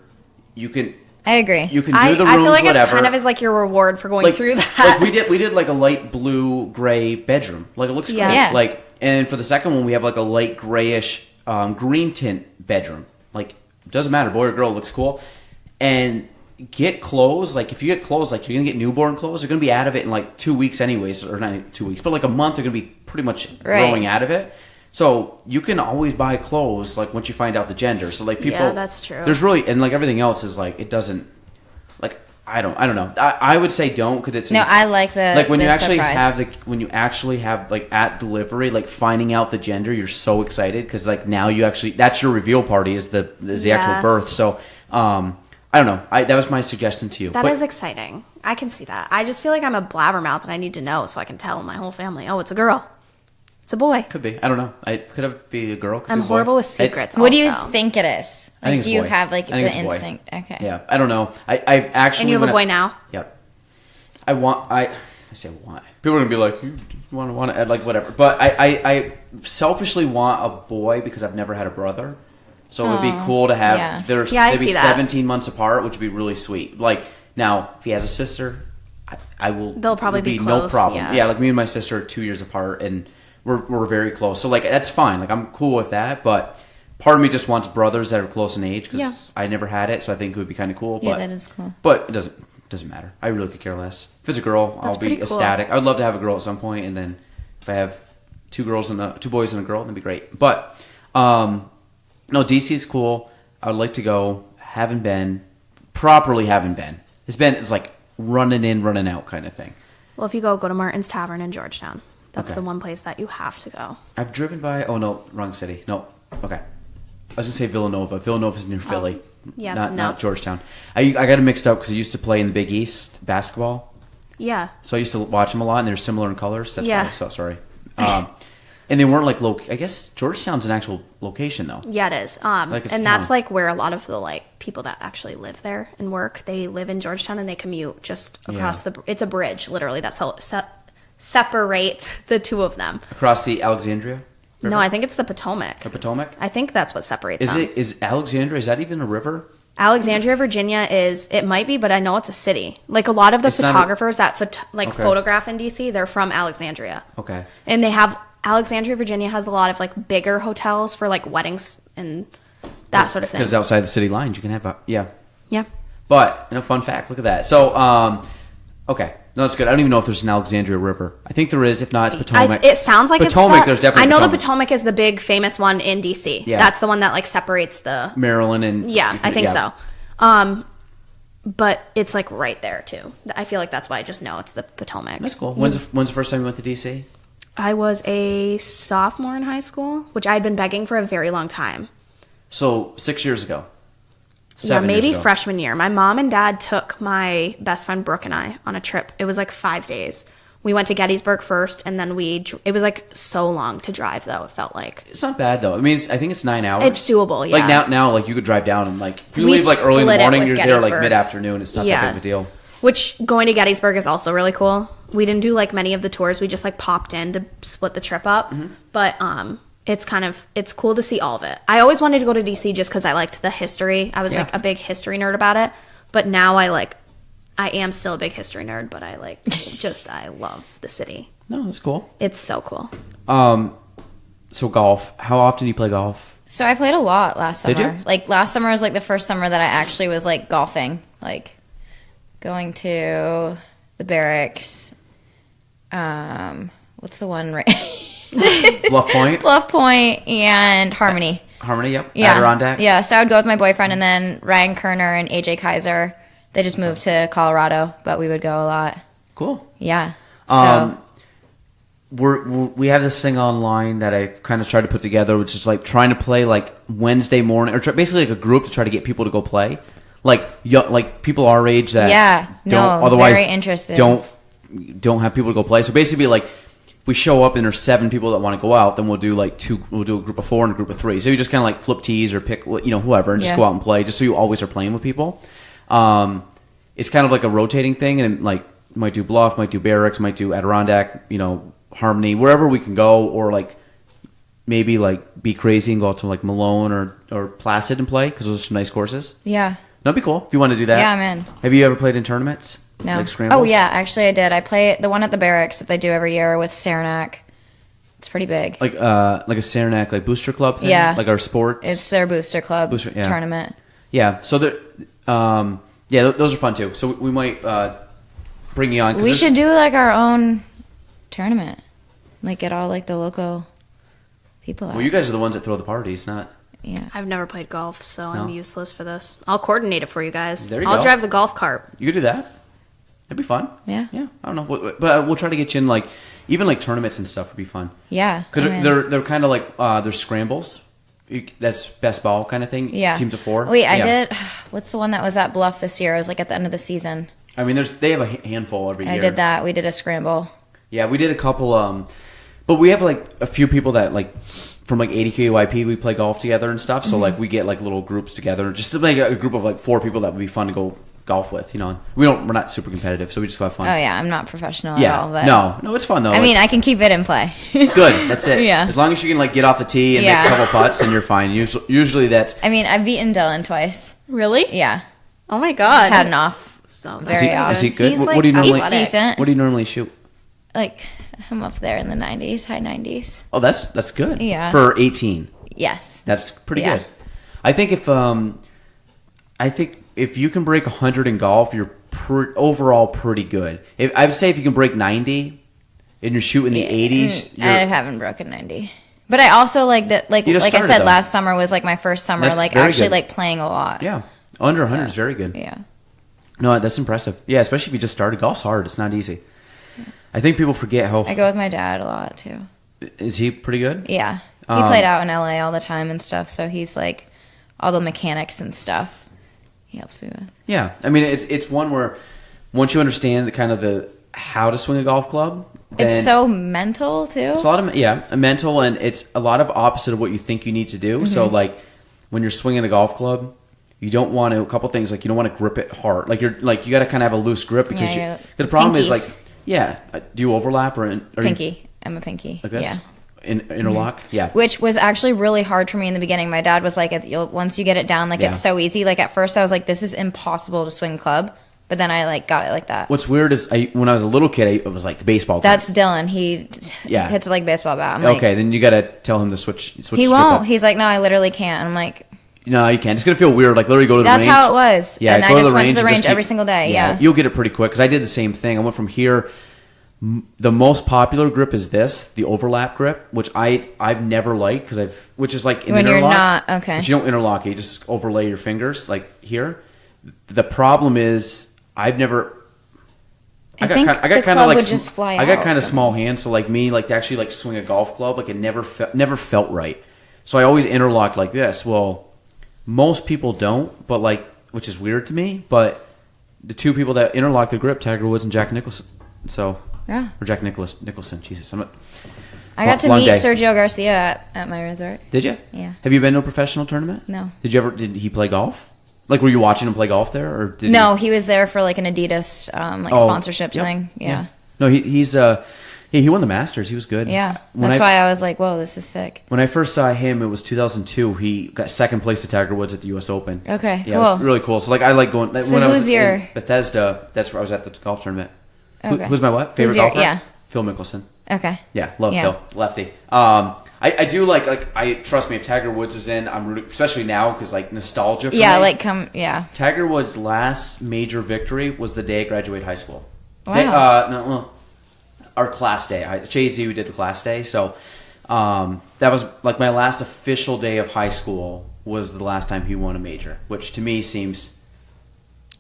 You can I agree. you can do I the rooms feel like whatever. it kind of is like your reward for going like, through that. Like we did like a light blue gray bedroom. Like it looks Yeah. cool. Yeah. Like and for the second one we have like a light grayish green tint bedroom. Like doesn't matter, boy or girl, it looks cool. And get clothes. Like if you get clothes, like you're gonna get newborn clothes, you're gonna be out of it in like 2 weeks anyways, or not 2 weeks, but like a month, you're gonna be pretty much growing out of it. So you can always buy clothes like once you find out the gender. So like people, Yeah, that's true. There's really, and like everything else is like it doesn't. Like I don't know. I would say don't, because it's I like the like when the you actually surprise. have like at delivery, like finding out the gender, you're so excited because like now you actually, that's your reveal party is the actual birth. So I don't know. That was my suggestion to you. That is exciting. I can see that. I just feel like I'm a blabbermouth and I need to know so I can tell my whole family, oh, it's a girl. It's a boy. Could be. I don't know. Could it be a girl? I'm horrible with secrets. What do you think it is? I think do it's you boy. have like I think the it's boy. instinct? Okay. Yeah. I don't know. I've actually. And you have a boy now? Yep. I say want. People are gonna be like, you want to like whatever. But I selfishly want a boy because I've never had a brother. So it would be cool to have. Yeah. They're I maybe see that. 17 months apart, which would be really sweet. Like now, if he has a sister, I will. They'll probably be no close, problem. yeah. Like me and my sister are 2 years apart, and we're very close. So like that's fine. Like I'm cool with that. But part of me just wants brothers that are close in age because I never had it. So I think it would be kind of cool. Yeah, But that is cool. But it doesn't matter. I really could care less. If it's a girl, I'll be pretty cool. ecstatic. I would love to have a girl at some point, and then if I have two boys and a girl, that'd be great. But no, DC is cool. I would like to go. Haven't been. It's like running in, running out kind of thing. Well, if you go to Martin's Tavern in Georgetown. That's the one place that you have to go. I've driven by. Oh no, wrong city. No, okay. I was gonna say Villanova. Villanova's near Philly. Yeah, not Georgetown. I got it mixed up because I used to play in the Big East basketball. Yeah. So I used to watch them a lot, and they're similar in colors. That's Yeah. why. So sorry. And they weren't like I guess Georgetown's an actual location though. Yeah, it is. And that's like where a lot of the like people that actually live there and work. They live in Georgetown and they commute just across It's a bridge, literally. That's separate the two of them. Across the Alexandria River? No, I think it's the Potomac. The Potomac? I think that's what separates them. Is Alexandria, is that even a river? Alexandria, Virginia it might be, but I know it's a city. Like a lot of the photographers that photograph in DC, they're from Alexandria. Okay. And Alexandria, Virginia has a lot of like bigger hotels for like weddings and that sort of thing. Because outside the city lines, you can have Yeah. But, fun fact, look at that. So, okay. No, that's good. I don't even know if there's an Alexandria River. I think there is. If not, it's Potomac. It sounds like Potomac, it's there's definitely I know Potomac. the Potomac is the big famous one in DC. Yeah. That's the one that like separates the Maryland and... Yeah, I think so. But it's like right there too. I feel like that's why I just know it's the Potomac. That's cool. When's the first time you went to DC? I was a sophomore in high school, which I had been begging for a very long time. So 6 years ago. Yeah, maybe years ago. freshman year. My mom and dad took my best friend Brooke and I on a trip. It was like 5 days. We went to Gettysburg first, and then it was like so long to drive, though. It felt like It's not bad though. I mean, I think it's 9 hours. It's doable. Yeah. Like now, like you could drive down and like if you We leave like early in the split it morning, with you're there like Gettysburg. mid-afternoon. It's not that big of a deal. Which going to Gettysburg is also really cool. We didn't do like many of the tours. We just like popped in to split the trip up. Mm-hmm. But it's cool to see all of it. I always wanted to go to DC just because I liked the history. I was like a big history nerd about it. But now I am still a big history nerd, but I love the city. No, that's cool. It's so cool. So golf. How often do you play golf? So I played a lot last summer. Did you? Like last summer was like the first summer that I actually was like golfing, like going to the barracks. What's the one right? Bluff Point. Bluff Point and Harmony. Harmony, yep. Yeah. Adirondack. Yeah, so I would go with my boyfriend, and then Ryan Kerner and AJ Kaiser. They just moved to Colorado, but we would go a lot. Cool. Yeah. So We have this thing online that I've kind of tried to put together, which is like trying to play like Wednesday morning, or basically like a group to try to get people to go play. Like people our age that very interested. Don't have people to go play. So basically, like we show up and there's 7 people that want to go out, then we'll do a group of 4 and a group of 3. So you just kind of like flip tees or pick whoever and just go out and play, just so you always are playing with people. It's kind of like a rotating thing, and like might do Bluff, might do Barracks, might do Adirondack, Harmony, wherever we can go, or like maybe like be crazy and go out to like Malone or Placid and play, because those are some nice courses. Yeah. That'd be cool if you want to do that. Yeah, I'm in. Have you ever played in tournaments? No. Like scrambles? Oh, yeah, actually I did. I play the one at the barracks that they do every year with Saranac. It's pretty big. Like a Saranac like booster club thing? Yeah. Like our sports? It's their booster club tournament. Yeah. So Yeah, those are fun too. So we might bring you on. 'Cause We should do like our own tournament. Like get all like the local people out. Well, you guys are the ones that throw the parties, not... Yeah. I've never played golf, so No. I'm useless for this. I'll coordinate it for you guys. There you I'll go. drive the golf cart. You could do that. That'd be fun. Yeah. Yeah, I don't know. But we'll try to get you in, like, even like tournaments and stuff would be fun. Yeah. Because I mean- they're kind of like, they're scrambles. That's best ball kind of thing. Yeah. Teams of 4. Wait, I Yeah. did. What's the one that was at Bluff this year? It was like at the end of the season. I mean, they have a handful every year. I did that. We did a scramble. Yeah, we did a couple. But we have like a few people that like from like 80KYP we play golf together and stuff. So like we get like little groups together just to make a group of like 4 people that would be fun to go golf with. You know, we're not super competitive, so we just have fun. Oh yeah, I'm not professional Yeah, at all. But no, it's fun though. I mean, I can keep it in play. Good, that's it. Yeah. As long as you can like get off the tee and Yeah. make a couple putts, then you're fine. Usually that's. I mean, I've beaten Dylan twice. Really? Yeah, Oh my god. just had an off. So Very Is he, off. is he good? He's, What like, do you normally? He's decent. What do you normally shoot? Like I'm up there in the 90s, high 90s. Oh, that's good. Yeah. For 18. Yes. That's pretty Yeah. good. I think if you can break 100 in golf, you're overall pretty good. I'd say if you can break 90 and you're shooting the 80s, I haven't broken 90. But I also like that. Like You just I started, said, though. last summer was like my first summer. That's like very actually good. like playing a lot. yeah, under 100 is very good. Yeah. No, that's impressive. Yeah, especially if you just started. Golf's hard. It's not easy. I think people forget how. I go with my dad a lot too. Is he pretty good? Yeah. He played out in LA all the time and stuff, so he's like all the mechanics and stuff. He helps me with. Yeah, I mean it's one where once you understand the kind of the how to swing a golf club, then It's so mental too. it's a lot of mental, and it's a lot of opposite of what you think you need to do. So like when you're swinging a golf club, you don't want to a couple things like you don't want to grip it hard. Like you got to kind of have a loose grip because Yeah, the problem is pinkies. like do you overlap or Pinky. I'm a pinky. like this? Yeah. Interlock? Yeah. Which was actually really hard for me in the beginning. My dad was like, once you get it down, like Yeah. it's so easy. Like at first I was like, this is impossible to swing club. But then I like got it like that. What's weird is when I was a little kid, it was like the baseball. That's Dylan. He Yeah. hits it like baseball bat. I'm like, okay, then you got to tell him to switch. he the strip won't. up. He's like, no, I literally can't. And I'm like, No, you can't. It's gonna feel weird. Like literally go to the that's range. how it was. Yeah, and I go just went to and the range just every keep- single day. Yeah. You'll get it pretty quick because I did the same thing. I went from here. The most popular grip is the overlap grip, which I've never liked which is like an When you're interlock. not- okay. But you don't interlock it. You just overlay your fingers like here. The problem is I've never. I think I got the kind club of like would just fly I got out. kind of small hands, so like me, like to actually like swing a golf club, like it never felt right. So I always interlocked like this. Well, most people don't, but like, which is weird to me. But the 2 people that interlock the grip, Tiger Woods and Jack Nicholson. So Yeah. or Jack Nicholson. Jesus, I'm not. I got to Long meet day. Sergio Garcia at my resort. Did you? Yeah. Have you been to a professional tournament? No. Did he play golf? Like, were you watching him play golf there, or did No, he was there for like an Adidas sponsorship yep, thing. Yeah. No, he won the Masters. He was good. Yeah. When That's I- why I was like, whoa, this is sick. When I first saw him, it was 2002. He got second place to Tiger Woods at the U.S. Open. Okay, Yeah, it was cool. really cool. So, like, I like going. So when I was who's your- in Bethesda, that's where I was at the golf tournament. Okay. Who's my what? Favorite Who's your- golfer? yeah. Phil Mickelson. Okay. Yeah, love Yeah. Phil. Lefty. I do I trust me, if Tiger Woods is in, I'm rooting, especially now because, like, nostalgia for Yeah, me. yeah. Tiger Woods' last major victory was the day I graduated high school. Wow. Our class day. Jay-Z, we did the class day. So that was like my last official day of high school was the last time he won a major, which to me seems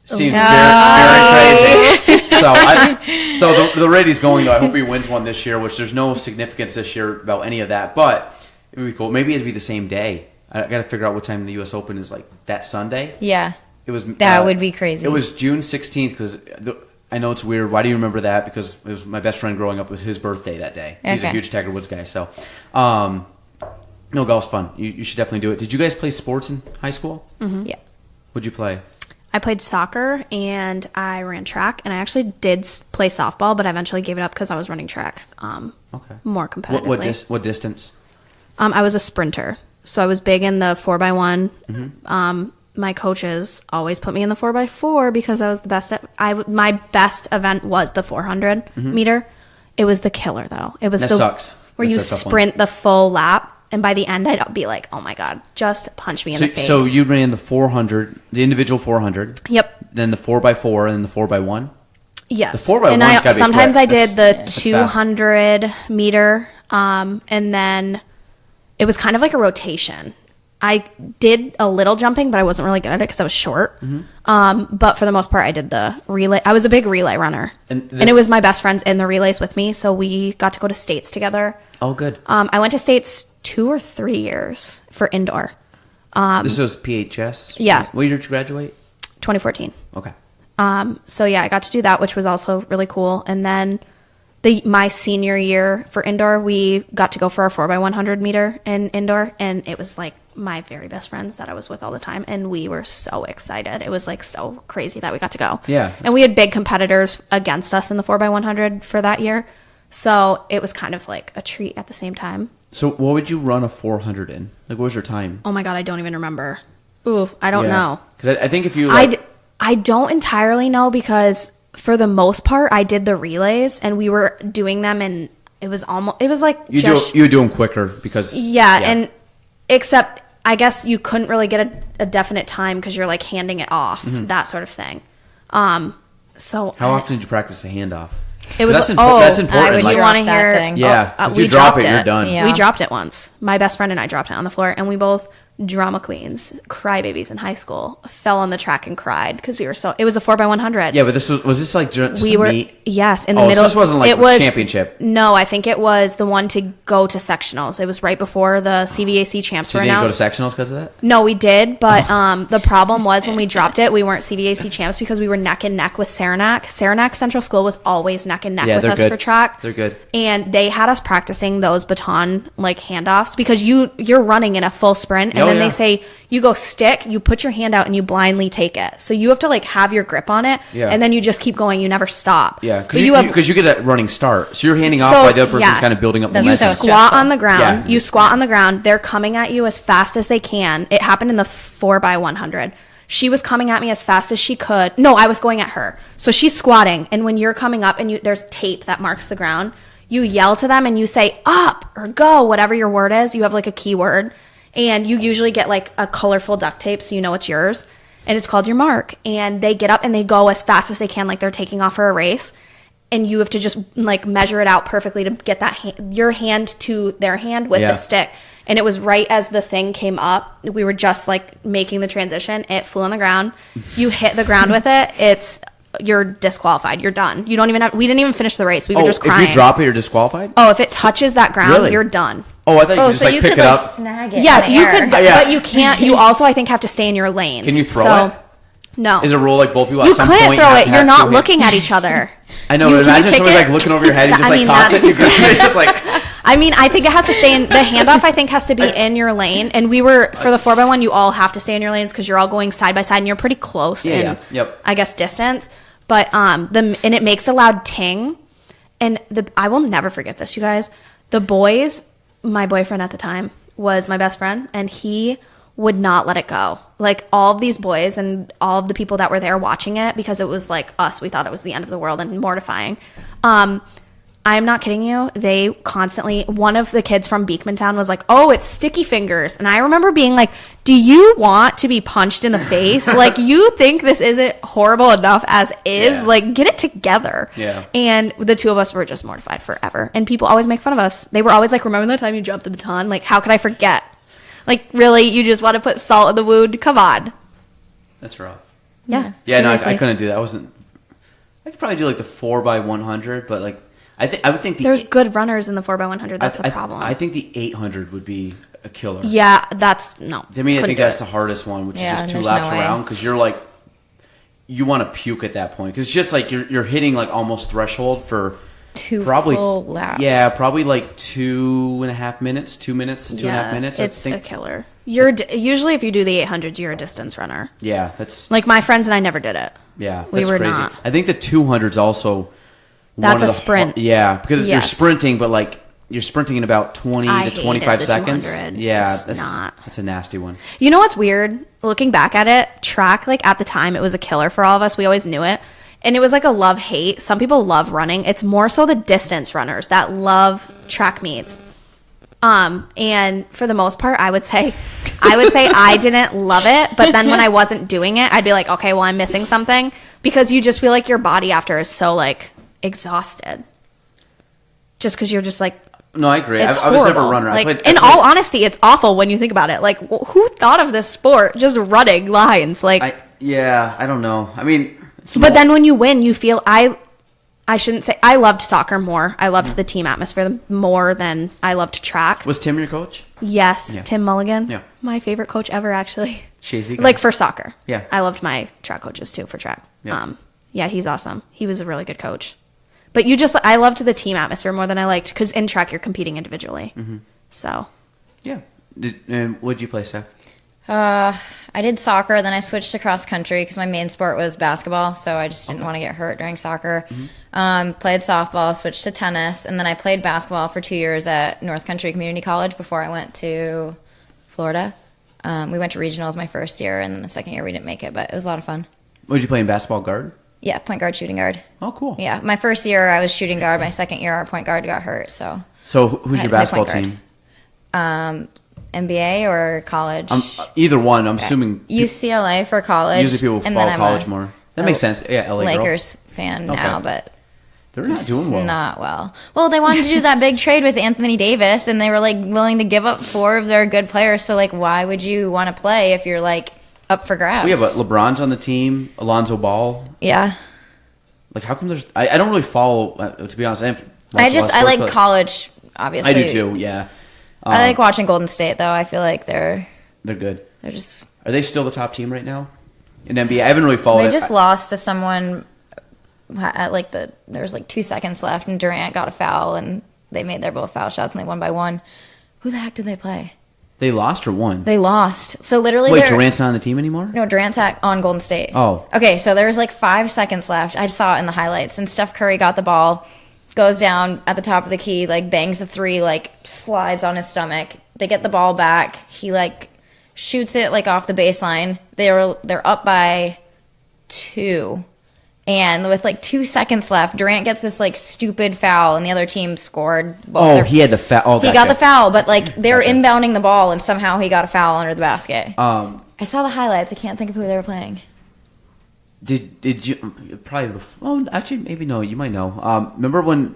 very, very crazy. So the ratings going though. I hope he wins one this year, which there's no significance this year about any of that, but it would be cool. Maybe it'd be the same day. I got to figure out what time the U.S. Open is, like that Sunday. Yeah. It was That would be crazy. It was June 16th because I know it's weird. Why do you remember that? Because it was my best friend growing up. It was his birthday that day. He's a Okay. huge Tiger Woods guy. So, no, golf's fun. You should definitely do it. Did you guys play sports in high school? Yeah. What'd you play? I played soccer and I ran track, and I actually did play softball, but I eventually gave it up because I was running track Okay. more competitively. What distance? I was a sprinter, so I was big in the 4x1. Mm-hmm. My coaches always put me in the 4x4 because I was the best at. My best event was the 400 meter. It was the killer though. It was That sucks. where That's you a tough one. sprint the full lap. And by the end, I'd be like, oh my God, just punch me in the face. So you ran the 400, the individual 400. Yep. Then the 4x4 and the 4x1. Yes. The 4x1's and got to be sometimes quick. I did the That's 200 meter, and then it was kind of like a rotation. I did a little jumping, but I wasn't really good at it because I was short. But for the most part, I did the relay. I was a big relay runner. And it was my best friends in the relays with me, so we got to go to states together. Oh, good. I went to states 2 or 3 years for indoor. This was PHS? Yeah. What year did you graduate? 2014. Okay. So yeah, I got to do that, which was also really cool. And then my senior year for indoor, we got to go for our 4x100 meter in indoor, and it was like my very best friends that I was with all the time, and we were so excited. It was like so crazy that we got to go. Yeah. And we had big competitors against us in the 4x100 for that year, so it was kind of like a treat at the same time. So what would you run a 400 in? Like, what was your time? Oh my God, I don't even remember. Ooh, I don't know. Because I think if you I don't entirely know, because for the most part I did the relays and we were doing them, and it was like you would do them quicker because and except I guess you couldn't really get a definite time because you're like handing it off, that sort of thing. So how often did you practice the handoff? It was that's important. Would you like, want to that hear? thing. Yeah, we you drop dropped it, you're done. Yeah. We dropped it once. My best friend and I dropped it on the floor, and we both, drama queens, crybabies in high school, fell on the track and cried because we were so. It was a 4x100. Yeah, but this was this like just we were meet? Yes, in the middle. So this wasn't like it was championship. No, I think it was the one to go to sectionals. It was right before the CVAC champs So were you didn't go announced. to sectionals because of that? No, we did, but the problem was when we dropped it, we weren't CVAC champs because we were neck and neck with Saranac. Saranac Central School was always neck and neck with us good. for track. They're good. And they had us practicing those baton like handoffs because you're running in a full sprint, and then they say you go stick, you put your hand out and you blindly take it. So you have to like have your grip on it, and then you just keep going. You never stop. Yeah, because you get that running start. So you're handing off while the other person's kind of building up momentum. You so squat stressful. on the ground. Yeah. You squat on the ground. They're coming at you as fast as they can. It happened in the 4x100. She was coming at me as fast as she could. No, I was going at her. So she's squatting, and when you're coming up and there's tape that marks the ground, you yell to them and you say up or go, whatever your word is. You have like a keyword, and you usually get like a colorful duct tape so you know it's yours, and it's called your mark. And they get up and they go as fast as they can, like they're taking off for a race. And you have to just like measure it out perfectly to get that your hand to their hand with the stick. And it was right as the thing came up. We were just like making the transition. It flew on the ground. You hit the ground with it. You're disqualified. You're done. You don't even we didn't even finish the race. We were just crying. If you drop it, you're disqualified? Oh, if it touches that ground, you're done. Oh, I thought you could just so like you pick could it like up. snag it. Yes, in you the air. could, but you can't. You also, I think, have to stay in your lanes. Can you throw it? No. Is it a rule like both people at You some couldn't point? throw have it. to You're have not two looking hands? at each other. I know, You- but can you imagine pick someone it? like looking over your head and just I like mean, toss it. that's- It's just like I mean, I think it has to stay in the handoff. I think has to be in your lane, and we were for the 4x1. You all have to stay in your lanes because you're all going side by side, and you're pretty close I guess distance. But and it makes a loud ting, and I will never forget this, you guys. The boys, my boyfriend at the time was my best friend, and he would not let it go. Like all of these boys and all of the people that were there watching it, because it was like us, we thought it was the end of the world and mortifying. I'm not kidding you. They constantly, one of the kids from Beekmantown was like, oh, it's sticky fingers. And I remember being like, do you want to be punched in the face? Like, you think this isn't horrible enough as is? Yeah. Like, get it together. Yeah. And the two of us were just mortified forever. And people always make fun of us. They were always like, remember the time you jumped the baton? Like, how could I forget? Like, really? You just want to put salt in the wound? Come on. That's rough. Yeah. Yeah, no, I seriously. couldn't do that. I could probably do like the 4x100, but like I would think There's good runners in the 4x100. That's a problem. I think the 800 would be a killer. Yeah, that's no. To me, I couldn't think do that's it. the hardest one, which Yeah, is just 2 there's laps no way. around because you're like, you want to puke at that point because it's just like you're hitting like almost threshold for 2 probably full laps. Yeah, probably like 2.5 minutes, 2 minutes to 2.5 minutes. It's I a think. killer. Usually if you do the 800s, you're a distance runner. Yeah, that's Like my friends and I never did it. yeah, we that's were crazy. not. I think the 200s also. That's one of a the sprint. Yeah, because you're Yes. sprinting, but like you're sprinting in about 20 I to hated 25 the seconds. 200. Yeah, It's not. That's a nasty one. You know what's weird? Looking back at it, track, like at the time, it was a killer for all of us. We always knew it. And it was like a love-hate. Some people love running. It's more so the distance runners that love track meets. And for the most part, I would say I didn't love it. But then when I wasn't doing it, I'd be like, okay, well, I'm missing something, because you just feel like your body after is so like exhausted. Just because you're just like, no, I agree. it's I was never a horrible. runner. Like, in all honesty, it's awful when you think about it. Like, who thought of this sport? Just running lines, like. I don't know. I mean, but then when you win, you feel I shouldn't say I loved soccer more. I loved the team atmosphere more than I loved track. Was Tim your coach? Yes, Yeah. Tim Mulligan. Yeah. My favorite coach ever, actually. Shazy guy. Like for soccer. Yeah. I loved my track coaches too for track. Yeah. Yeah, he's awesome. He was a really good coach. But I loved the team atmosphere more than I liked, because in track you're competing individually. Mm-hmm. So. Yeah. And what did you play, Steph? I did soccer, then I switched to cross country because my main sport was basketball, so I just didn't want to get hurt during soccer. Mm-hmm. Played softball, switched to tennis, and then I played basketball for 2 years at North Country Community College before I went to Florida. We went to regionals my first year, and then the second year we didn't make it, but it was a lot of fun. What did you play in basketball, guard? Yeah, point guard, shooting guard. Oh, cool. Yeah, my first year I was shooting guard. My second year our point guard got hurt, so. So who's your basketball team? NBA or college? Either one. I'm assuming UCLA for college. Usually people follow college more. That makes sense. Yeah, LA Lakers girl. fan now, but they're not doing well. Not well. Well, they wanted to do that big trade with Anthony Davis, and they were like willing to give up 4 of their good players. So like, why would you want to play if you're like up for grabs? We have LeBron's on the team. Alonzo Ball. Yeah. Like, how come there's? I don't really follow. To be honest, I like college. Obviously, I do too. Yeah. I like watching Golden State though. I feel like they're good. They're just. Are they still the top team right now in NBA? I haven't really followed. They just lost to someone at like there was like 2 seconds left, and Durant got a foul, and they made their both foul shots, and they won by 1. Who the heck did they play? They lost or won? They lost. So literally, wait, Durant's not on the team anymore? No, Durant's on Golden State. Oh, okay. So there was like 5 seconds left. I saw it in the highlights, and Steph Curry got the ball, goes down at the top of the key, like bangs the 3, like slides on his stomach. They get the ball back. He like shoots it like off the baseline. They're up by 2. And with like 2 seconds left, Durant gets this like stupid foul, and the other team scored. He had the foul. Oh, he got the foul, but like they were inbounding the ball, and somehow he got a foul under the basket. I saw the highlights. I can't think of who they were playing. Did you probably? Oh, actually, maybe no. You might know. Remember when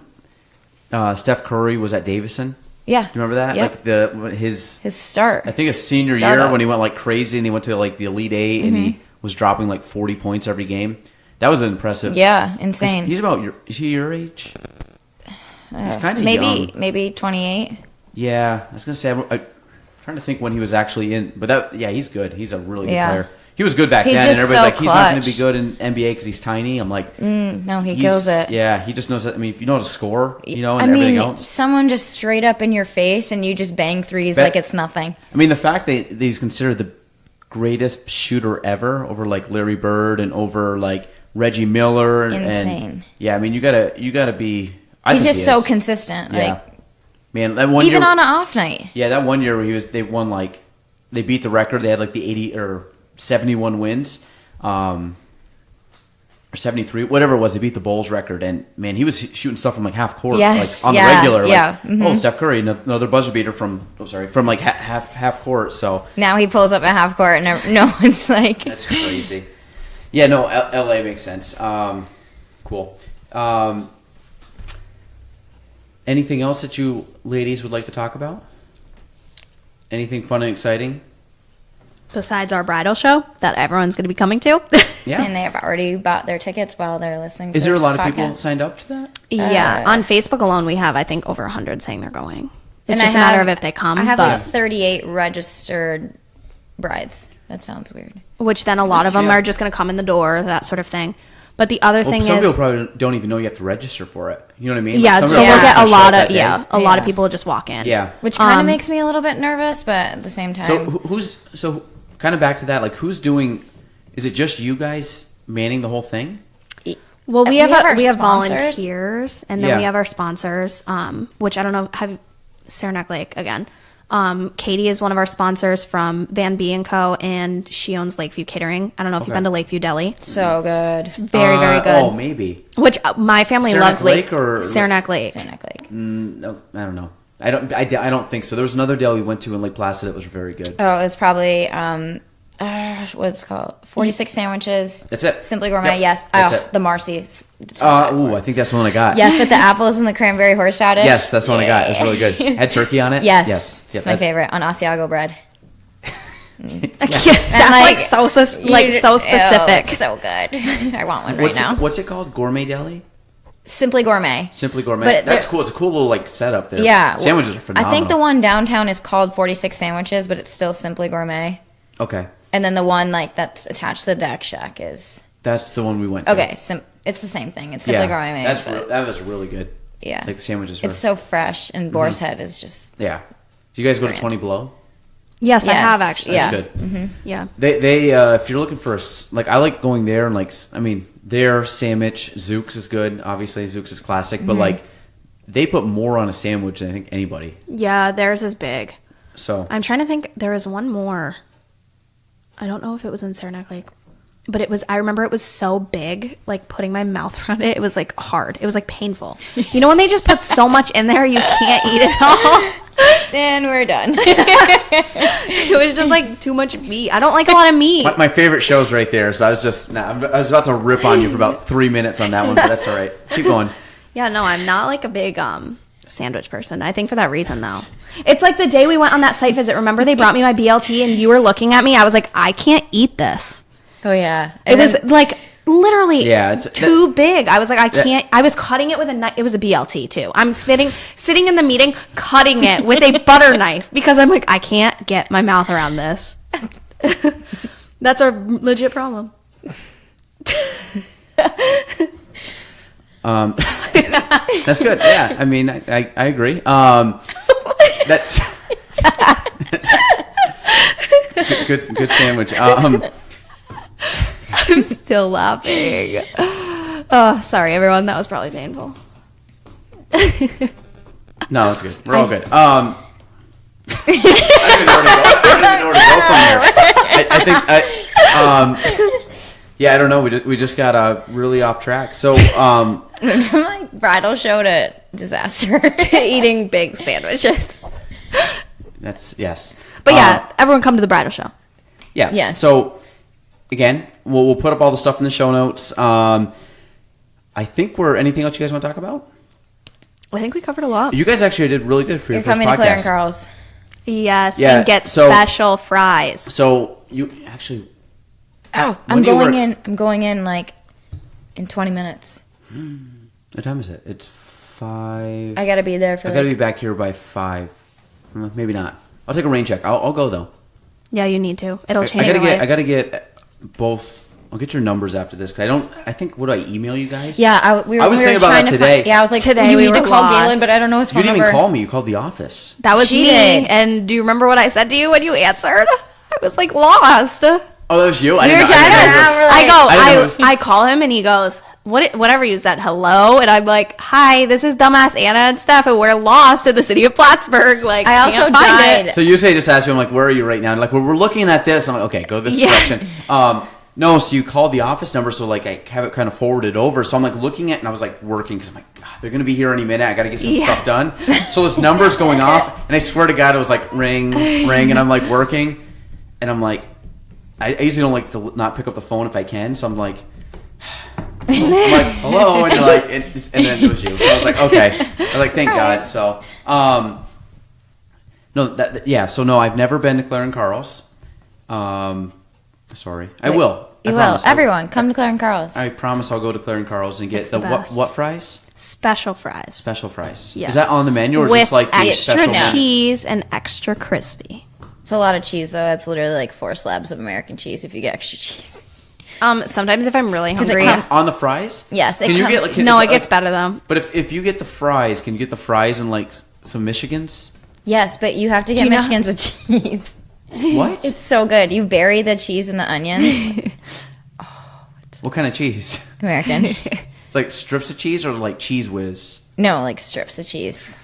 Steph Curry was at Davidson? Yeah. Do you remember that? Yep. Like his start. I think his senior year when he went like crazy and he went to like the Elite 8 and he was dropping like 40 points every game. That was impressive. Yeah, insane. Is he your age? He's kind of young. Maybe 28. Yeah, I was gonna say I'm trying to think when he was actually in, but he's good. He's a really good player. He was good back then, and everybody's like, he's not going to be good in NBA because he's tiny. I'm like, no, he kills it. Yeah, he just knows that. I mean, if you know how to score, and everything else. Someone just straight up in your face and you just bang threes like it's nothing. I mean, the fact that he's considered the greatest shooter ever over like Larry Bird and over like Reggie Miller. Insane. I mean, you gotta be. He's just so consistent. Yeah. Like, man, that one even year, on an off night. Yeah, that one year where they won like, they beat the record. They had like the 80 or 71 wins, or 73, whatever it was. They beat the Bulls record, and man, he was shooting stuff from like half court, like on the regular. Like, Steph Curry, another buzzer beater from like half court. So now he pulls up at half court, and no one's like, that's crazy. Yeah, no, LA makes sense. Cool. Anything else that you ladies would like to talk about? Anything fun and exciting? Besides our bridal show that everyone's going to be coming to. Yeah. And they have already bought their tickets while they're listening to Is there a lot podcast. of people signed up to that? Yeah. On Facebook alone, we have, I think, over 100 saying they're going. It's and just a matter of if they come. I have like 38 registered brides. That sounds weird. Which then a lot of them are just going to come in the door, that sort of thing. But the other thing some is, people probably don't even know you have to register for it. You know what I mean? Yeah, like so we'll get a lot of lot of people will just walk in. Yeah, which kind of makes me a little bit nervous, but at the same time. So kind of back to that, like who's doing? Is it just you guys manning the whole thing? Well, we have sponsors. volunteers, and then we have our sponsors, which I don't know. Have Saranac Lake again. Katie is one of our sponsors from Van B & Co. and she owns Lakeview Catering. I don't know if you've been to Lakeview Deli. So good. It's very, very good. Oh, maybe. Which my family Saranac loves Lake or Saranac Lake. Saranac Lake. No, I don't know. I don't think so. There was another deli we went to in Lake Placid that was very good. Oh, it was probably what's it called? 46 sandwiches. That's it. Simply Gourmet. Yep. Yes. That's it. The Marcy's. I think that's the one I got. Yes, with the apples and the cranberry horseradish. Yes, that's the one I got. It was really good. Had turkey on it. Yes. Yes. It's my favorite on Asiago bread. That's so specific. Ew, it's so good. I want one right now. What's it called? Gourmet Deli? Simply Gourmet. Simply Gourmet. But that's cool. It's a cool little setup there. Yeah. Sandwiches are phenomenal. I think the one downtown is called 46 Sandwiches, but it's still Simply Gourmet. Okay. And then the one that's attached to the Deck Shack is... That's the one we went to. Okay, it's the same thing. It's Simply Gourmet. That was really good. Yeah. Like the sandwiches. It's so fresh, and Boar's Head is just... Yeah. Do you guys go to 20 Below? Yes, I have actually. That's Yeah. good. Mm-hmm. Yeah. They if you're looking for I like going there and their sandwich, Zook's is good. Obviously, Zook's is classic, but they put more on a sandwich than I think anybody. Yeah, theirs is big. So I'm trying to think. There was one more. I don't know if it was in Saranac Lake, but it was. I remember it was so big, like putting my mouth around it. It was like hard. It was like painful. You know when they just put so much in there, you can't eat it all. And we're done. It was just like too much meat. I don't like a lot of meat. my favorite show's right there. So I was about to rip on you for about 3 minutes on that one, but that's all right. Keep going. Yeah, no, I'm not like a big sandwich person. I think for that reason though. It's like the day we went on that site visit. Remember they brought me my BLT and you were looking at me. I was like, I can't eat this. Oh, yeah. It was like literally it's too big. I was like, I can't. I was cutting it with a knife. It was a BLT too. I'm sitting in the meeting, cutting it with a butter knife because I'm like, I can't get my mouth around this. That's a legit problem. That's good. Yeah, I mean, I agree. That's good sandwich. I'm still laughing. Oh, sorry, everyone. That was probably painful. No, that's good. We're all good. I don't even know where to go from here. I think yeah, I don't know. We just got really off track. So my bridal show to disaster. Eating big sandwiches. That's yes. But yeah, everyone come to the bridal show. Yeah. Yes. So again, we'll put up all the stuff in the show notes. I think anything else you guys want to talk about? I think we covered a lot. You guys actually did really good for your You're first coming podcast. to Claire and Carl's. Yes, Yeah, and get so- special fries. So you actually. Oh, When I'm do you going work? in. I'm going in like in 20 minutes. What time is it? It's 5. I gotta be there for. I gotta be back here by 5. Maybe not. I'll take a rain check. I'll go though. Yeah, you need to. It'll change. I gotta get both. I'll get your numbers after this. 'Cause I think. What do I email you guys? Yeah, I was thinking about trying that to today. Find, yeah, I was like, Today you we need to were call lost. Gaelan, but I don't know his You phone didn't number. even call me. You called the office. That was She me. did. And do you remember what I said to you when you answered? I was like lost. Oh, that was you. I We were didn't know- chatting I didn't know around, this. we're I like- I didn't know go, this. I call him and he goes, whatever you said, hello? And I'm like, hi, this is dumbass Anna and Steph, and we're lost in the city of Plattsburgh. Like, I also can't find died. it. So you say just ask me. I'm like, where are you right now? And like, well, we're looking at this. I'm like, okay, go this Yeah. direction. No, so you called the office number, so like I have it kind of forwarded over. So I'm like looking at, and I was like working because I'm like, God, they're gonna be here any minute. I got to get some stuff done. So this number's going off, and I swear to God, it was like ring, and I'm like working, and I'm like, I usually don't like to not pick up the phone if I can. So I'm like hello, and you're like, and then it was you. So I was like, okay. I was like, thank God. So no, so no, I've never been to Claire and Carl's. Sorry, I will. You I will. promise. Everyone, come to Claire and Carl's. I promise I'll go to Claire and Carl's and get It's the the best. what fries? Special fries. Special fries. Yes. Is that on the menu or With just like the extra special menu? cheese and extra crispy. It's a lot of cheese, though. It's literally like 4 slabs of American cheese if you get extra cheese. Sometimes if I'm really 'Cause it hungry. comes- On the fries? Yes, it Can you comes- get like? No, it gets better though. But if you get the fries, can you get the fries and like some Michigans? Yes, but you have to get you know- Michigans with cheese. What? It's so good. You bury the cheese in the onions. What kind of cheese? American. Like strips of cheese or like cheese whiz? No, like strips of cheese.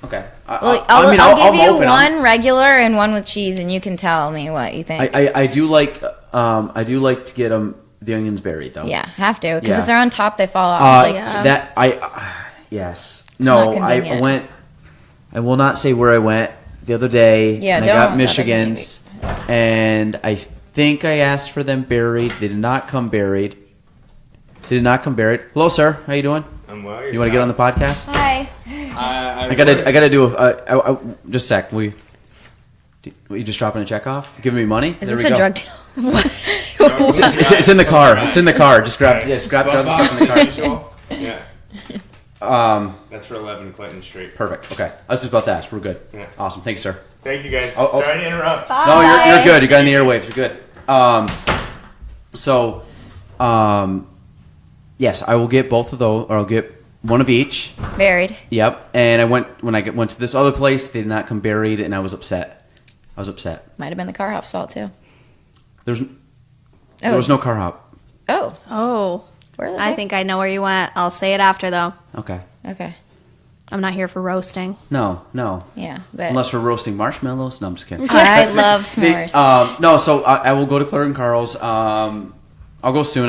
Okay. Well, I mean, I'll give you open. one regular and one with cheese, and you can tell me what you think. I do like to get the onions buried though. Yeah, have to, because Yeah. if they're on top, they fall off. yes. That yes. not No, I convenient. went. I will not say where I went the other day. Yeah, and I got Michigan's, and I think I asked for them buried. They did not come buried. Hello, sir. How you doing? I'm well. You want to get on the podcast? Hi. I gotta do just a sec. You just dropping a check off? Giving me money? Is this a drug deal? It's in the car. It's in the car. Just grab the stuff in the car. Yeah. That's for 11 Clinton Street. Perfect. Okay. I was just about to ask. We're good. Yeah. Awesome. Thanks, sir. Thank you, guys. Oh. Sorry to interrupt. Bye. No, you're good. You got in the airwaves. You're good. Yes, I will get both of those, or I'll get one of each. Buried. Yep. And when I went to this other place, they did not come buried, and I was upset. Might have been the car hop's fault too. There was no car hop. Oh. Where the I heck? think I know where you went. I'll say it after, though. Okay. Okay. I'm not here for roasting. No. Yeah, but Unless we're roasting marshmallows. No, I'm just kidding. I love s'mores. So I will go to Claire and Carl's. I'll go soon.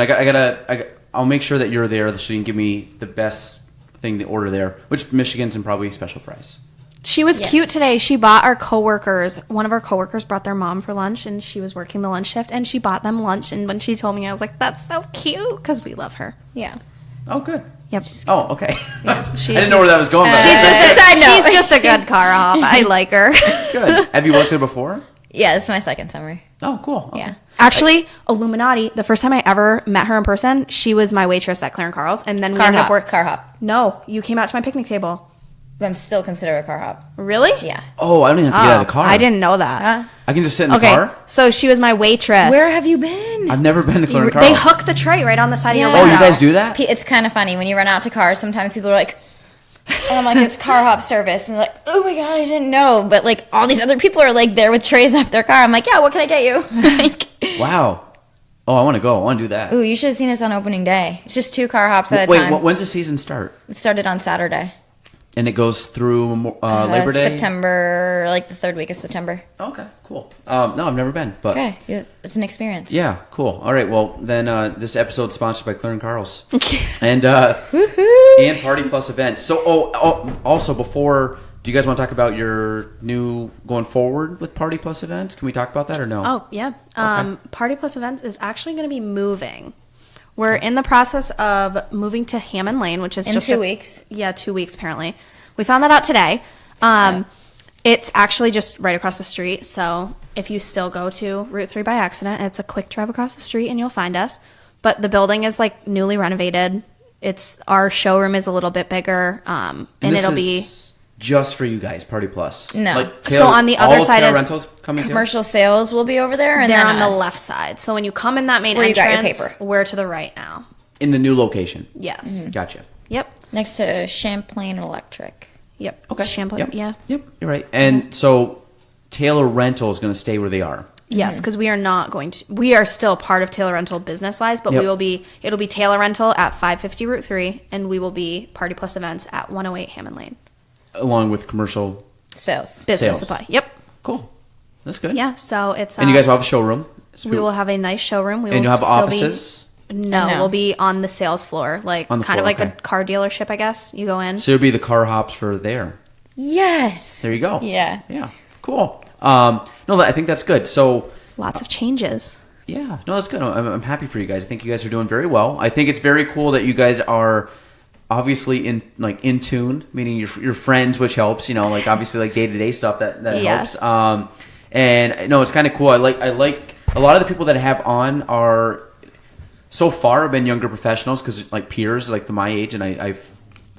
I'll make sure that you're there so you can give me the best thing to order there, which Michigan's and probably special fries. She was Yes. cute today. She bought our coworkers. One of our coworkers brought their mom for lunch, and she was working the lunch shift, and she bought them lunch. And when she told me, I was like, "That's so cute," because we love her. yeah. Oh, good. Yep. Oh, okay. I she's didn't know where that was going. But She's just a side note. She's just a good car hop. I like her. good. Have you worked there before? Yeah, this is my second summer. Oh, cool. Okay. Yeah. Actually, Illuminati. The first time I ever met her in person, she was my waitress at Claire and Carl's, and then we ended up Car hop. No, you came out to my picnic table. But I'm still considered a car hop. Really? Yeah. Oh, I don't even have to get out of the car. I didn't know that. I can just sit in the Okay, car. so she was my waitress. Where have you been? I've never been to Claire and Carl's. They hook the tray right on the side of your Yeah. Oh, window. you guys do that? It's kind of funny when you run out to cars. Sometimes people are like, and I'm like, it's car hop service, and they're like, oh my god, I didn't know. But like all these other people are like there with trays off their car. I'm like, yeah, what can I get you? Like, Wow. Oh, I want to go. I want to do that. ooh, you should have seen us on opening day. It's just 2 car hops at a Wait, time. when's the season start? It started on Saturday. And it goes through Labor Day? September, like the 3rd week of September. Okay, cool. No, I've never been. But Okay, it's an experience. yeah, cool. All right, well, then this episode's sponsored by Claire and Carl's. and Party Plus events. So, also before, do you guys want to talk about your new going forward with Party Plus events? Can we talk about that or no? Oh, yeah. Okay. Party Plus Events is actually going to be moving. We're in the process of moving to Hammond Lane, which is In just 2 weeks. Yeah, 2 weeks apparently. We found that out today. It's actually just right across the street. So if you still go to Route 3 by accident, it's a quick drive across the street and you'll find us. But the building is like newly renovated. Our showroom is a little bit bigger, and this it'll is be just for you guys, Party Plus. No. So on the other all of side Taylor is Rentals coming too? Commercial sales will be over there, and they're then on the us. left side. So when you come in that main Where you got entrance, your paper. we're to the right now. In the new location. Yes. Gotcha. Yep. Next to Champlain Electric. Yep. Okay. Champlain. Yep. Yeah. Yep, you're right. And so Taylor Rental is going to stay where they are. Yes, because we are not going to. We are still part of Taylor Rental business wise, but Yep. we will be. It'll be Taylor Rental at 550 Route 3, and we will be Party Plus Events at 108 Hammond Lane. Along with commercial. Sales. Business Sales. supply. Yep. Cool. That's good. Yeah. So it's. And you guys will have a showroom. We will have a nice showroom. We And will you'll have still offices? No, No. we'll be on the sales floor, like On the kind floor, of like okay. a car dealership, I guess. You go in. So it'll be the car hops for there. Yes. There you go. Yeah. Yeah. Cool. No, I think that's good. So, Lots of changes. yeah. No, that's good. I'm happy for you guys. I think you guys are doing very well. I think it's very cool that you guys are obviously in tune, meaning you're friends, which helps, like obviously like day-to-day stuff that Yeah. helps. And no, it's kind of cool. I like a lot of the people that I have on are so far have been younger professionals because like peers like my age, and I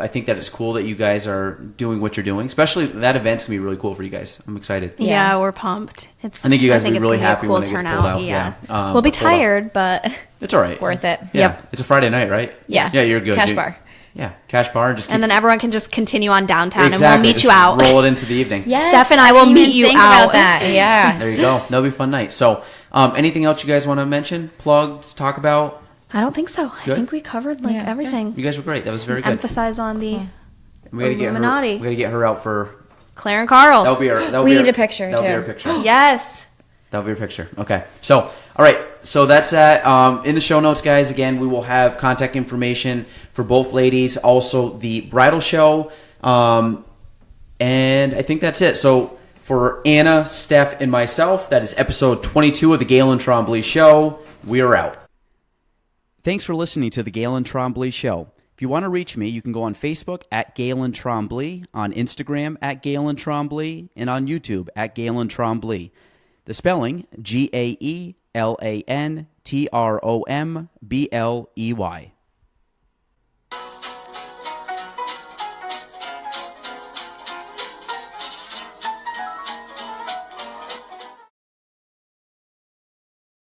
think that it's cool that you guys are doing what you're doing. Especially that event's gonna be really cool for you guys. I'm excited. Yeah, Yeah. we're pumped. I think you guys will be it's really gonna be a happy cool when it gets pulled out. Yeah. Pulled We'll be out. tired, but It's all right. Worth it. Yeah. Yep. It's a Friday night, right? Yeah. Yeah, you're good. Cash bar. Yeah, cash bar. Just and then everyone can just continue on downtown, exactly, and we'll meet just you out. Roll it into the evening. Yes, Steph and I will didn't meet even you think out. about that. Yeah. There you go. That'll be a fun night. So, anything else you guys want to mention, plug, talk about? I don't think so. Good. I think we covered Yeah. everything. You guys were great. That was very good. Emphasize on the We gotta Illuminati. we gotta get her out for. Claire and Carl's. That'll be our. We need a picture, That'll be too. our picture. Yes. That'll be your picture. Okay. So, all right. So that's that. In the show notes, guys, again, we will have contact information for both ladies. Also, the bridal show. And I think that's it. So for Anna, Steph, and myself, that is episode 22 of the Gaelan Trombley Show. We are out. Thanks for listening to the Gaelan Trombley Show. If you want to reach me, you can go on Facebook at Gaelan Trombley, on Instagram at Gaelan Trombley, and on YouTube at Gaelan Trombley. The spelling, Gaelan Trombley.